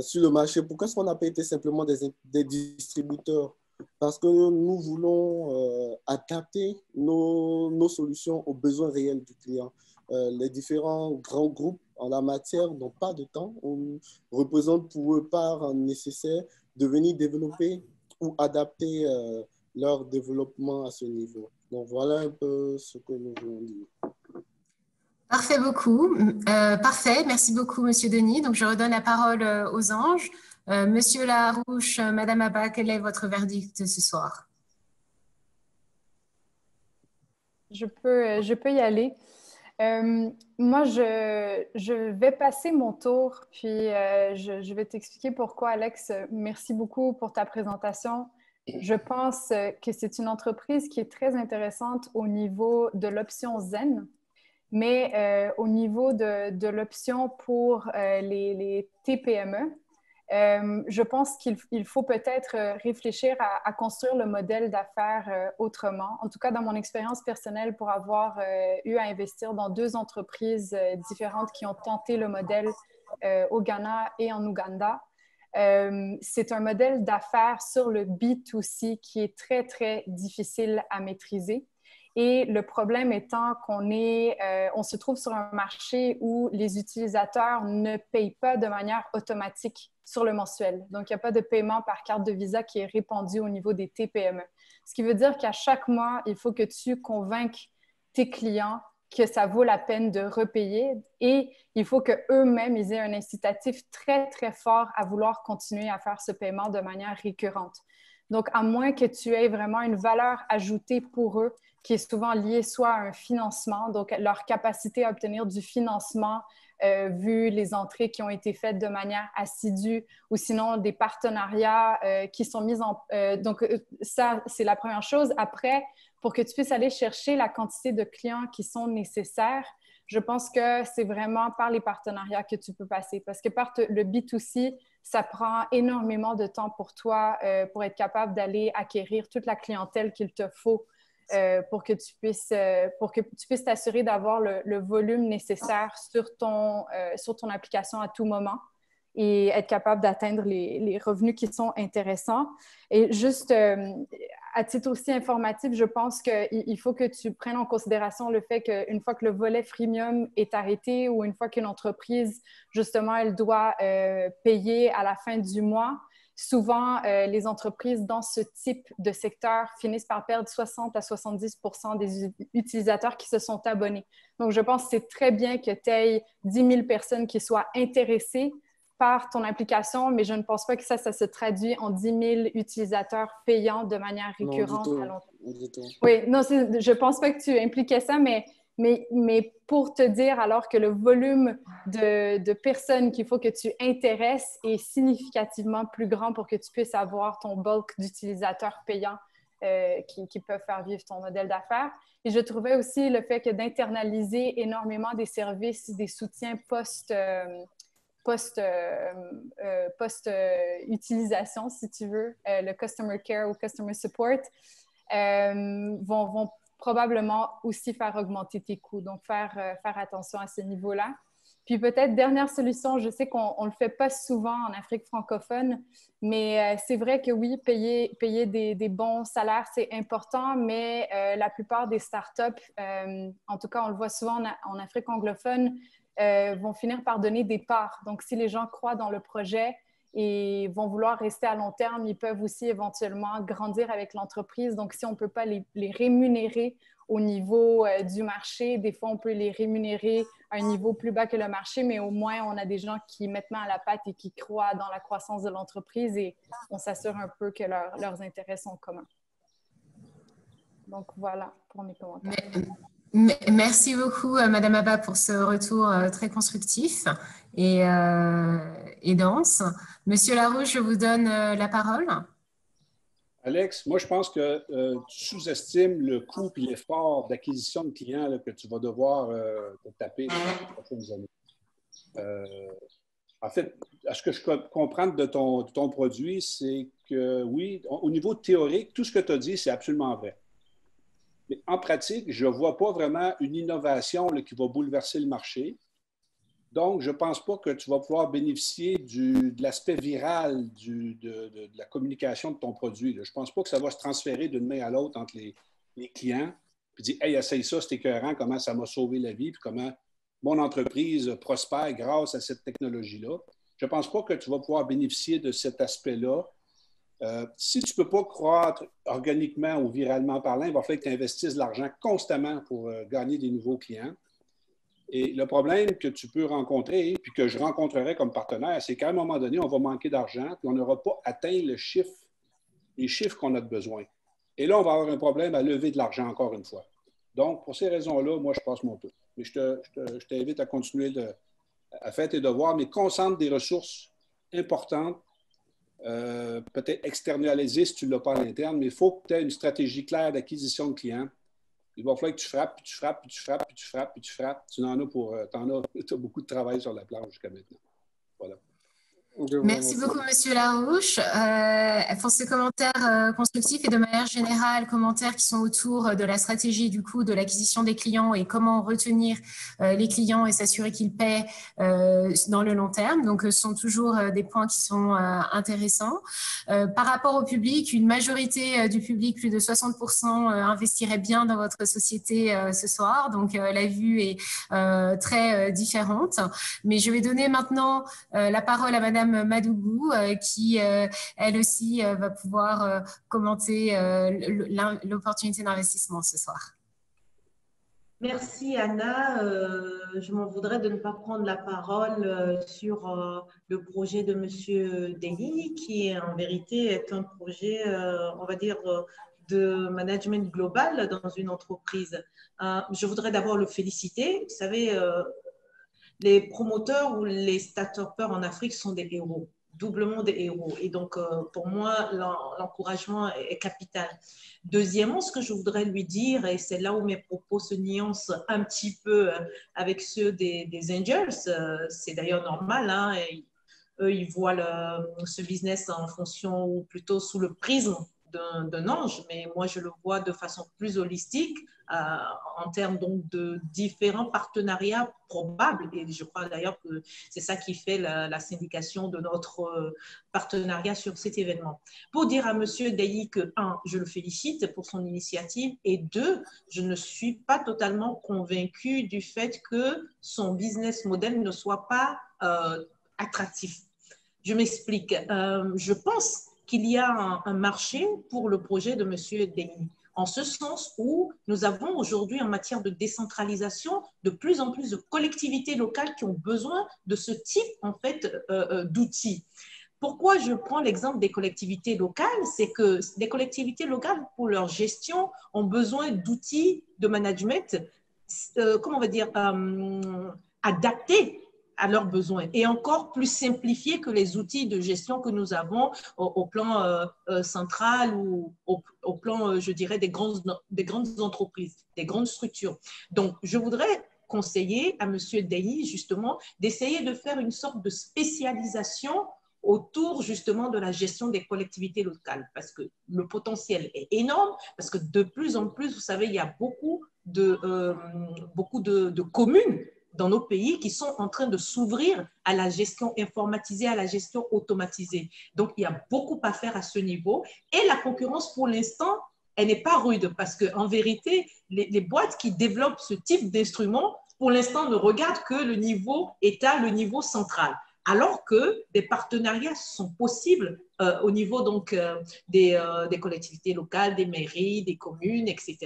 sur le marché. Pourquoi est-ce qu'on n'a pas été simplement des distributeurs? Parce que nous voulons adapter nos solutions aux besoins réels du client. Les différents grands groupes en la matière n'ont pas de temps. On représente pour eux part nécessaire de venir développer ou adapter leur développement à ce niveau. Donc, voilà un peu ce que nous voulons dire. Parfait beaucoup. Parfait. Merci beaucoup, Monsieur Denis. Donc, je redonne la parole aux anges. Monsieur Larouche, Madame Abba, quel est votre verdict ce soir? Je peux y aller. Moi, je vais passer mon tour, puis je vais t'expliquer pourquoi, Alex. Merci beaucoup pour ta présentation. Je pense que c'est une entreprise qui est très intéressante au niveau de l'option Zen, mais au niveau de l'option pour les TPME, je pense qu'il faut peut-être réfléchir à construire le modèle d'affaires autrement. En tout cas, dans mon expérience personnelle, pour avoir eu à investir dans 2 entreprises différentes qui ont tenté le modèle au Ghana et en Ouganda, c'est un modèle d'affaires sur le B2C qui est très, très difficile à maîtriser. Et le problème étant on se trouve sur un marché où les utilisateurs ne payent pas de manière automatique sur le mensuel. Donc, il n'y a pas de paiement par carte de Visa qui est répandu au niveau des TPME. Ce qui veut dire qu'à chaque mois, il faut que tu convainques tes clients que ça vaut la peine de repayer, et il faut qu'eux-mêmes aient un incitatif très, très fort à vouloir continuer à faire ce paiement de manière récurrente. Donc, à moins que tu aies vraiment une valeur ajoutée pour eux, qui est souvent liée soit à un financement, donc leur capacité à obtenir du financement vu les entrées qui ont été faites de manière assidue, ou sinon des partenariats qui sont mis en... donc, ça, c'est la première chose. Après, pour que tu puisses aller chercher la quantité de clients qui sont nécessaires, je pense que c'est vraiment par les partenariats que tu peux passer. Parce que par le B2C, ça prend énormément de temps pour toi pour être capable d'aller acquérir toute la clientèle qu'il te faut pour que tu puisses t'assurer d'avoir le volume nécessaire sur ton application à tout moment et être capable d'atteindre les revenus qui sont intéressants. Et juste à titre aussi informatif, je pense qu'il faut que tu prennes en considération le fait qu'une fois que le volet freemium est arrêté, ou une fois qu'une entreprise, justement, elle doit payer à la fin du mois, souvent, les entreprises dans ce type de secteur finissent par perdre 60 à 70 % des utilisateurs qui se sont abonnés. Donc, je pense que c'est très bien que tu aies 10 000 personnes qui soient intéressées par ton application, mais je ne pense pas que ça se traduit en 10 000 utilisateurs payants de manière récurrente à long terme. Oui, non, je ne pense pas que tu impliquais ça, mais Mais pour te dire alors que le volume de personnes qu'il faut que tu intéresses est significativement plus grand pour que tu puisses avoir ton bulk d'utilisateurs payants qui peuvent faire vivre ton modèle d'affaires. Et je trouvais aussi le fait que d'internaliser énormément des services, des soutiens post-utilisation, si tu veux, le customer care ou customer support, vont probablement aussi faire augmenter tes coûts. Donc, faire attention à ce niveau-là. Puis peut-être, dernière solution, je sais qu'on ne le fait pas souvent en Afrique francophone, mais c'est vrai que oui, payer des bons salaires, c'est important, mais la plupart des startups, en tout cas, on le voit souvent en Afrique anglophone, vont finir par donner des parts. Donc, si les gens croient dans le projet et vont vouloir rester à long terme, ils peuvent aussi éventuellement grandir avec l'entreprise. Donc, si on ne peut pas les rémunérer au niveau du marché, des fois, on peut les rémunérer à un niveau plus bas que le marché, mais au moins, on a des gens qui mettent main à la pâte et qui croient dans la croissance de l'entreprise et on s'assure un peu que leurs intérêts sont communs. Donc, voilà pour mes commentaires. Merci beaucoup, Madame Abba, pour ce retour très constructif et dense. Monsieur Larouche, je vous donne la parole. Alex, moi, je pense que tu sous-estimes le coût et l'effort d'acquisition de clients là, que tu vas devoir te taper dans les prochaines années. En fait, à ce que je comprends de ton produit, c'est que oui, au niveau théorique, tout ce que tu as dit, c'est absolument vrai. Mais en pratique, je ne vois pas vraiment une innovation là, qui va bouleverser le marché. Donc, je ne pense pas que tu vas pouvoir bénéficier de l'aspect viral de la communication de ton produit. Là. Je ne pense pas que ça va se transférer d'une main à l'autre entre les clients puis dire « Hey, essaye ça, c'est écœurant, comment ça m'a sauvé la vie, puis comment mon entreprise prospère grâce à cette technologie-là. » Je ne pense pas que tu vas pouvoir bénéficier de cet aspect-là. Si tu ne peux pas croître organiquement ou viralement parlant, il va falloir que tu investisses de l'argent constamment pour gagner des nouveaux clients. Et le problème que tu peux rencontrer, puis que je rencontrerai comme partenaire, c'est qu'à un moment donné, on va manquer d'argent, puis on n'aura pas atteint les chiffres qu'on a de besoin. Et là, on va avoir un problème à lever de l'argent encore une fois. Donc, pour ces raisons-là, moi, je passe mon tour. Mais je t'invite à continuer à faire tes devoirs, mais concentre des ressources importantes, peut-être externaliser si tu ne l'as pas à l'interne, mais il faut que tu aies une stratégie claire d'acquisition de clients. Il va falloir que tu frappes, puis tu frappes, puis tu frappes, puis tu frappes, puis tu frappes. Tu en as as beaucoup de travail sur la planche jusqu'à maintenant. Voilà. Merci beaucoup, Monsieur Larouche, pour ces commentaires constructifs et de manière générale, commentaires qui sont autour de la stratégie du coup de l'acquisition des clients et comment retenir les clients et s'assurer qu'ils paient dans le long terme. Donc, ce sont toujours des points qui sont intéressants. Par rapport au public, une majorité du public, plus de 60%, investirait bien dans votre société ce soir. Donc, la vue est très différente. Mais je vais donner maintenant la parole à Madame Madougou, qui, elle aussi, va pouvoir commenter l'opportunité d'investissement ce soir. Merci, Anna. Je m'en voudrais de ne pas prendre la parole sur le projet de M. Deli, qui, en vérité, est un projet, on va dire, de management global dans une entreprise. Je voudrais d'abord le féliciter. Vous savez, les promoteurs ou les start-upers en Afrique sont des héros, doublement des héros. Et donc, pour moi, l'encouragement est capital. Deuxièmement, ce que je voudrais lui dire, et c'est là où mes propos se nuancent un petit peu avec ceux des angels, c'est d'ailleurs normal, hein, et eux, ils voient ce business en fonction ou plutôt sous le prisme d'un ange, mais moi, je le vois de façon plus holistique en termes donc de différents partenariats probables. Et je crois d'ailleurs que c'est ça qui fait la syndication de notre partenariat sur cet événement. Pour dire à M. Deli que, un, je le félicite pour son initiative, et deux, je ne suis pas totalement convaincue du fait que son business model ne soit pas attractif. Je m'explique. Je pense qu'il y a un marché pour le projet de M. Deli, en ce sens où nous avons aujourd'hui en matière de décentralisation de plus en plus de collectivités locales qui ont besoin de ce type en fait, d'outils. Pourquoi je prends l'exemple des collectivités locales? C'est que les collectivités locales, pour leur gestion, ont besoin d'outils de management comment on va dire, adapté à leurs besoins et encore plus simplifié que les outils de gestion que nous avons au plan central ou au plan, je dirais, des grandes entreprises, des grandes structures. Donc, je voudrais conseiller à M. Denis, justement, d'essayer de faire une sorte de spécialisation autour, justement, de la gestion des collectivités locales, parce que le potentiel est énorme, parce que de plus en plus, vous savez, il y a beaucoup de communes dans nos pays qui sont en train de s'ouvrir à la gestion informatisée, à la gestion automatisée. Donc, il y a beaucoup à faire à ce niveau. Et la concurrence, pour l'instant, elle n'est pas rude parce qu'en vérité, les boîtes qui développent ce type d'instruments, pour l'instant, ne regardent que le niveau État, le niveau central. Alors que des partenariats sont possibles au niveau donc, des collectivités locales, des mairies, des communes, etc.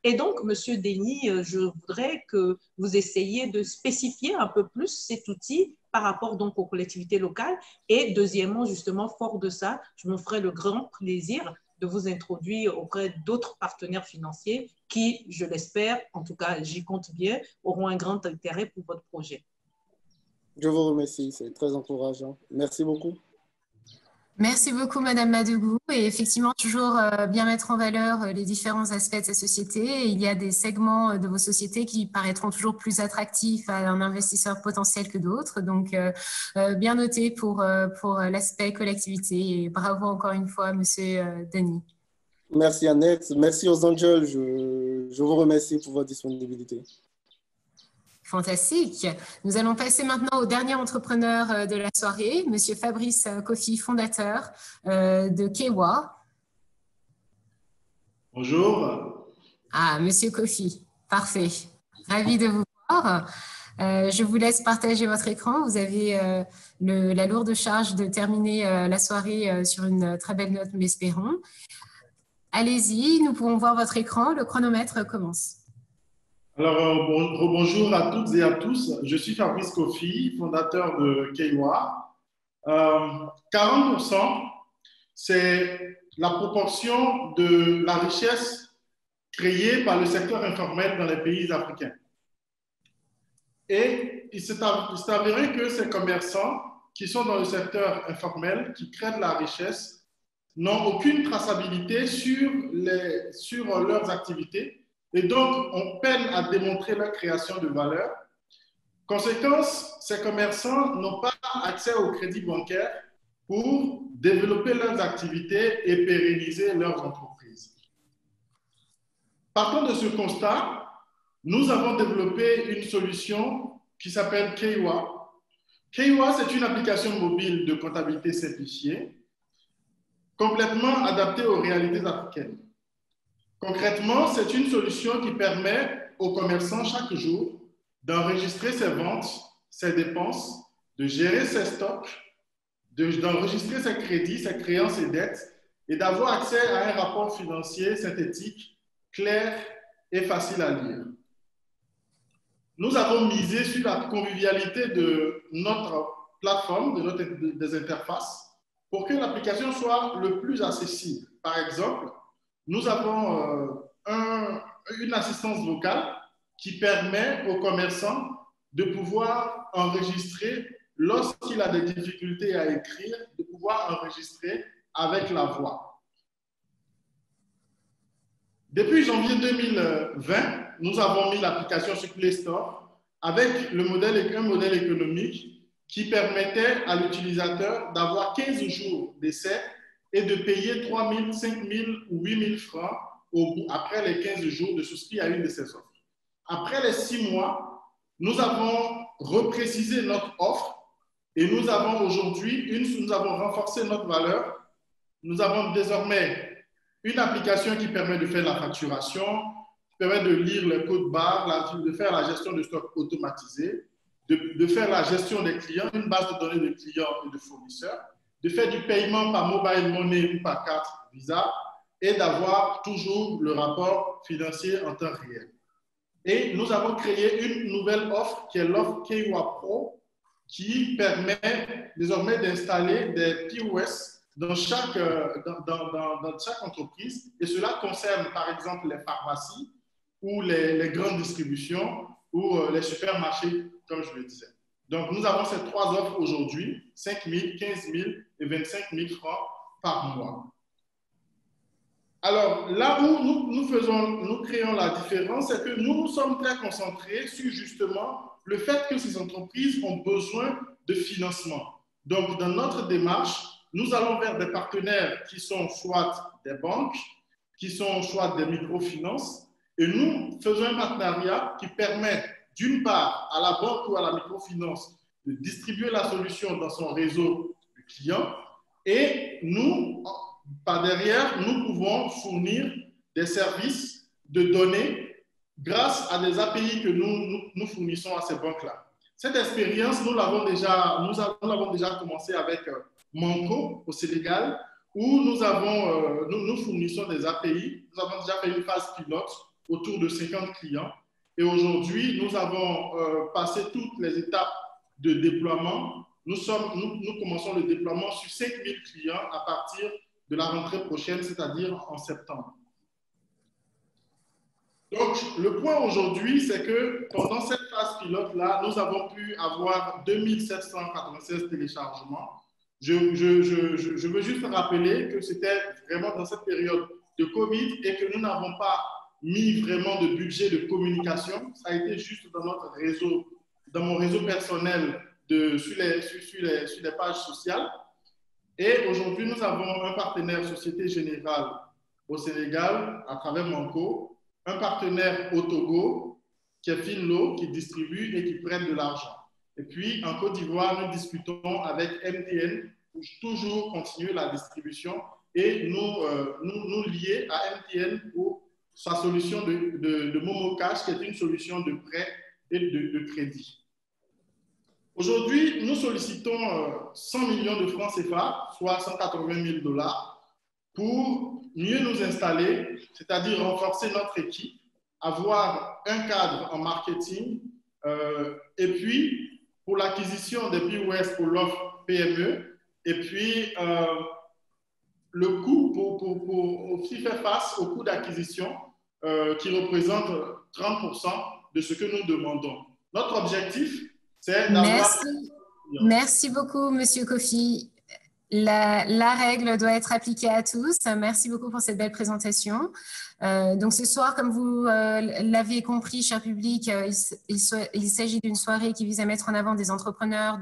Et donc, Monsieur Denis, je voudrais que vous essayiez de spécifier un peu plus cet outil par rapport donc aux collectivités locales. Et deuxièmement, justement, fort de ça, je me ferai le grand plaisir de vous introduire auprès d'autres partenaires financiers qui, je l'espère, en tout cas, j'y compte bien, auront un grand intérêt pour votre projet. Je vous remercie, c'est très encourageant. Merci beaucoup. Merci beaucoup, Madame Madougou. Et effectivement, toujours bien mettre en valeur les différents aspects de sa société. Et il y a des segments de vos sociétés qui paraîtront toujours plus attractifs à un investisseur potentiel que d'autres. Donc, bien noté pour l'aspect collectivité. Et bravo encore une fois, Monsieur Denis. Merci, Annette. Merci aux Angels. Je vous remercie pour votre disponibilité. Fantastique. Nous allons passer maintenant au dernier entrepreneur de la soirée, Monsieur Fabrice Kofi, fondateur de Kewa. Bonjour. Ah, Monsieur Kofi, parfait. Ravi de vous voir. Je vous laisse partager votre écran. Vous avez la lourde charge de terminer la soirée sur une très belle note, nous l'espérons. Allez-y, nous pouvons voir votre écran. Le chronomètre commence. Alors, bonjour à toutes et à tous. Je suis Fabrice Kofi, fondateur de Kewa. 40%, c'est la proportion de la richesse créée par le secteur informel dans les pays africains. Et il s'est avéré que ces commerçants qui sont dans le secteur informel, qui créent de la richesse, n'ont aucune traçabilité sur leurs activités. Et donc, on peine à démontrer leur création de valeur. Conséquence, ces commerçants n'ont pas accès au crédit bancaire pour développer leurs activités et pérenniser leurs entreprises. Partant de ce constat, nous avons développé une solution qui s'appelle Kewa. Kewa, c'est une application mobile de comptabilité simplifiée, complètement adaptée aux réalités africaines. Concrètement, c'est une solution qui permet aux commerçants chaque jour d'enregistrer ses ventes, ses dépenses, de gérer ses stocks, d'enregistrer ses crédits, ses créances et dettes et d'avoir accès à un rapport financier synthétique, clair et facile à lire. Nous avons misé sur la convivialité de notre plateforme, des interfaces, pour que l'application soit le plus accessible. Par exemple, nous avons une assistance vocale qui permet aux commerçants de pouvoir enregistrer, lorsqu'il a des difficultés à écrire, de pouvoir enregistrer avec la voix. Depuis janvier 2020, nous avons mis l'application sur Play Store avec un modèle économique qui permettait à l'utilisateur d'avoir 15 jours d'essai et de payer 3 000, 5 000 ou 8 000 francs après les 15 jours de souscrire à une de ces offres. Après les 6 mois, nous avons reprécisé notre offre et nous avons aujourd'hui, nous avons renforcé notre valeur. Nous avons désormais une application qui permet de faire la facturation, qui permet de lire le code barre, de faire la gestion de stock automatisée, de faire la gestion des clients, une base de données de clients et de fournisseurs, de faire du paiement par mobile money ou par carte Visa et d'avoir toujours le rapport financier en temps réel. Et nous avons créé une nouvelle offre qui est l'offre Kewa Pro qui permet désormais d'installer des POS dans chaque entreprise et cela concerne par exemple les pharmacies, ou les grandes distributions ou les supermarchés, comme je le disais. Donc, nous avons ces 3 offres aujourd'hui, 5 000, 15 000 et 25 000 francs par mois. Alors, là où nous créons la différence, c'est que nous sommes très concentrés sur justement le fait que ces entreprises ont besoin de financement. Donc, dans notre démarche, nous allons vers des partenaires qui sont soit des banques, qui sont soit des microfinances, et nous faisons un partenariat qui permet d'une part à la banque ou à la microfinance de distribuer la solution dans son réseau de clients, et nous, par derrière, nous pouvons fournir des services de données grâce à des API que nous fournissons à ces banques-là. Cette expérience, nous l'avons déjà commencé avec Manco au Sénégal, où nous fournissons des API. Nous avons déjà fait une phase pilote autour de 50 clients. Et aujourd'hui, nous avons passé toutes les étapes de déploiement. Nous commençons le déploiement sur 5000 clients à partir de la rentrée prochaine, c'est-à-dire en septembre. Donc, le point aujourd'hui, c'est que pendant cette phase pilote-là, nous avons pu avoir 2796 téléchargements. Je veux juste rappeler que c'était vraiment dans cette période de Covid et que nous n'avons pas mis vraiment de budget de communication. Ça a été juste dans notre réseau, dans mon réseau personnel sur les pages sociales. Et aujourd'hui, nous avons un partenaire Société Générale au Sénégal à travers Manco, un partenaire au Togo qui est Finlo, qui distribue et qui prête de l'argent. Et puis, en Côte d'Ivoire, nous discutons avec MTN pour toujours continuer la distribution et nous lier à MTN pour sa solution de Momo Cash, qui est une solution de prêt et de crédit. Aujourd'hui, nous sollicitons 100 millions de francs CFA, soit 180 000 $, pour mieux nous installer, c'est-à-dire renforcer notre équipe, avoir un cadre en marketing, et puis pour l'acquisition des POS pour l'offre PME, et puis le coût pour aussi faire face au coût d'acquisition qui représente 30% de ce que nous demandons. Notre objectif, c'est d'avoir... Merci beaucoup, Monsieur Kofi. La règle doit être appliquée à tous. Merci beaucoup pour cette belle présentation. Donc ce soir, comme vous l'avez compris, cher public, il s'agit d'une soirée qui vise à mettre en avant des entrepreneurs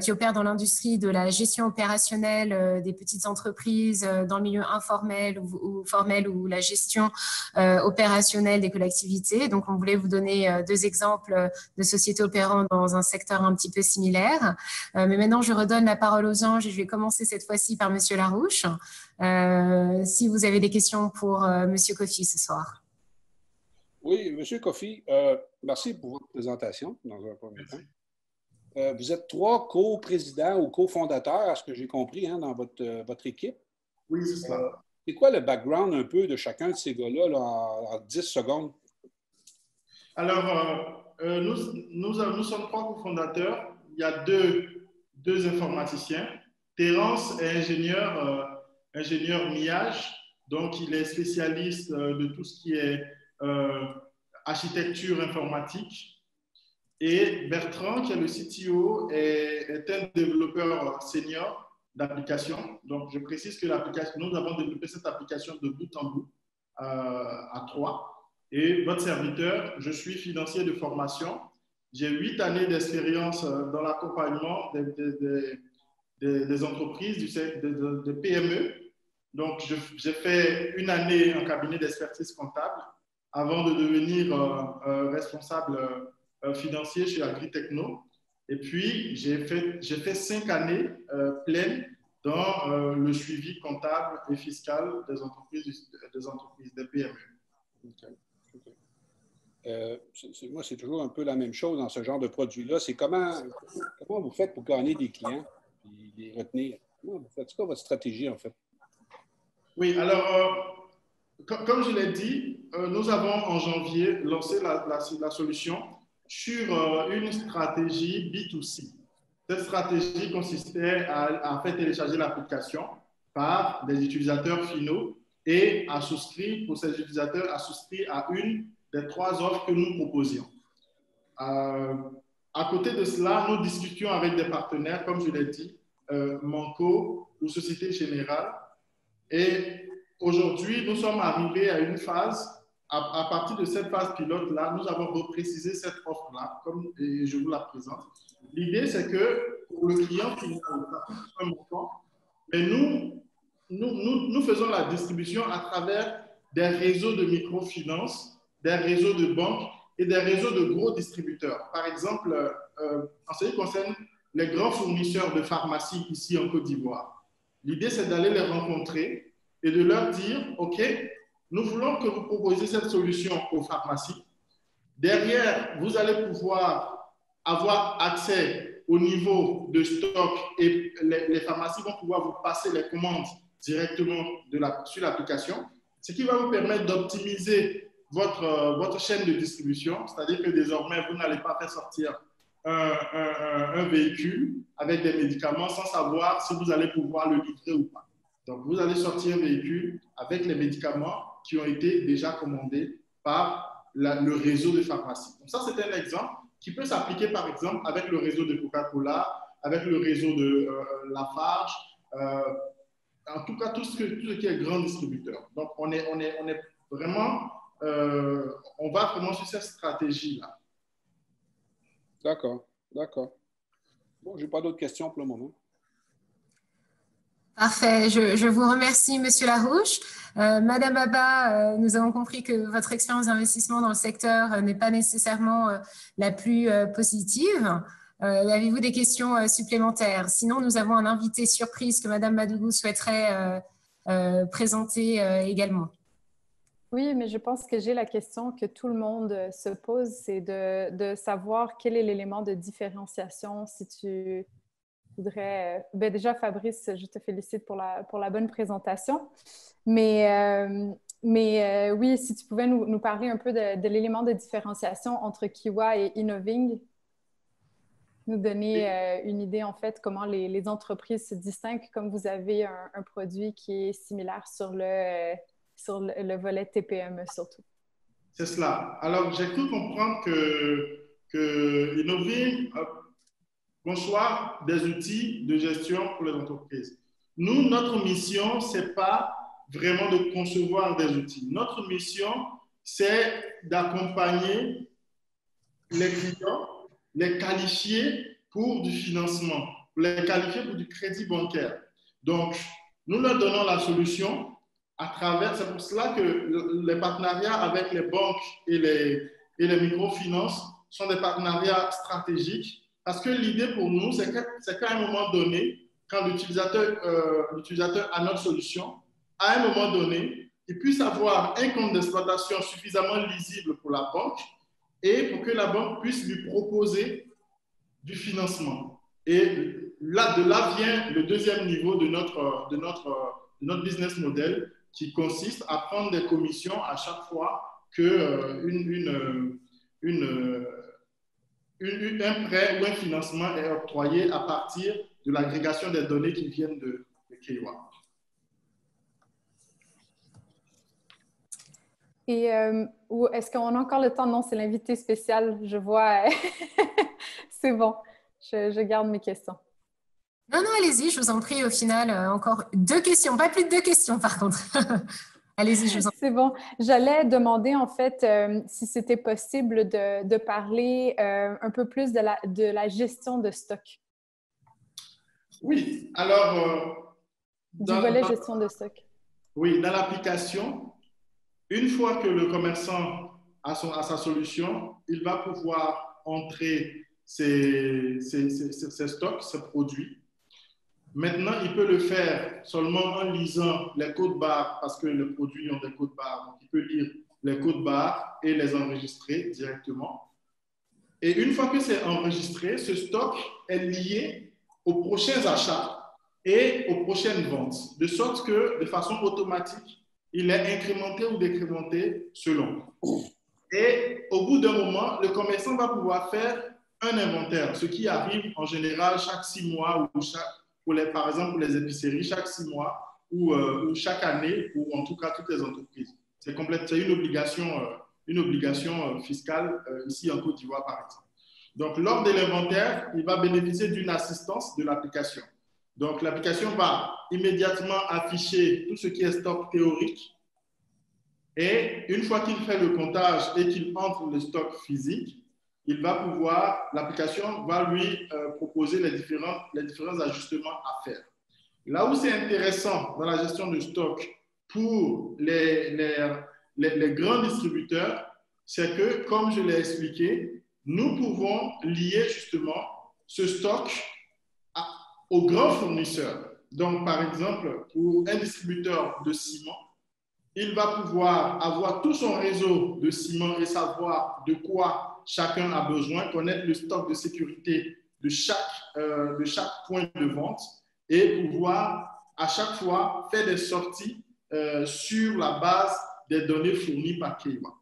qui opèrent dans l'industrie de la gestion opérationnelle des petites entreprises dans le milieu informel ou formel ou la gestion opérationnelle des collectivités. Donc on voulait vous donner 2 exemples de sociétés opérant dans un secteur un petit peu similaire. Mais maintenant, je redonne la parole aux anges et je vais commencer cette fois-ci par Monsieur Larouche. Si vous avez des questions pour Monsieur Kofi ce soir. Oui, Monsieur Kofi, merci pour votre présentation dans un premier temps. Vous êtes 3 co-présidents ou co-fondateurs, à ce que j'ai compris, hein, dans votre équipe. Oui, c'est ça. C'est quoi le background un peu de chacun de ces gars-là là, en 10 secondes? Alors, nous sommes 3 co-fondateurs. Il y a deux informaticiens. Terence est ingénieur MIAGE, donc il est spécialiste de tout ce qui est architecture informatique. Et Bertrand, qui est le CTO, est un développeur senior d'application. Donc, je précise que nous avons développé cette application de bout en bout à 3. Et votre serviteur, je suis financier de formation. J'ai 8 années d'expérience dans l'accompagnement des entreprises, des PME. Donc, j'ai fait 1 année en cabinet d'expertise comptable avant de devenir responsable financier chez Agritechno. Et puis, j'ai fait 5 années pleines dans le suivi comptable et fiscal des entreprises, des PME. Okay. Moi, c'est toujours un peu la même chose dans ce genre de produit-là. C'est comment vous faites pour gagner des clients et les retenir? Comment vous faites? C'est quoi votre stratégie, en fait? Oui, alors, comme je l'ai dit, nous avons en janvier lancé la solution sur une stratégie B2C. Cette stratégie consistait à faire télécharger l'application par des utilisateurs finaux et pour ces utilisateurs, à souscrire à une des 3 offres que nous proposions. À côté de cela, nous discutions avec des partenaires, comme je l'ai dit, Manco ou Société Générale. Et aujourd'hui, nous sommes arrivés à une phase, à partir de cette phase pilote-là, nous avons reprécisé cette offre-là, et je vous la présente. L'idée, c'est que pour le client final, un montant, mais nous faisons la distribution à travers des réseaux de microfinance, des réseaux de banques et des réseaux de gros distributeurs. Par exemple, en ce qui concerne les grands fournisseurs de pharmacie ici en Côte d'Ivoire, l'idée, c'est d'aller les rencontrer et de leur dire, OK, nous voulons que vous proposiez cette solution aux pharmacies. Derrière, vous allez pouvoir avoir accès au niveau de stock et les pharmacies vont pouvoir vous passer les commandes directement sur l'application, ce qui va vous permettre d'optimiser votre chaîne de distribution, c'est-à-dire que désormais, vous n'allez pas faire sortir un véhicule avec des médicaments sans savoir si vous allez pouvoir le livrer ou pas. Donc, vous allez sortir un véhicule avec les médicaments qui ont été déjà commandés par le réseau de pharmacies. Donc, ça, c'est un exemple qui peut s'appliquer, par exemple, avec le réseau de Coca-Cola, avec le réseau de Lafarge, en tout cas, tout ce qui est grand distributeur. Donc, on est vraiment, on va vraiment sur cette stratégie-là. D'accord, d'accord. Bon, je n'ai pas d'autres questions pour le moment. Parfait. Je vous remercie, Monsieur Larouche. Madame Abba, nous avons compris que votre expérience d'investissement dans le secteur n'est pas nécessairement la plus positive. Avez-vous des questions supplémentaires? Sinon, nous avons un invité surprise que Madame Madougou souhaiterait présenter également. Oui, mais je pense que j'ai la question que tout le monde se pose, c'est de savoir quel est l'élément de différenciation si tu voudrais… Ben déjà, Fabrice, je te félicite pour la bonne présentation. Mais oui, si tu pouvais nous parler un peu de l'élément de différenciation entre Kiwa et Innoving, nous donner une idée, en fait, comment les entreprises se distinguent, comme vous avez un produit qui est similaire sur le volet TPME surtout. C'est cela. Alors, j'ai cru comprendre que Innoving conçoit des outils de gestion pour les entreprises. Nous, notre mission, ce n'est pas vraiment de concevoir des outils. Notre mission, c'est d'accompagner les clients, les qualifier pour du financement, les qualifier pour du crédit bancaire. Donc, nous leur donnons la solution à travers, c'est pour cela que les partenariats avec les banques et les microfinances sont des partenariats stratégiques parce que l'idée pour nous, c'est qu'à un moment donné, quand l'utilisateur a notre solution, à un moment donné, il puisse avoir un compte d'exploitation suffisamment lisible pour la banque et pour que la banque puisse lui proposer du financement. Et de là vient le deuxième niveau de notre business model qui consiste à prendre des commissions à chaque fois qu'un prêt ou un financement est octroyé à partir de l'agrégation des données qui viennent de Kiwa. Et est-ce qu'on a encore le temps? Non, c'est l'invité spécial. Je vois. C'est bon. Je garde mes questions. Non, allez-y, je vous en prie. Au final, encore 2 questions. Pas plus de 2 questions, par contre. Allez-y, je vous en prie. C'est bon. J'allais demander, en fait, si c'était possible de parler un peu plus de la gestion de stock. Oui, alors… du volet gestion de stock. Oui, dans l'application, une fois que le commerçant a sa solution, il va pouvoir entrer ses stocks, ses produits. Maintenant, il peut le faire seulement en lisant les codes barres parce que les produits ont des codes barres. Donc, il peut lire les codes barres et les enregistrer directement. Et une fois que c'est enregistré, ce stock est lié aux prochains achats et aux prochaines ventes, de sorte que, de façon automatique, il est incrémenté ou décrémenté selon. Et au bout d'un moment, le commerçant va pouvoir faire un inventaire, ce qui arrive en général chaque 6 mois ou par exemple pour les épiceries, chaque 6 mois ou chaque année, ou en tout cas toutes les entreprises. C'est une obligation une obligation fiscale ici en Côte d'Ivoire, par exemple. Donc, lors de l'inventaire, il va bénéficier d'une assistance de l'application. Donc, l'application va immédiatement afficher tout ce qui est stock théorique. Et une fois qu'il fait le comptage et qu'il entre le stock physique, l'application va lui proposer les différents ajustements à faire. Là où c'est intéressant dans la gestion de stock pour les grands distributeurs, c'est que, comme je l'ai expliqué, nous pouvons lier justement ce stock aux grands fournisseurs. Donc, par exemple, pour un distributeur de ciment, il va pouvoir avoir tout son réseau de ciment et savoir de quoi chacun a besoin, connaître le stock de sécurité de chaque point de vente et pouvoir à chaque fois faire des sorties sur la base des données fournies par Keiwa.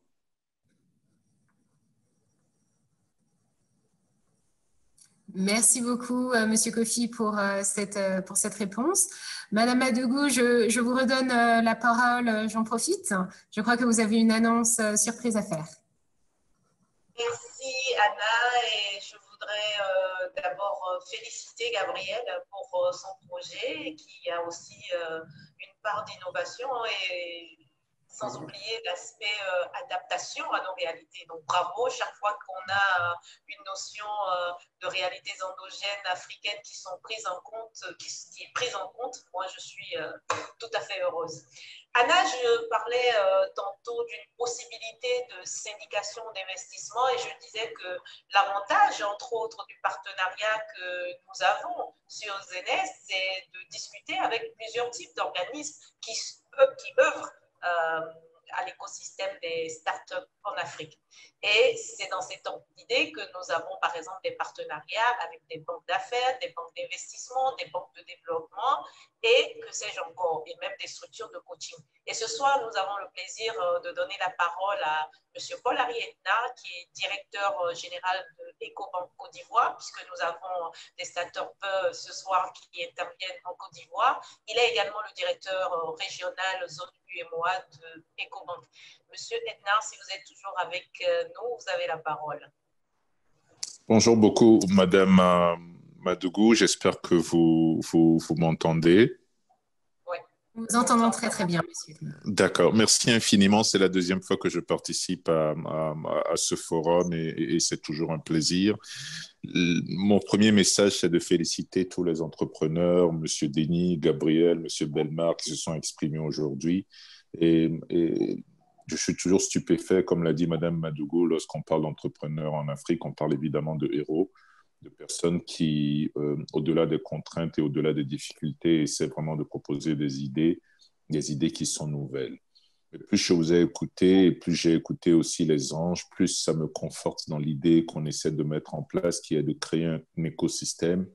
Merci beaucoup, Monsieur Kofi, pour cette réponse. Madame Madougou, je vous redonne la parole. J'en profite. Je crois que vous avez une annonce surprise à faire. Merci, Anna. Et je voudrais d'abord féliciter Gabriel pour son projet qui a aussi une part d'innovation et sans oublier l'aspect adaptation à nos réalités. Donc, bravo, chaque fois qu'on a une notion de réalités endogènes africaines qui sont prises en compte, qui est prise en compte, moi, je suis tout à fait heureuse. Anna, je parlais tantôt d'une possibilité de syndication d'investissement et je disais que l'avantage, entre autres, du partenariat que nous avons sur ZNES, c'est de discuter avec plusieurs types d'organismes qui œuvrent à l'écosystème des startups en Afrique. Et c'est dans cette idée que nous avons, par exemple, des partenariats avec des banques d'affaires, des banques d'investissement, des banques de développement et que sais-je encore, et même des structures de coaching. Et ce soir, nous avons le plaisir de donner la parole à M. Paul Arietna, qui est directeur général de EcoBank Côte d'Ivoire, puisque nous avons des startups ce soir qui interviennent en Côte d'Ivoire. Il est également le directeur régional zone UMOA de EcoBank. Monsieur Edna, si vous êtes toujours avec nous, vous avez la parole. Bonjour beaucoup, Madame Madougou. J'espère que vous m'entendez. Oui, nous vous entendons très, très bien, monsieur. D'accord, merci infiniment. C'est la deuxième fois que je participe à ce forum et c'est toujours un plaisir. Mon premier message, c'est de féliciter tous les entrepreneurs, monsieur Denis, Gabriel, monsieur Belmar, qui se sont exprimés aujourd'hui. Et je suis toujours stupéfait, comme l'a dit Madame Madougou, lorsqu'on parle d'entrepreneurs en Afrique, on parle évidemment de héros, de personnes qui, au-delà des contraintes et au-delà des difficultés, essaient vraiment de proposer des idées qui sont nouvelles. Et plus je vous ai écouté, et plus j'ai écouté aussi les anges, plus ça me conforte dans l'idée qu'on essaie de mettre en place, qui est de créer un écosystème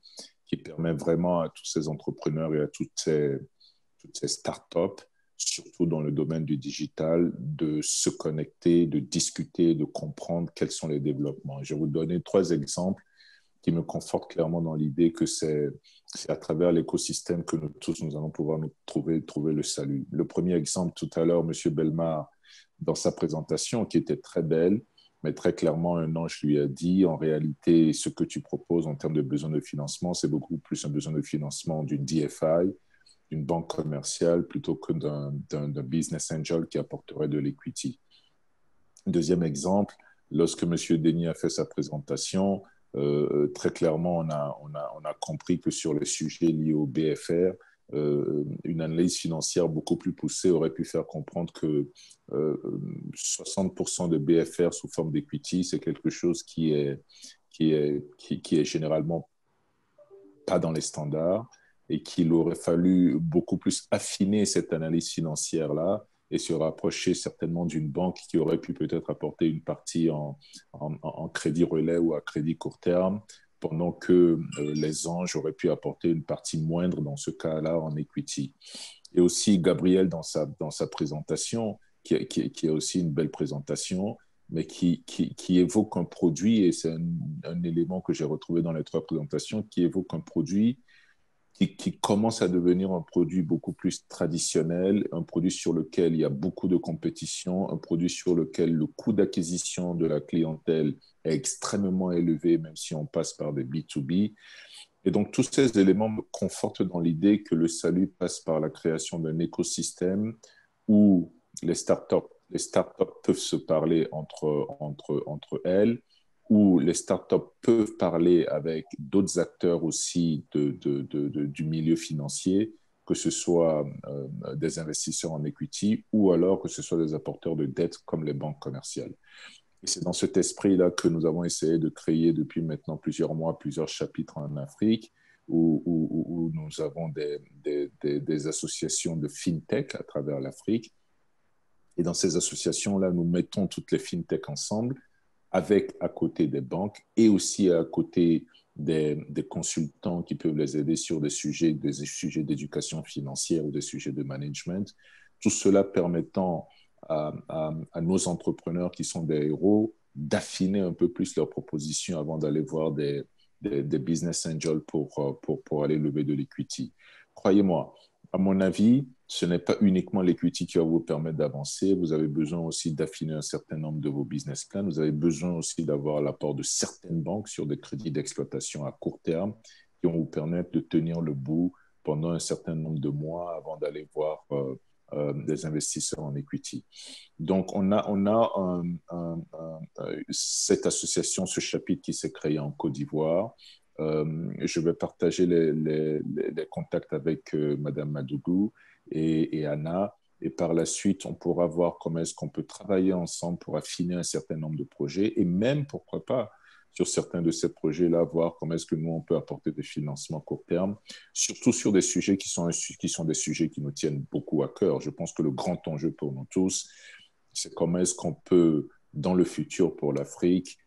qui permet vraiment à tous ces entrepreneurs et à toutes ces startups, surtout dans le domaine du digital, de se connecter, de discuter, de comprendre quels sont les développements. Je vais vous donner 3 exemples qui me confortent clairement dans l'idée que c'est à travers l'écosystème que nous tous, nous allons pouvoir nous trouver le salut. Le premier exemple, tout à l'heure, M. Belmar, dans sa présentation, qui était très belle, mais très clairement, un ange lui a dit, en réalité, ce que tu proposes en termes de besoin de financement, c'est beaucoup plus un besoin de financement d'une DFI, d'une banque commerciale, plutôt que d'un business angel qui apporterait de l'equity. Deuxième exemple, lorsque M. Denis a fait sa présentation, très clairement, on a compris que sur les sujets liés au BFR, une analyse financière beaucoup plus poussée aurait pu faire comprendre que 60% de BFR sous forme d'equity, c'est quelque chose qui est généralement pas dans les standards et qu'il aurait fallu beaucoup plus affiner cette analyse financière-là et se rapprocher certainement d'une banque qui aurait pu peut-être apporter une partie en crédit relais ou à crédit court terme, pendant que les anges auraient pu apporter une partie moindre dans ce cas-là en equity. Et aussi Gabriel dans sa présentation, qui est aussi une belle présentation, mais qui évoque un produit, et c'est un élément que j'ai retrouvé dans les 3 présentations, qui évoque un produit qui commence à devenir un produit beaucoup plus traditionnel, un produit sur lequel il y a beaucoup de compétition, un produit sur lequel le coût d'acquisition de la clientèle est extrêmement élevé, même si on passe par des B2B. Et donc, tous ces éléments me confortent dans l'idée que le salut passe par la création d'un écosystème où les startups peuvent se parler entre elles, où les startups peuvent parler avec d'autres acteurs aussi du milieu financier, que ce soit des investisseurs en equity ou alors que ce soit des apporteurs de dette comme les banques commerciales. Et c'est dans cet esprit-là que nous avons essayé de créer depuis maintenant plusieurs mois, plusieurs chapitres en Afrique, où nous avons des associations de fintech à travers l'Afrique. Et dans ces associations-là, nous mettons toutes les fintech ensemble, avec à côté des banques et aussi à côté des consultants qui peuvent les aider sur des sujets d'éducation financière ou des sujets de management. Tout cela permettant à nos entrepreneurs qui sont des héros d'affiner un peu plus leurs propositions avant d'aller voir des business angels pour aller lever de l'equity. Croyez-moi, à mon avis, ce n'est pas uniquement l'equity qui va vous permettre d'avancer. Vous avez besoin aussi d'affiner un certain nombre de vos business plans. Vous avez besoin aussi d'avoir l'apport de certaines banques sur des crédits d'exploitation à court terme qui vont vous permettre de tenir le bout pendant un certain nombre de mois avant d'aller voir des investisseurs en equity. Donc, on a cette association, ce chapitre qui s'est créé en Côte d'Ivoire. Je vais partager les contacts avec Madame Madougou et Anna. Et par la suite, on pourra voir comment est-ce qu'on peut travailler ensemble pour affiner un certain nombre de projets et même, pourquoi pas, sur certains de ces projets-là, voir comment est-ce que nous, on peut apporter des financements court terme, surtout sur des sujets qui sont des sujets qui nous tiennent beaucoup à cœur. Je pense que le grand enjeu pour nous tous, c'est comment est-ce qu'on peut, dans le futur pour l'Afrique,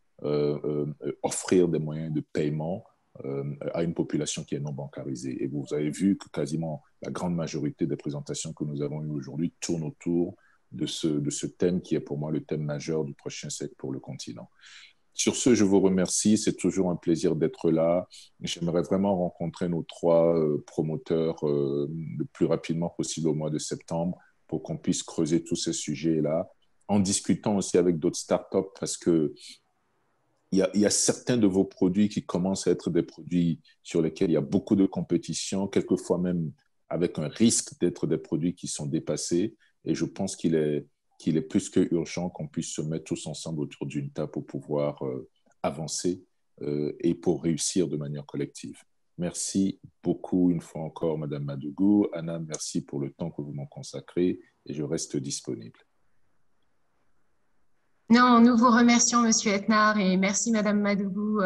offrir des moyens de paiement à une population qui est non bancarisée. Et vous avez vu que quasiment la grande majorité des présentations que nous avons eues aujourd'hui tournent autour de ce thème qui est pour moi le thème majeur du prochain siècle pour le continent. Sur ce, je vous remercie. C'est toujours un plaisir d'être là. J'aimerais vraiment rencontrer nos 3 promoteurs le plus rapidement possible au mois de septembre pour qu'on puisse creuser tous ces sujets-là, en discutant aussi avec d'autres startups parce que il y a certains de vos produits qui commencent à être des produits sur lesquels il y a beaucoup de compétition, quelquefois même avec un risque d'être des produits qui sont dépassés. Et je pense qu'il est plus que urgent qu'on puisse se mettre tous ensemble autour d'une table pour pouvoir avancer et pour réussir de manière collective. Merci beaucoup une fois encore, Madame Madougou. Anna, merci pour le temps que vous m'en consacrez et je reste disponible. Non, nous vous remercions, Monsieur Etnard, et merci, Madame Madougou,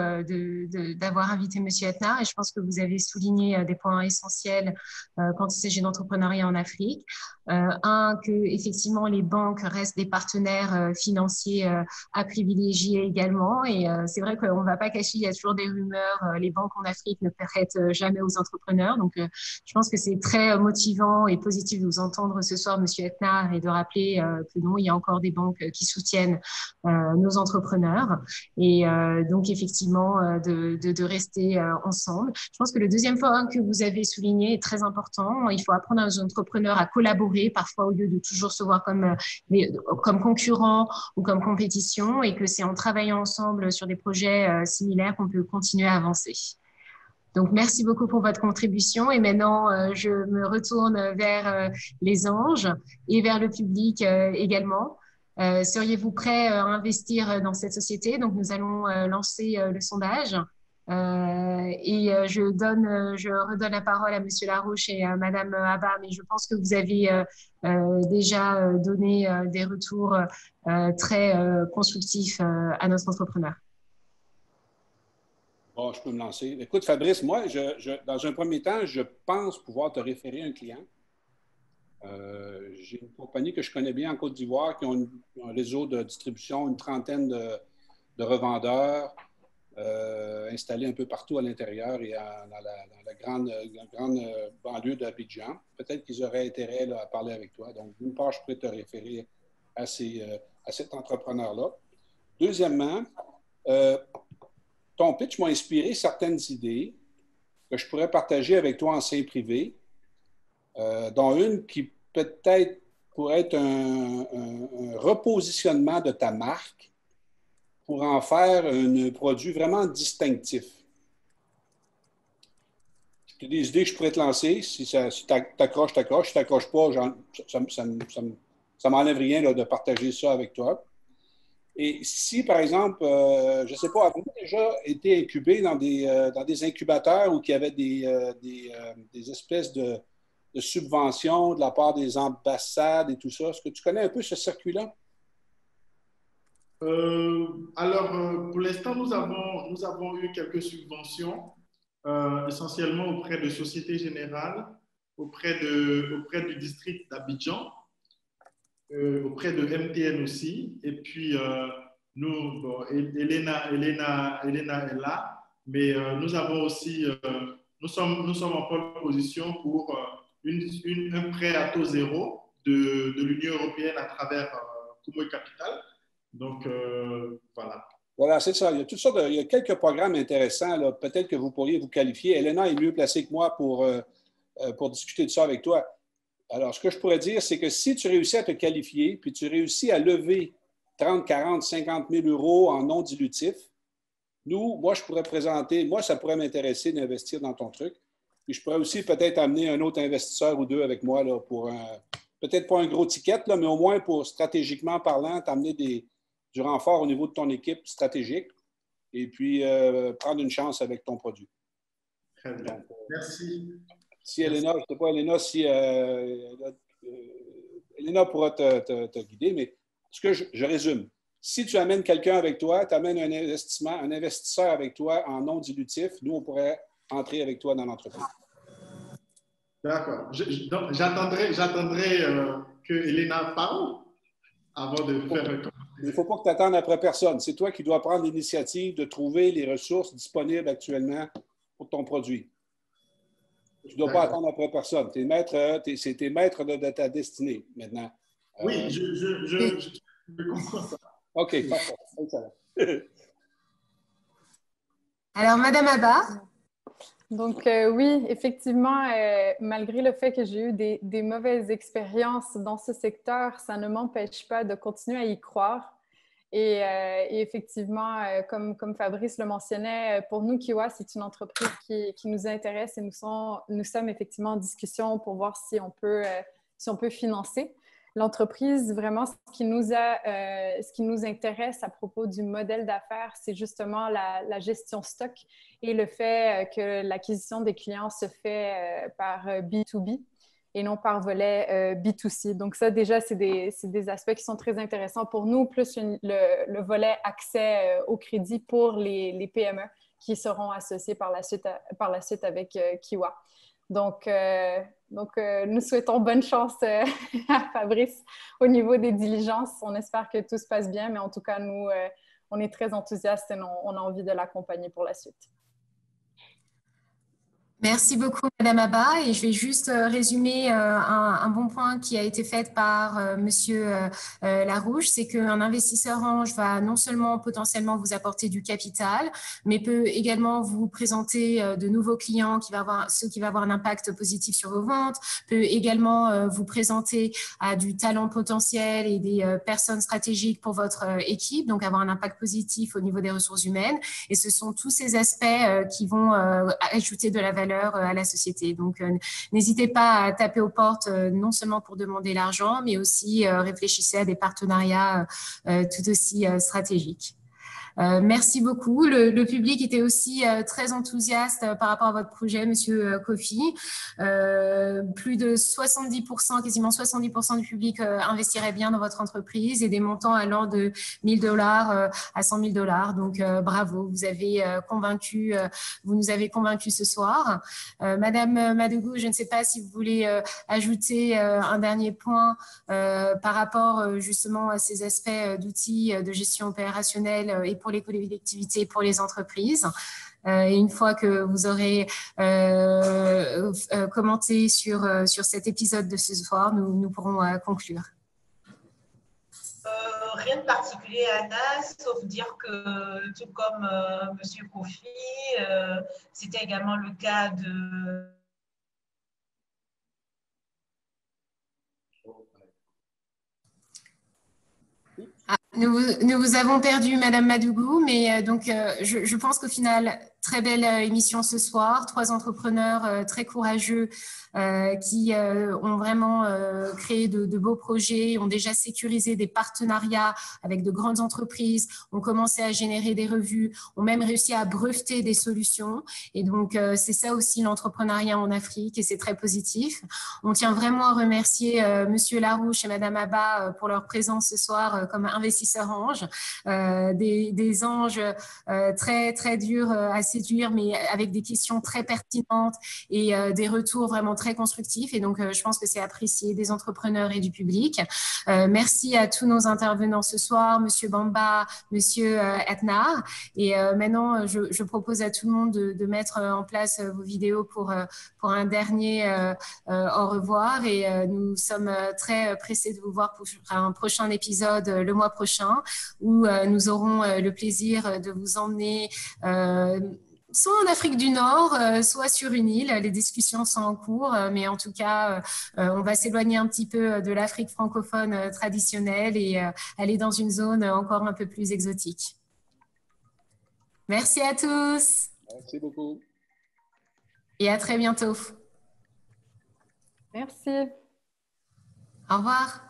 d'avoir invité Monsieur Etnard. Et je pense que vous avez souligné des points essentiels quand il s'agit d'entrepreneuriat en Afrique. Que effectivement, les banques restent des partenaires financiers à privilégier également. Et c'est vrai qu'on ne va pas cacher, il y a toujours des rumeurs. Les banques en Afrique ne prêtent jamais aux entrepreneurs. Donc, je pense que c'est très motivant et positif de vous entendre ce soir, Monsieur Etnard, et de rappeler que non, il y a encore des banques qui soutiennent nos entrepreneurs et donc effectivement de rester ensemble. Je pense que le deuxième point que vous avez souligné est très important. Il faut apprendre à nos entrepreneurs à collaborer parfois au lieu de toujours se voir comme concurrents ou comme compétition et que c'est en travaillant ensemble sur des projets similaires qu'on peut continuer à avancer. Donc, merci beaucoup pour votre contribution. Et maintenant, je me retourne vers les anges et vers le public également. Seriez-vous prêt à investir dans cette société? Donc, nous allons lancer le sondage. Je redonne la parole à Monsieur Larouche et à Madame Abba, mais je pense que vous avez déjà donné des retours très constructifs à notre entrepreneur. Bon, je peux me lancer. Écoute, Fabrice, moi, dans un premier temps, je pense pouvoir te référer un client. J'ai une compagnie que je connais bien en Côte d'Ivoire qui ont un réseau de distribution, une trentaine de revendeurs installés un peu partout à l'intérieur et dans la grande banlieue d'Abidjan. Peut-être qu'ils auraient intérêt à parler avec toi. Donc, d'une part, je pourrais te référer à cet entrepreneur-là. Deuxièmement, ton pitch m'a inspiré certaines idées. que je pourrais partager avec toi en sein privé, dont une qui peut-être pourrait être un repositionnement de ta marque pour en faire un produit vraiment distinctif. Tu as des idées que je pourrais te lancer. Si tu t'accroches, t'accroches. Si tu t'accroches pas, ça m'enlève rien là, de partager ça avec toi. Et si, par exemple, je ne sais pas, avez-vous déjà été incubé dans des incubateurs où il y avait des espèces de subventions de la part des ambassades et tout ça? Est-ce que tu connais un peu ce circuit-là? Alors, pour l'instant, nous avons eu quelques subventions, essentiellement auprès de Société Générale, auprès du district d'Abidjan, auprès de MTN aussi. Et puis, nous, bon, Elena est là, mais nous avons aussi, nous sommes en pole position pour un prêt à taux zéro de l'Union européenne à travers Kumoy Capital. Donc, voilà. Voilà, c'est ça. Il y a toutes sortes il y a quelques programmes intéressants. Peut-être que vous pourriez vous qualifier. Elena est mieux placée que moi pour discuter de ça avec toi. Alors, ce que je pourrais dire, c'est que si tu réussis à te qualifier, puis tu réussis à lever 30, 40, 50 000 euros en non dilutif, moi, je pourrais présenter, moi, ça pourrait m'intéresser d'investir dans ton truc. Puis je pourrais aussi peut-être amener un autre investisseur ou deux avec moi là, pour peut-être pas un gros ticket, là, mais au moins pour stratégiquement parlant, t'amener du renfort au niveau de ton équipe stratégique et puis prendre une chance avec ton produit. Très bien. Merci. Si Elena, je ne sais pas, Elena, si Elena pourra te guider, mais ce que je résume. Si tu amènes quelqu'un avec toi, tu amènes un investisseur avec toi en non dilutif, nous, on pourrait entrer avec toi dans l'entreprise. D'accord. Donc, j'attendrai que Elena parle avant de faire un commentaire. Il ne faut pas que tu attendes après personne. C'est toi qui dois prendre l'initiative de trouver les ressources disponibles actuellement pour ton produit. Tu ne dois pas attendre après personne. C'est tes maîtres de ta destinée maintenant. Oui, je comprends ça. OK, parfait. Excellent. Alors, Madame Abba. Donc, oui, effectivement, malgré le fait que j'ai eu des mauvaises expériences dans ce secteur, ça ne m'empêche pas de continuer à y croire. Et effectivement, comme Fabrice le mentionnait, pour nous, Kiwa, c'est une entreprise qui nous intéresse et nous sommes effectivement en discussion pour voir si on peut financer l'entreprise. Vraiment, ce qui nous intéresse à propos du modèle d'affaires, c'est justement la gestion stock et le fait que l'acquisition des clients se fait par B2B et non par volet B2C. Donc ça, déjà, c'est des aspects qui sont très intéressants pour nous, plus le volet accès au crédit pour les PME qui seront associés par la suite avec Kiwa. Donc, nous souhaitons bonne chance à Fabrice au niveau des diligences. On espère que tout se passe bien, mais en tout cas, nous, on est très enthousiastes et on a envie de l'accompagner pour la suite. Merci beaucoup, Madame Abba. Et je vais juste résumer un bon point qui a été fait par Monsieur Larouche, c'est qu'un investisseur ange va non seulement potentiellement vous apporter du capital, mais peut également vous présenter de nouveaux clients qui vont avoir un impact positif sur vos ventes, peut également vous présenter à du talent potentiel et des personnes stratégiques pour votre équipe, donc avoir un impact positif au niveau des ressources humaines. Et ce sont tous ces aspects qui vont ajouter de la valeur à la société. Donc, n'hésitez pas à taper aux portes, non seulement pour demander l'argent, mais aussi réfléchissez à des partenariats tout aussi stratégiques. Merci beaucoup. Le public était aussi très enthousiaste par rapport à votre projet, Monsieur Kofi. Plus de 70%, quasiment 70% du public investirait bien dans votre entreprise et des montants allant de $1 000 à $100 000. Donc, bravo, vous nous avez convaincus ce soir. Madame Madougou, je ne sais pas si vous voulez ajouter un dernier point par rapport justement à ces aspects d'outils de gestion opérationnelle et pour les collectivités, pour les entreprises. Et une fois que vous aurez commenté sur cet épisode de ce soir, nous pourrons conclure. rien de particulier, Anna, sauf dire que, tout comme M. Kofi, c'était également le cas de... Ah, nous vous avons perdu, Madame Madougou, mais je pense qu'au final, très belle émission ce soir. 3 entrepreneurs très courageux qui ont vraiment créé de beaux projets, ont déjà sécurisé des partenariats avec de grandes entreprises, ont commencé à générer des revues, ont même réussi à breveter des solutions. Et donc, c'est ça aussi l'entrepreneuriat en Afrique et c'est très positif. On tient vraiment à remercier Monsieur Larouche et Madame Abba pour leur présence ce soir comme investisseurs anges, des anges très, très durs à séduire, mais avec des questions très pertinentes et des retours vraiment très constructifs. Et donc, je pense que c'est apprécié des entrepreneurs et du public. Merci à tous nos intervenants ce soir, Monsieur Bamba, Monsieur Atnar. Et maintenant, je propose à tout le monde de mettre en place vos vidéos pour un dernier au revoir. Et nous sommes très pressés de vous voir pour un prochain épisode le mois prochain, où nous aurons le plaisir de vous emmener soit en Afrique du Nord, soit sur une île. Les discussions sont en cours, mais en tout cas, on va s'éloigner un petit peu de l'Afrique francophone traditionnelle et aller dans une zone encore un peu plus exotique. Merci à tous. Merci beaucoup. Et à très bientôt. Merci. Au revoir.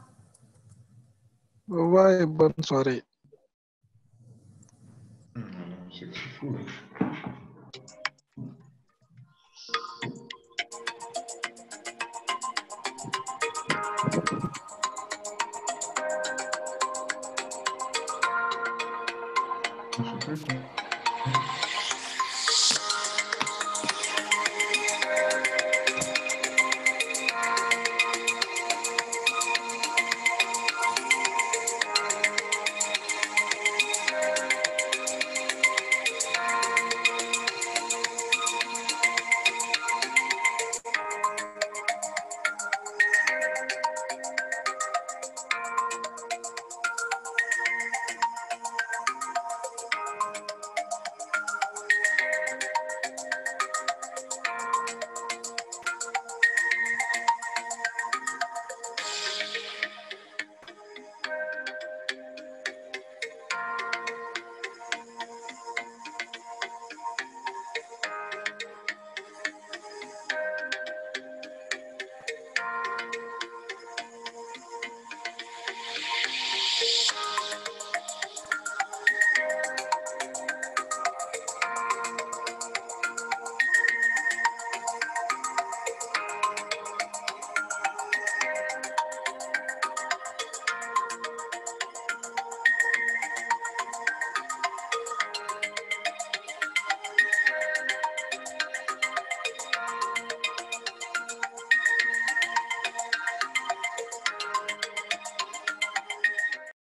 Au revoir et bonne soirée. C'est fou.